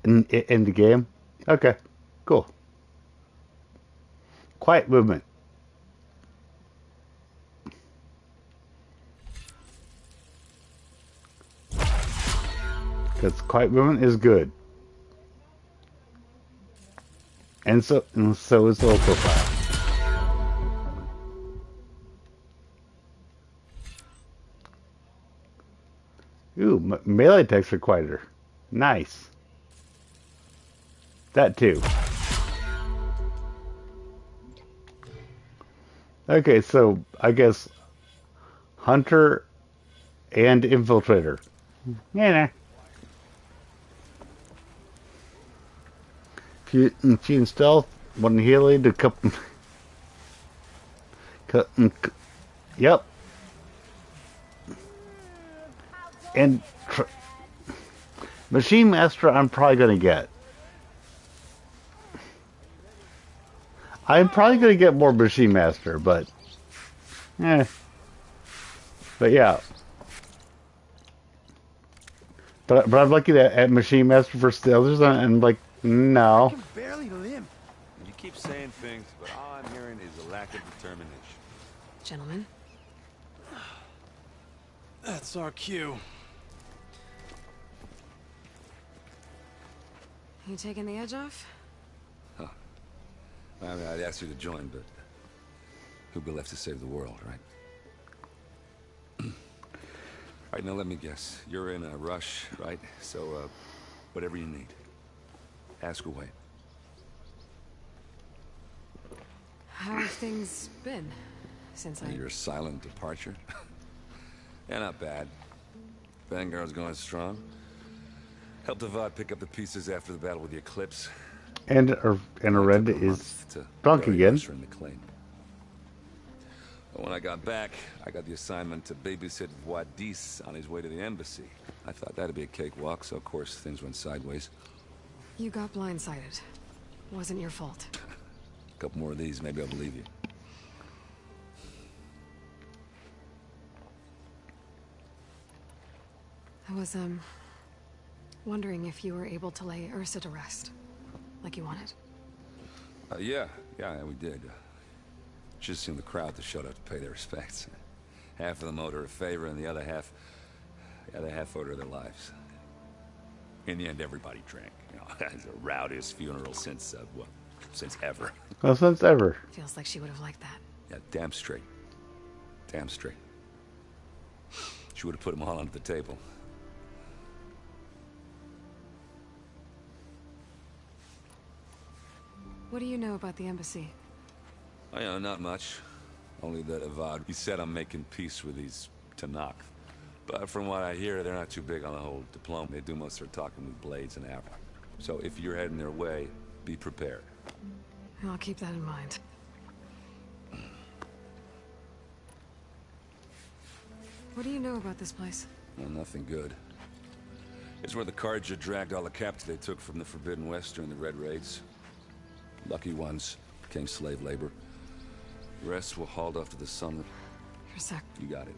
in the game? Okay, cool. Quiet movement. Because quiet movement is good. And so is the low profile. Ooh, melee attacks are quieter. Nice. That too. Okay, so I guess Hunter and Infiltrator. Yeah. If you in stealth, one healing to couple. Yep. And Machine Master, I'm probably gonna get. I'm probably gonna get more Machine Master, but yeah. But I'm looking at Machine Master versus the others, and like, no. I can barely limp. You keep saying things, but all I'm hearing is a lack of determination. Gentlemen. That's our cue. You taking the edge off? Huh. I mean, I'd ask you to join, but who'd be left to save the world, right? All right, now let me guess. You're in a rush, right? So, whatever you need. Ask away. How have things been since Your silent departure? Yeah, not bad. Vanguard's going strong. Helped Avad pick up the pieces after the battle with the Eclipse. And Arenda is drunk again. In the claim. But when I got back, I got the assignment to babysit Wadis on his way to the embassy. I thought that'd be a cakewalk, so of course things went sideways. You got blindsided. Wasn't your fault. A couple more of these, maybe I'll believe you. I was, wondering if you were able to lay Ursa to rest, like you wanted. Yeah, we did. Just seemed the crowd that showed up to pay their respects. Half of them owed her a favor, and the other half owed her their lives. In the end, everybody drank. You know, it's the rowdiest funeral since since ever. Well, since ever. Feels like she would have liked that. Yeah, damn straight. Damn straight. She would have put them all under the table. What do you know about the embassy? I know, not much. Only that Avad, he said I'm making peace with these Tanakh. But from what I hear, they're not too big on the whole diploma. They do most of their talking with blades and arrows. So if you're heading their way, be prepared. I'll keep that in mind. What do you know about this place? Well, nothing good. It's where the Carja dragged all the captives they took from the Forbidden West during the Red Raids. Lucky ones became slave labor. The rest were hauled off to the summit. For a sec. You got it.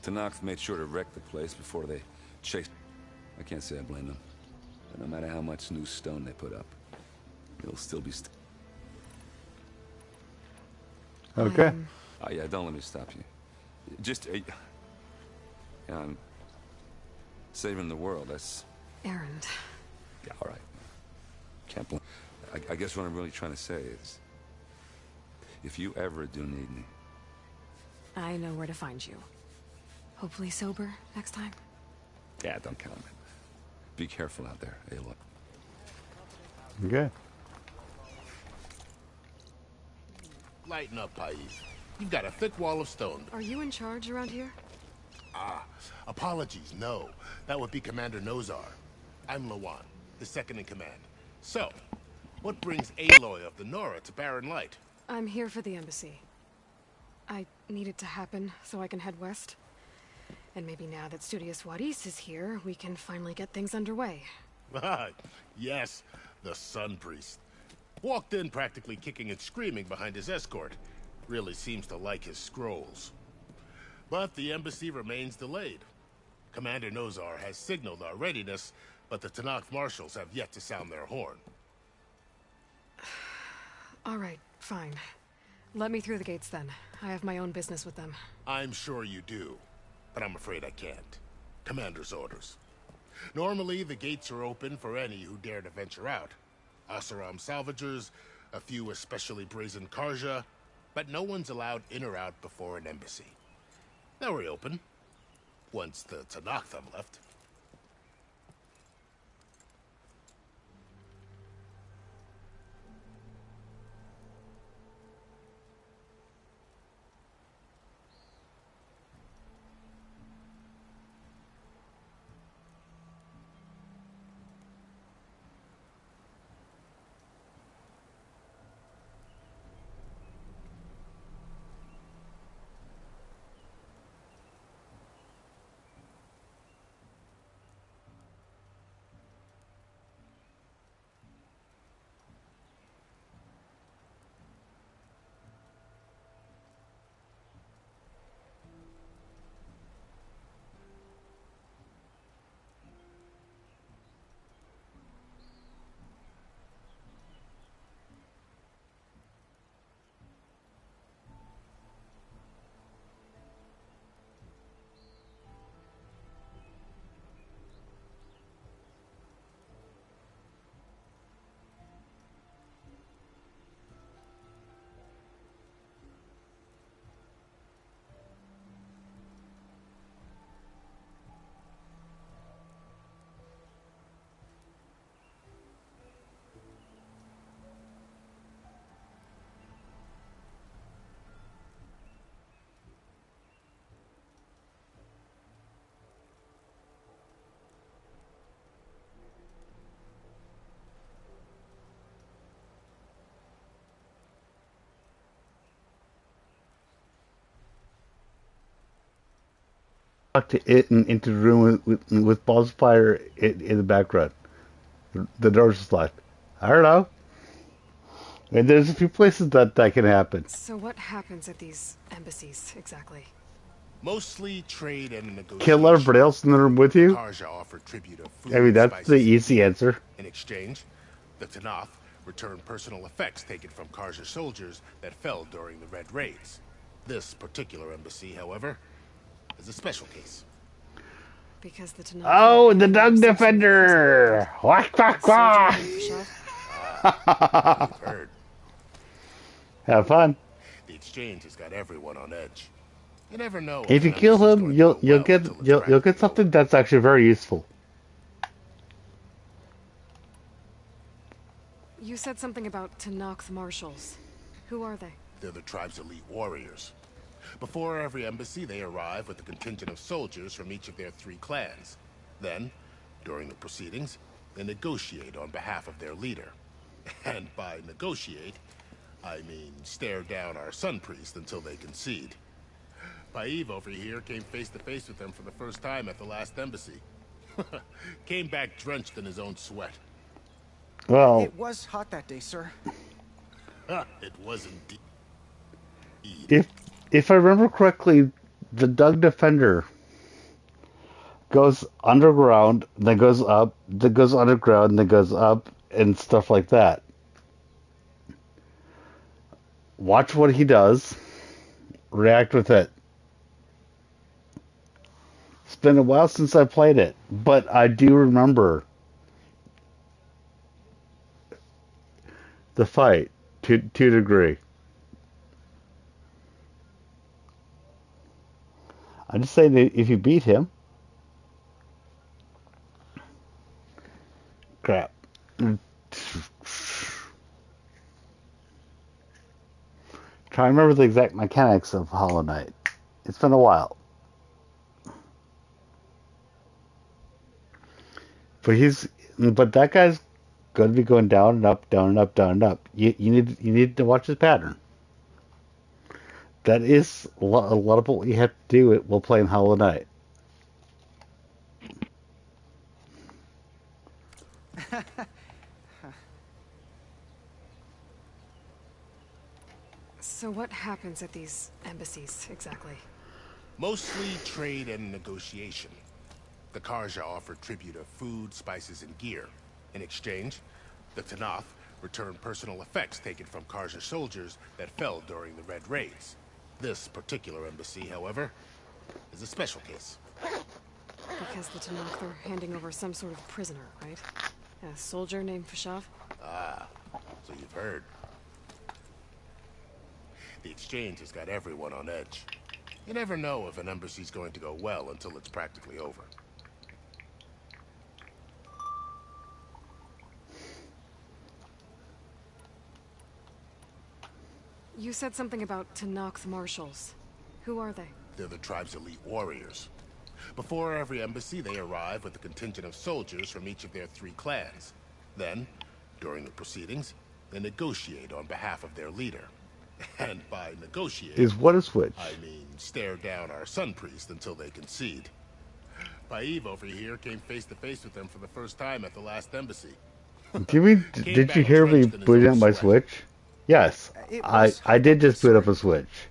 Tanakh made sure to wreck the place before they chased. I can't say I blame them. But no matter how much new stone they put up, it'll still be Okay. Oh yeah, don't let me stop you. Just, I'm saving the world. That's Errand. yeah, all right. Can't blame. I guess what I'm really trying to say is, if you ever do need me, I know where to find you. Hopefully sober next time. yeah, don't count on it. Be careful out there, Aloy. Okay. Lighten up, Pais. You've got a thick wall of stone. Are you in charge around here? Ah, apologies, no. That would be Commander Nozar. I'm Lawan, his second in command. So, what brings Aloy of the Nora to Barren Light? I'm here for the embassy. I need it to happen so I can head west. And maybe now that Studious Wadis is here, we can finally get things underway. Ah, yes, the Sun Priest. Walked in practically kicking and screaming behind his escort. Really seems to like his scrolls. But the embassy remains delayed. Commander Nozar has signaled our readiness, but the Tanakh marshals have yet to sound their horn. All right, fine. Let me through the gates then. I have my own business with them. I'm sure you do, but I'm afraid I can't. Commander's orders. Normally, the gates are open for any who dare to venture out. Asaram salvagers, a few especially brazen Karja, but no one's allowed in or out before an embassy. Now we're open, once the Tanakh have left. To it and into the room with balls of fire in the background. The door's just locked. I don't know. And there's a few places that can happen. So what happens at these embassies, exactly? Mostly trade and negotiation. Kill everybody else in the room with you? Karja offer tribute of food I mean, that's and the spices. easy answer. In exchange, the Tanakh return personal effects taken from Karja soldiers that fell during the Red Raids. This particular embassy, however, is a special case. Because the Tanakh... Oh, the Dug Defender! Quack, quack, quack! You've heard. Have fun. The exchange has got everyone on edge. You never know. If you kill him, you'll get something that's actually very useful. You said something about Tanakh marshals. Who are they? They're the tribe's elite warriors. Before every embassy, they arrive with a contingent of soldiers from each of their 3 clans. Then, during the proceedings, they negotiate on behalf of their leader. And by negotiate, I mean stare down our sun priest until they concede. Paiv over here came face to face with them for the first time at the last embassy. Came back drenched in his own sweat. Well, it was hot that day, sir. It was indeed. If I remember correctly, the Doug Defender goes underground, then goes up, then goes underground, then goes up, and stuff like that. Watch what he does. React with it. It's been a while since I played it, but I do remember the fight to a degree. I'm just saying that if you beat him, crap. Try to remember the exact mechanics of Hollow Knight. It's been a while. But that guy's going to be going down and up, down and up, down and up. You need to watch his pattern. That is a lot of what you have to do while playing Hollow Knight. So what happens at these embassies, exactly? Mostly trade and negotiation. The Karja offer tribute of food, spices, and gear. In exchange, the Tanakh return personal effects taken from Karja soldiers that fell during the Red Raids. This particular embassy, however, is a special case. Because the Tanakh are handing over some sort of prisoner, right? A soldier named Fashav? Ah, so you've heard. The exchange has got everyone on edge. You never know if an embassy's going to go well until it's practically over. You said something about Tanakh marshals. Who are they? They're the tribe's elite warriors. Before every embassy, they arrive with a contingent of soldiers from each of their 3 clans. Then, during the proceedings, they negotiate on behalf of their leader. And by negotiate, Is what a switch. I mean stare down our sun priest until they concede. Paiv over here came face to face with them for the first time at the last embassy. Did you hear me boot up my Switch? Yes, I did just boot up a Switch.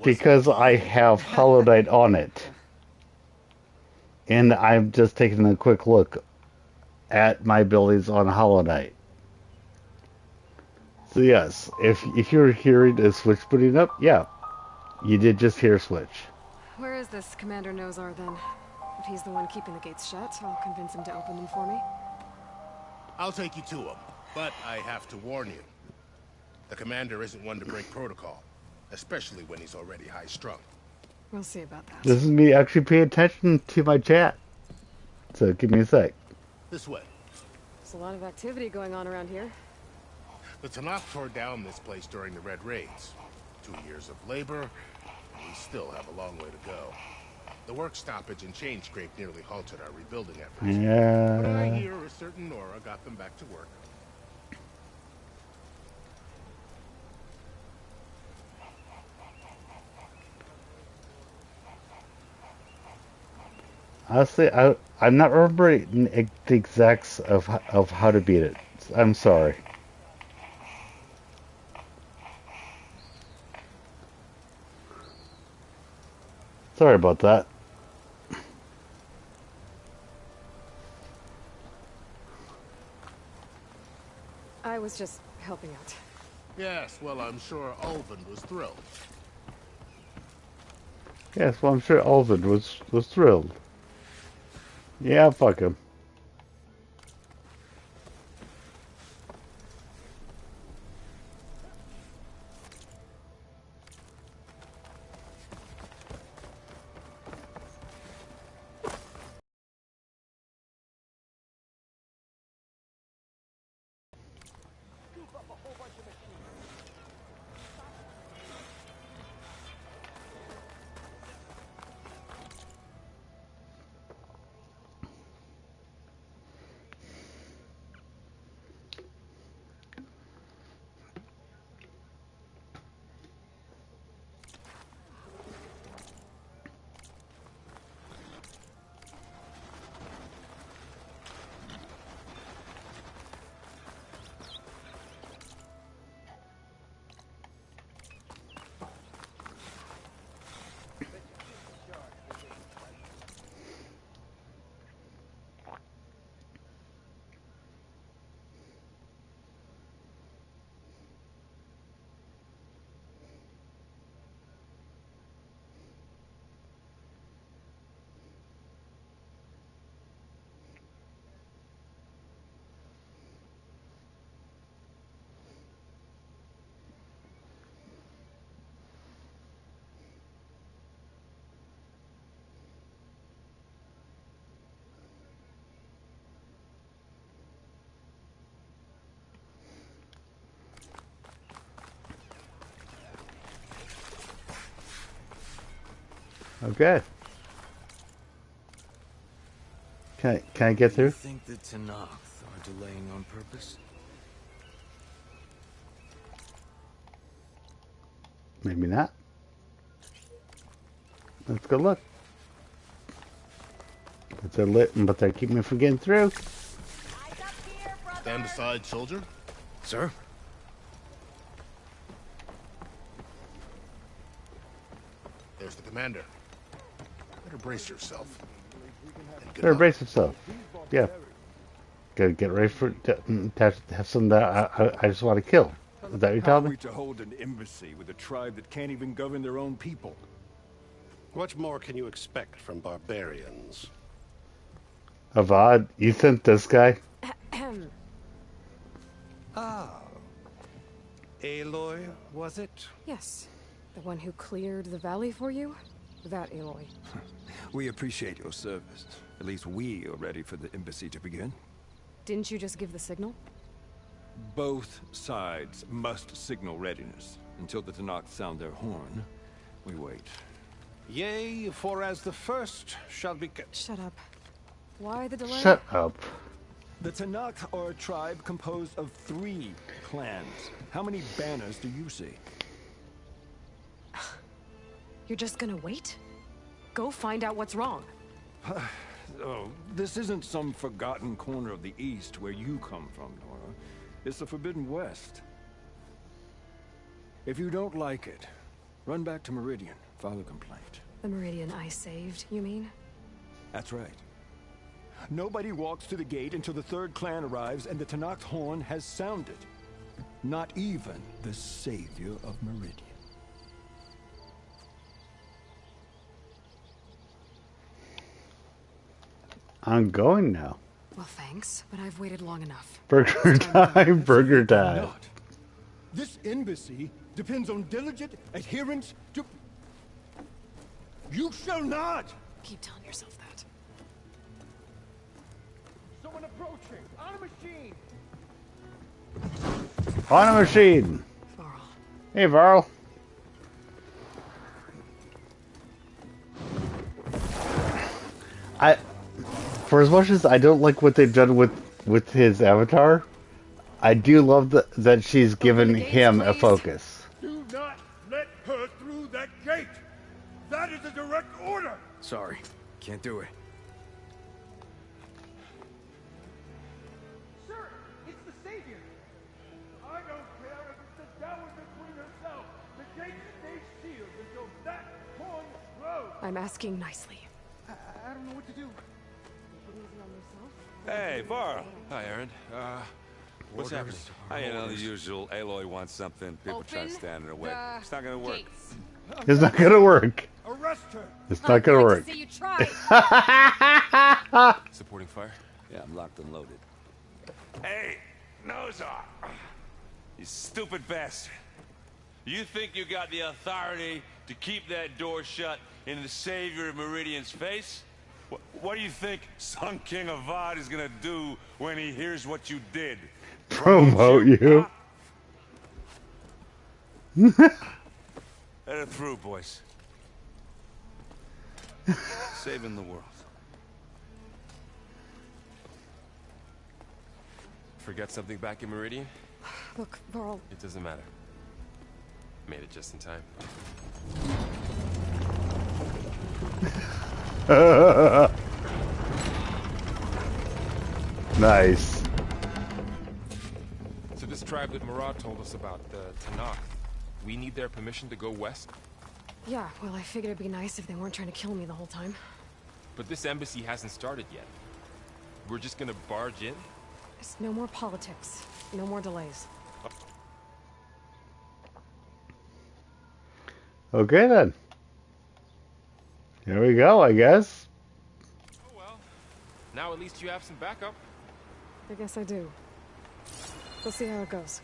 Because I have Hollow Knight on it. And I'm just taking a quick look at my abilities on Hollow Knight. So yes, if you're hearing a Switch booting up, yeah, you did just hear Switch. Where is this Commander Nozar then? If he's the one keeping the gates shut, I'll convince him to open them for me. I'll take you to him, but I have to warn you. The commander isn't one to break protocol, especially when he's already high-strung. We'll see about that. This is me actually paying attention to my chat. So give me a sec. This way. There's a lot of activity going on around here. The Tanakh tore down this place during the Red Raids. 2 years of labor, and we still have a long way to go. The work stoppage and chain scrape nearly halted our rebuilding efforts. Yeah. But I hear a certain Nora got them back to work. Honestly, I'm not remembering the exacts of how to beat it. I'm sorry. Sorry about that. I was just helping out. Yes, well, I'm sure Ulvin was thrilled. Yes, well, I'm sure Ulvin was thrilled. Yeah, fuck him. Okay. Can I get Do you through? think the Tenakth are delaying on purpose? Maybe not. Let's go look. But they're lit, but they're keeping me from getting through. Stand aside, soldier. Sir? There's the commander. Better brace yourself. And good Better luck. brace yourself. Yeah. Gotta get ready for to have some that I just want to kill. Is that what you're How telling are me? we to hold an embassy with a tribe that can't even govern their own people? What more can you expect from barbarians? Avad, you sent this guy? Ah. Aloy, was it? Yes. The one who cleared the valley for you? That Aloy. We appreciate your service. At least we are ready for the embassy to begin. Didn't you just give the signal? Both sides must signal readiness. Until the Tenakth sound their horn, we wait. Yea, for as the first shall be... Shut up. Why the delay? Shut up. The Tenakth are a tribe composed of 3 clans. How many banners do you see? You're just gonna wait? Go find out what's wrong. Oh, this isn't some forgotten corner of the East where you come from, Nora. It's the Forbidden West. If you don't like it, run back to Meridian, file a complaint. The Meridian I saved, you mean? That's right. Nobody walks to the gate until the 3rd clan arrives and the Tenakth horn has sounded. Not even the savior of Meridian. I'm going now. Well, thanks, but I've waited long enough. Burger time, burger time. Not. This embassy depends on diligent adherence to... You shall not! Keep telling yourself that. Someone approaching! On a machine! On a machine. Varl. Hey, Varl. For as much as I don't like what they've done with his avatar, I do love that she's given him a focus. Do not let her through that gate! That is a direct order! Sorry, can't do it. Sir, it's the Savior! I don't care if it's the Dowager Queen herself! The gates stay sealed until that horn blows! I'm asking nicely. I don't know what to do. Hey, Varl. Hi, Aaron. What's happening? You know, the usual. Aloy wants something. People try to stand in her way. It's not gonna work. Gates. It's not gonna work. Arrest her! It's not gonna work. See you try. Supporting fire? Yeah, I'm locked and loaded. Hey, Nozar! You stupid bastard. You think you got the authority to keep that door shut in the savior of Meridian's face? What do you think Sun King Avad is gonna do when he hears what you did? Promote you. Let her through, boys. Saving the world. Forget something back in Meridian? Look, Varl. It doesn't matter. Made it just in time. Nice. So this tribe that Murad told us about, the Tenakth, we need their permission to go west? Yeah, well, I figured it'd be nice if they weren't trying to kill me the whole time. But this embassy hasn't started yet. We're just gonna barge in? Just no more politics. No more delays. Okay then. Here we go, I guess. Oh well. Now at least you have some backup. I guess I do. We'll see how it goes.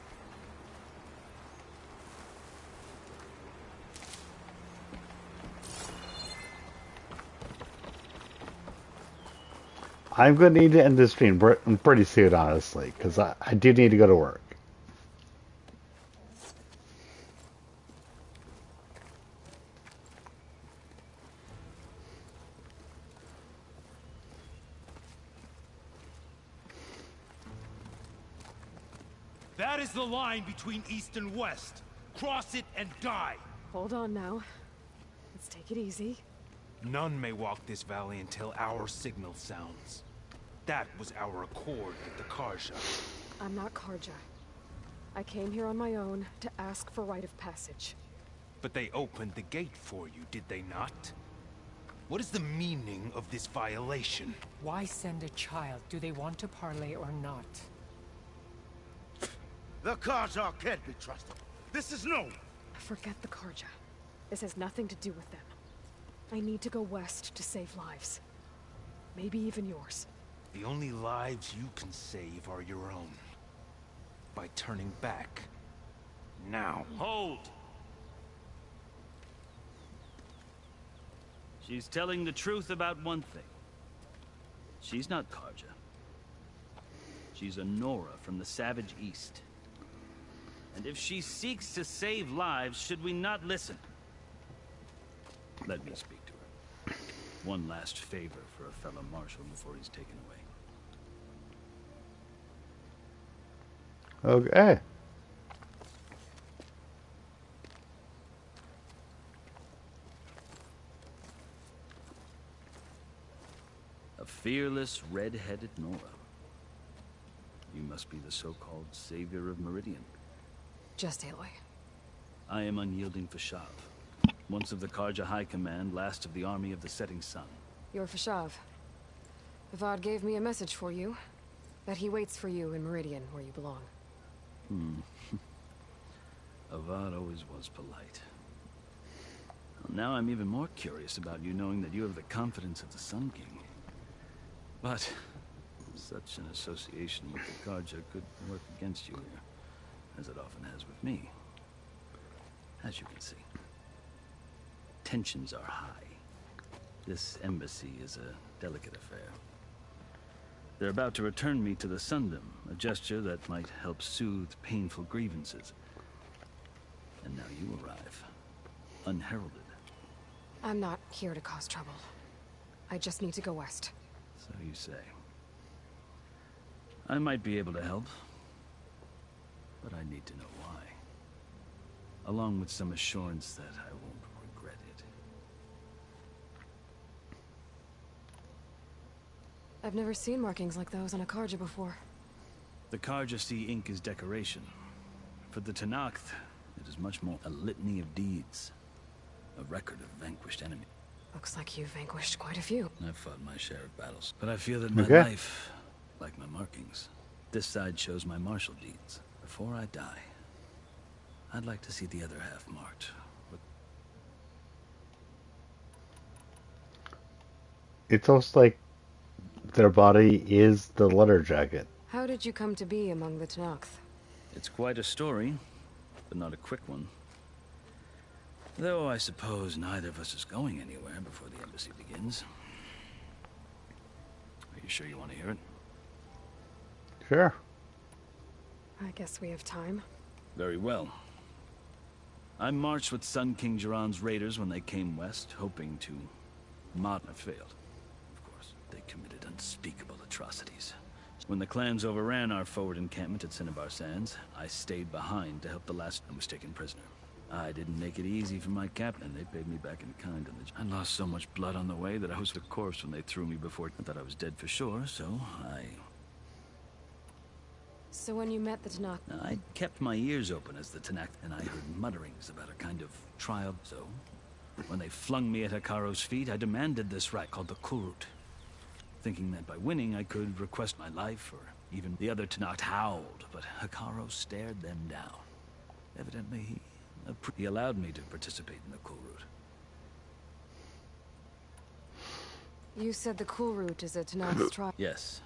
I'm going to need to end this stream pretty soon, honestly, because I do need to go to work. That is the line between East and West. Cross it and die. Hold on now. Let's take it easy. None may walk this valley until our signal sounds. That was our accord with the Karja. I'm not Karja. I came here on my own to ask for rite of passage. But they opened the gate for you, did they not? What is the meaning of this violation? Why send a child? Do they want to parley or not? The Karja can't be trusted. This is known. Forget the Karja. This has nothing to do with them. I need to go west to save lives. Maybe even yours. The only lives you can save are your own. By turning back. Now. Hold! She's telling the truth about one thing. She's not Karja. She's a Nora from the Savage East. And if she seeks to save lives, should we not listen? Let me speak to her. One last favor for a fellow marshal before he's taken away. Okay. A fearless, red-headed Nora. You must be the so-called savior of Meridian. Just Aloy. I am unyielding Fashav. Once of the Karja High Command, last of the army of the Setting Sun. You're Fashav. Avad gave me a message for you. That he waits for you in Meridian, where you belong. Avad always was polite. Well, now I'm even more curious about you, knowing that you have the confidence of the Sun King. But such an association with the Karja could work against you here, as it often has with me. As you can see, tensions are high. This embassy is a delicate affair. They're about to return me to the Sundom, a gesture that might help soothe painful grievances. And now you arrive, unheralded. I'm not here to cause trouble. I just need to go west. So you say. I might be able to help, but I need to know why. Along with some assurance that I won't regret it. I've never seen markings like those on a Karja before. The Karja see ink as decoration. For the Tenakth, it is much more a litany of deeds. A record of vanquished enemies. Looks like you've vanquished quite a few. I've fought my share of battles, but I feel that my life, like my markings, this side shows my martial deeds. Before I die, I'd like to see the other half marked. It's almost like their body is the letter jacket. How did you come to be among the Tenakth? It's quite a story, but not a quick one. Though I suppose neither of us is going anywhere before the embassy begins. Are you sure you want to hear it? Sure. I guess we have time. Very well. I marched with Sun King Jiran's raiders when they came west, hoping to I failed. Of course, they committed unspeakable atrocities. When the clans overran our forward encampment at Cinnabar Sands, I stayed behind to help the last one was taken prisoner. I didn't make it easy for my captain. They paid me back in kind. I lost so much blood on the way that I was a corpse when they threw me before. I thought I was dead for sure, so So when you met the Tenakth... I kept my ears open as the Tenakth, and I heard mutterings about a kind of trial. So when they flung me at Hikaro's feet, I demanded this rite called the Kulrut, thinking that by winning I could request my life, or even the other Tenakth howled, but Hikaro stared them down. Evidently, he allowed me to participate in the Kulrut. You said the Kulrut is a Tenakth's trial. Yes.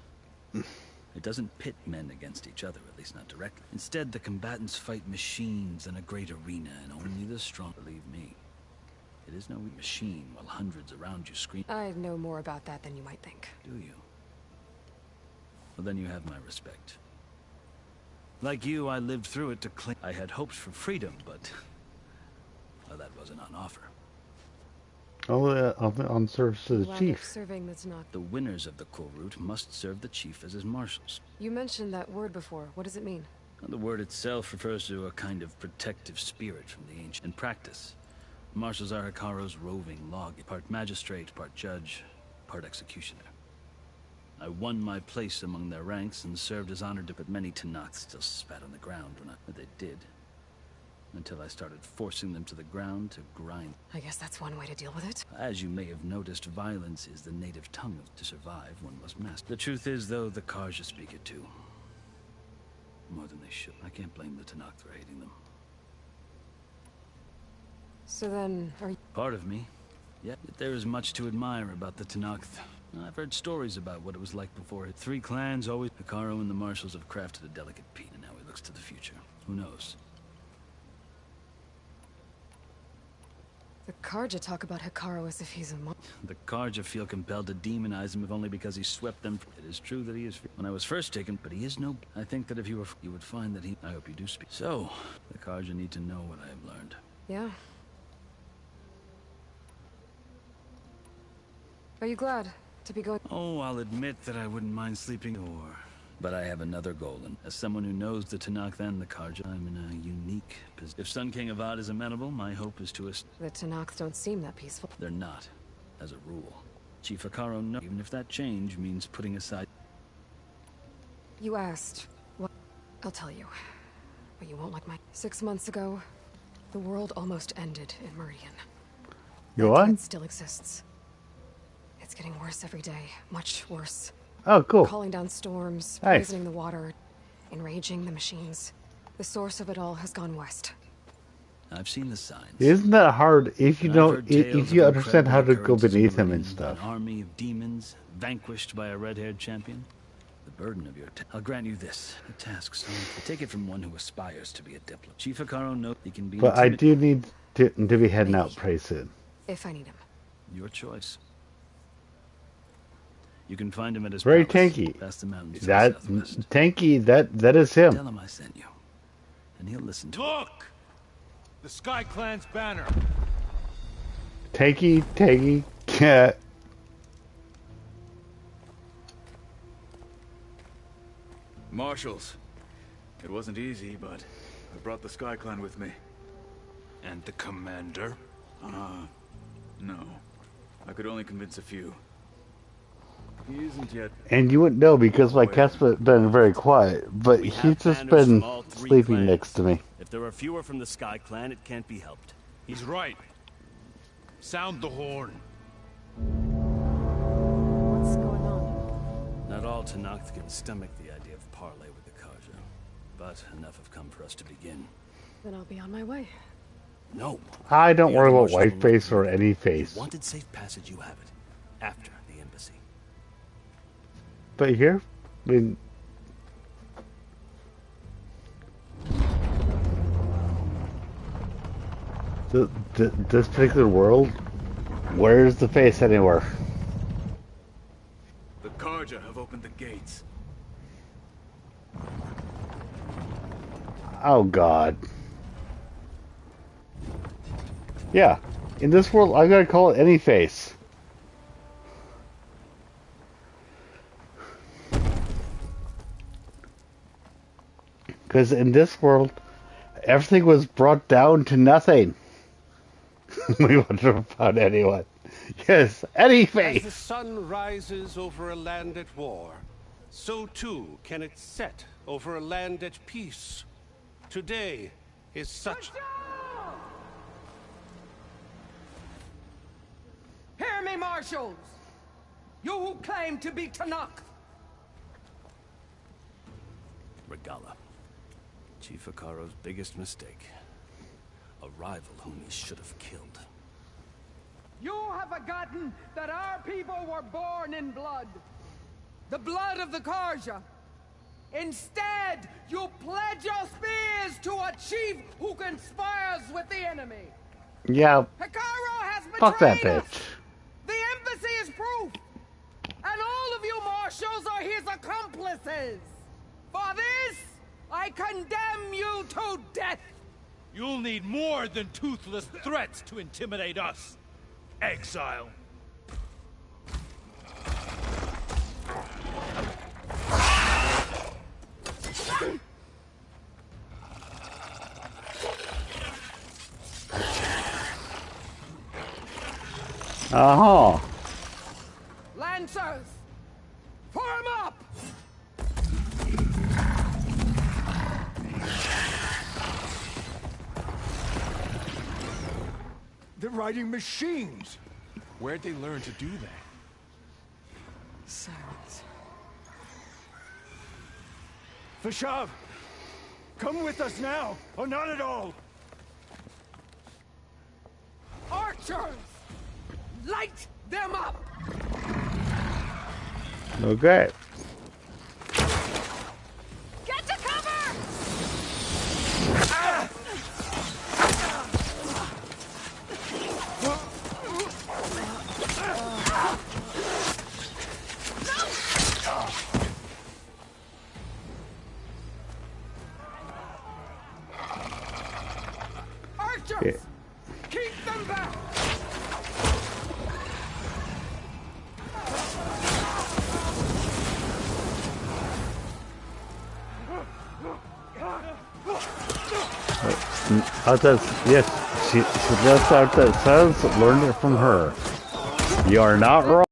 It doesn't pit men against each other, at least not directly. Instead, the combatants fight machines in a great arena, and only the strong believe me. It is no machine while hundreds around you scream. I know more about that than you might think. Do you? Well, then you have my respect. Like you, I lived through it to cling. I had hopes for freedom, but well, that wasn't on offer. Oh, on service to the chief. Serving the Tenakth. The winners of the Kulrut must serve the chief as his marshals. You mentioned that word before. What does it mean? The word itself refers to a kind of protective spirit from the ancient. In practice, marshals are Hikaru's roving log, part magistrate, part judge, part executioner. I won my place among their ranks and served as honored, but many Tenakth still spat on the ground when they did. Until I started forcing them to the ground to grind. I guess that's one way to deal with it. As you may have noticed, violence is the native tongue of to survive, one must master. The truth is, though, the Karja speak it too. More than they should. I can't blame the Tenakth for hating them. So then, are you... Part of me. Yet there is much to admire about the Tenakth. I've heard stories about what it was like before. 3 clans always... Hikaru and the marshals have crafted a delicate peace, and now he looks to the future. Who knows? The Karja talk about Hikaru as if he's a The Karja feel compelled to demonize him if only because he swept them. It is true that he is... When I was first taken, but he is no... I think that if you were... You would find that he... I hope you do speak. So, the Karja need to know what I have learned. Yeah. Are you glad to be going? Oh, I'll admit that I wouldn't mind sleeping or... But I have another goal, and as someone who knows the Tenakth and the Karja, I'm in a unique position. If Sun King Avad is amenable, my hope is to... The Tenakth don't seem that peaceful. They're not, as a rule. Chief Hikaru knows, even if that change means putting aside... You asked what... I'll tell you. But you won't like my... 6 months ago, the world almost ended in Meridian. Go on. It still exists. It's getting worse every day. Much worse. Oh, cool. Calling down storms, Nice. poisoning the water, enraging the machines. The source of it all has gone west. I've seen the signs. Isn't that hard if you I've don't, heard tales if you of understand how to incredible go beneath occurrences them and in stuff? An army of demons vanquished by a red-haired champion. The burden of your I'll grant you this. The task, son. Take it from one who aspires to be a diplomat. Chief Hikaru knows he can be... But I do need to be heading out pretty soon. If I need him. Your choice. You can find him at his Very palace, tanky. past the mountains to the That southwest. tanky. That is him. Tell him I sent you, and he'll listen to Look! The Sky Clan's banner. Tanky cat. Marshals. It wasn't easy, but I brought the Sky Clan with me. And the commander? No. I could only convince a few. He isn't yet... And you wouldn't know because my cat's been very quiet, but We he's have just banners been from all 3 sleeping clans. next to me. If there are fewer from the Sky Clan, it can't be helped. He's right. Sound the horn. What's going on? Not all Tenakth can stomach the idea of parley with the Karja, but enough have come for us to begin. Then I'll be on my way. No. I don't The worry other about marshals white will face look or for you. any If you face. wanted safe passage, you have it. After the embassy. But here, I mean, this particular world, where's the face anywhere? The Karja have opened the gates. Oh God. Yeah, in this world, I gotta call it any face. Because in this world, everything was brought down to nothing. We wouldn't have found anyone. Yes, any As the face. sun rises over a land at war, so too can it set over a land at peace. Today is such... Hear me, marshals! You who claim to be Tenakth! Regala. Chief Hikaru's biggest mistake. A rival whom he should have killed. You have forgotten that our people were born in blood. The blood of the Karja. Instead, you pledge your spears to a chief who conspires with the enemy. Yeah, Hikaru has fuck that betrayed us. bitch. The embassy is proof. And all of you marshals are his accomplices. For this, I condemn you to death. You'll need more than toothless threats to intimidate us. Exile. Uh-huh. Lancers! Form up! They're riding machines. Where'd they learn to do that? Silence. Fashav, come with us now, or not at all. Archers! Light them up! Okay. Get to cover! Archers! Yeah. Keep them back! Artes, yes, she suggests Artes says learn it from her. You are not wrong.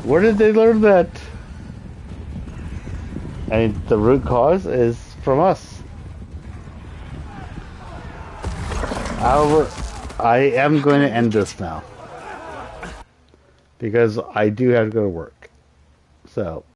Where did they learn that? And the root cause is from us. However, I am going to end this now. Because I do have to go to work. So.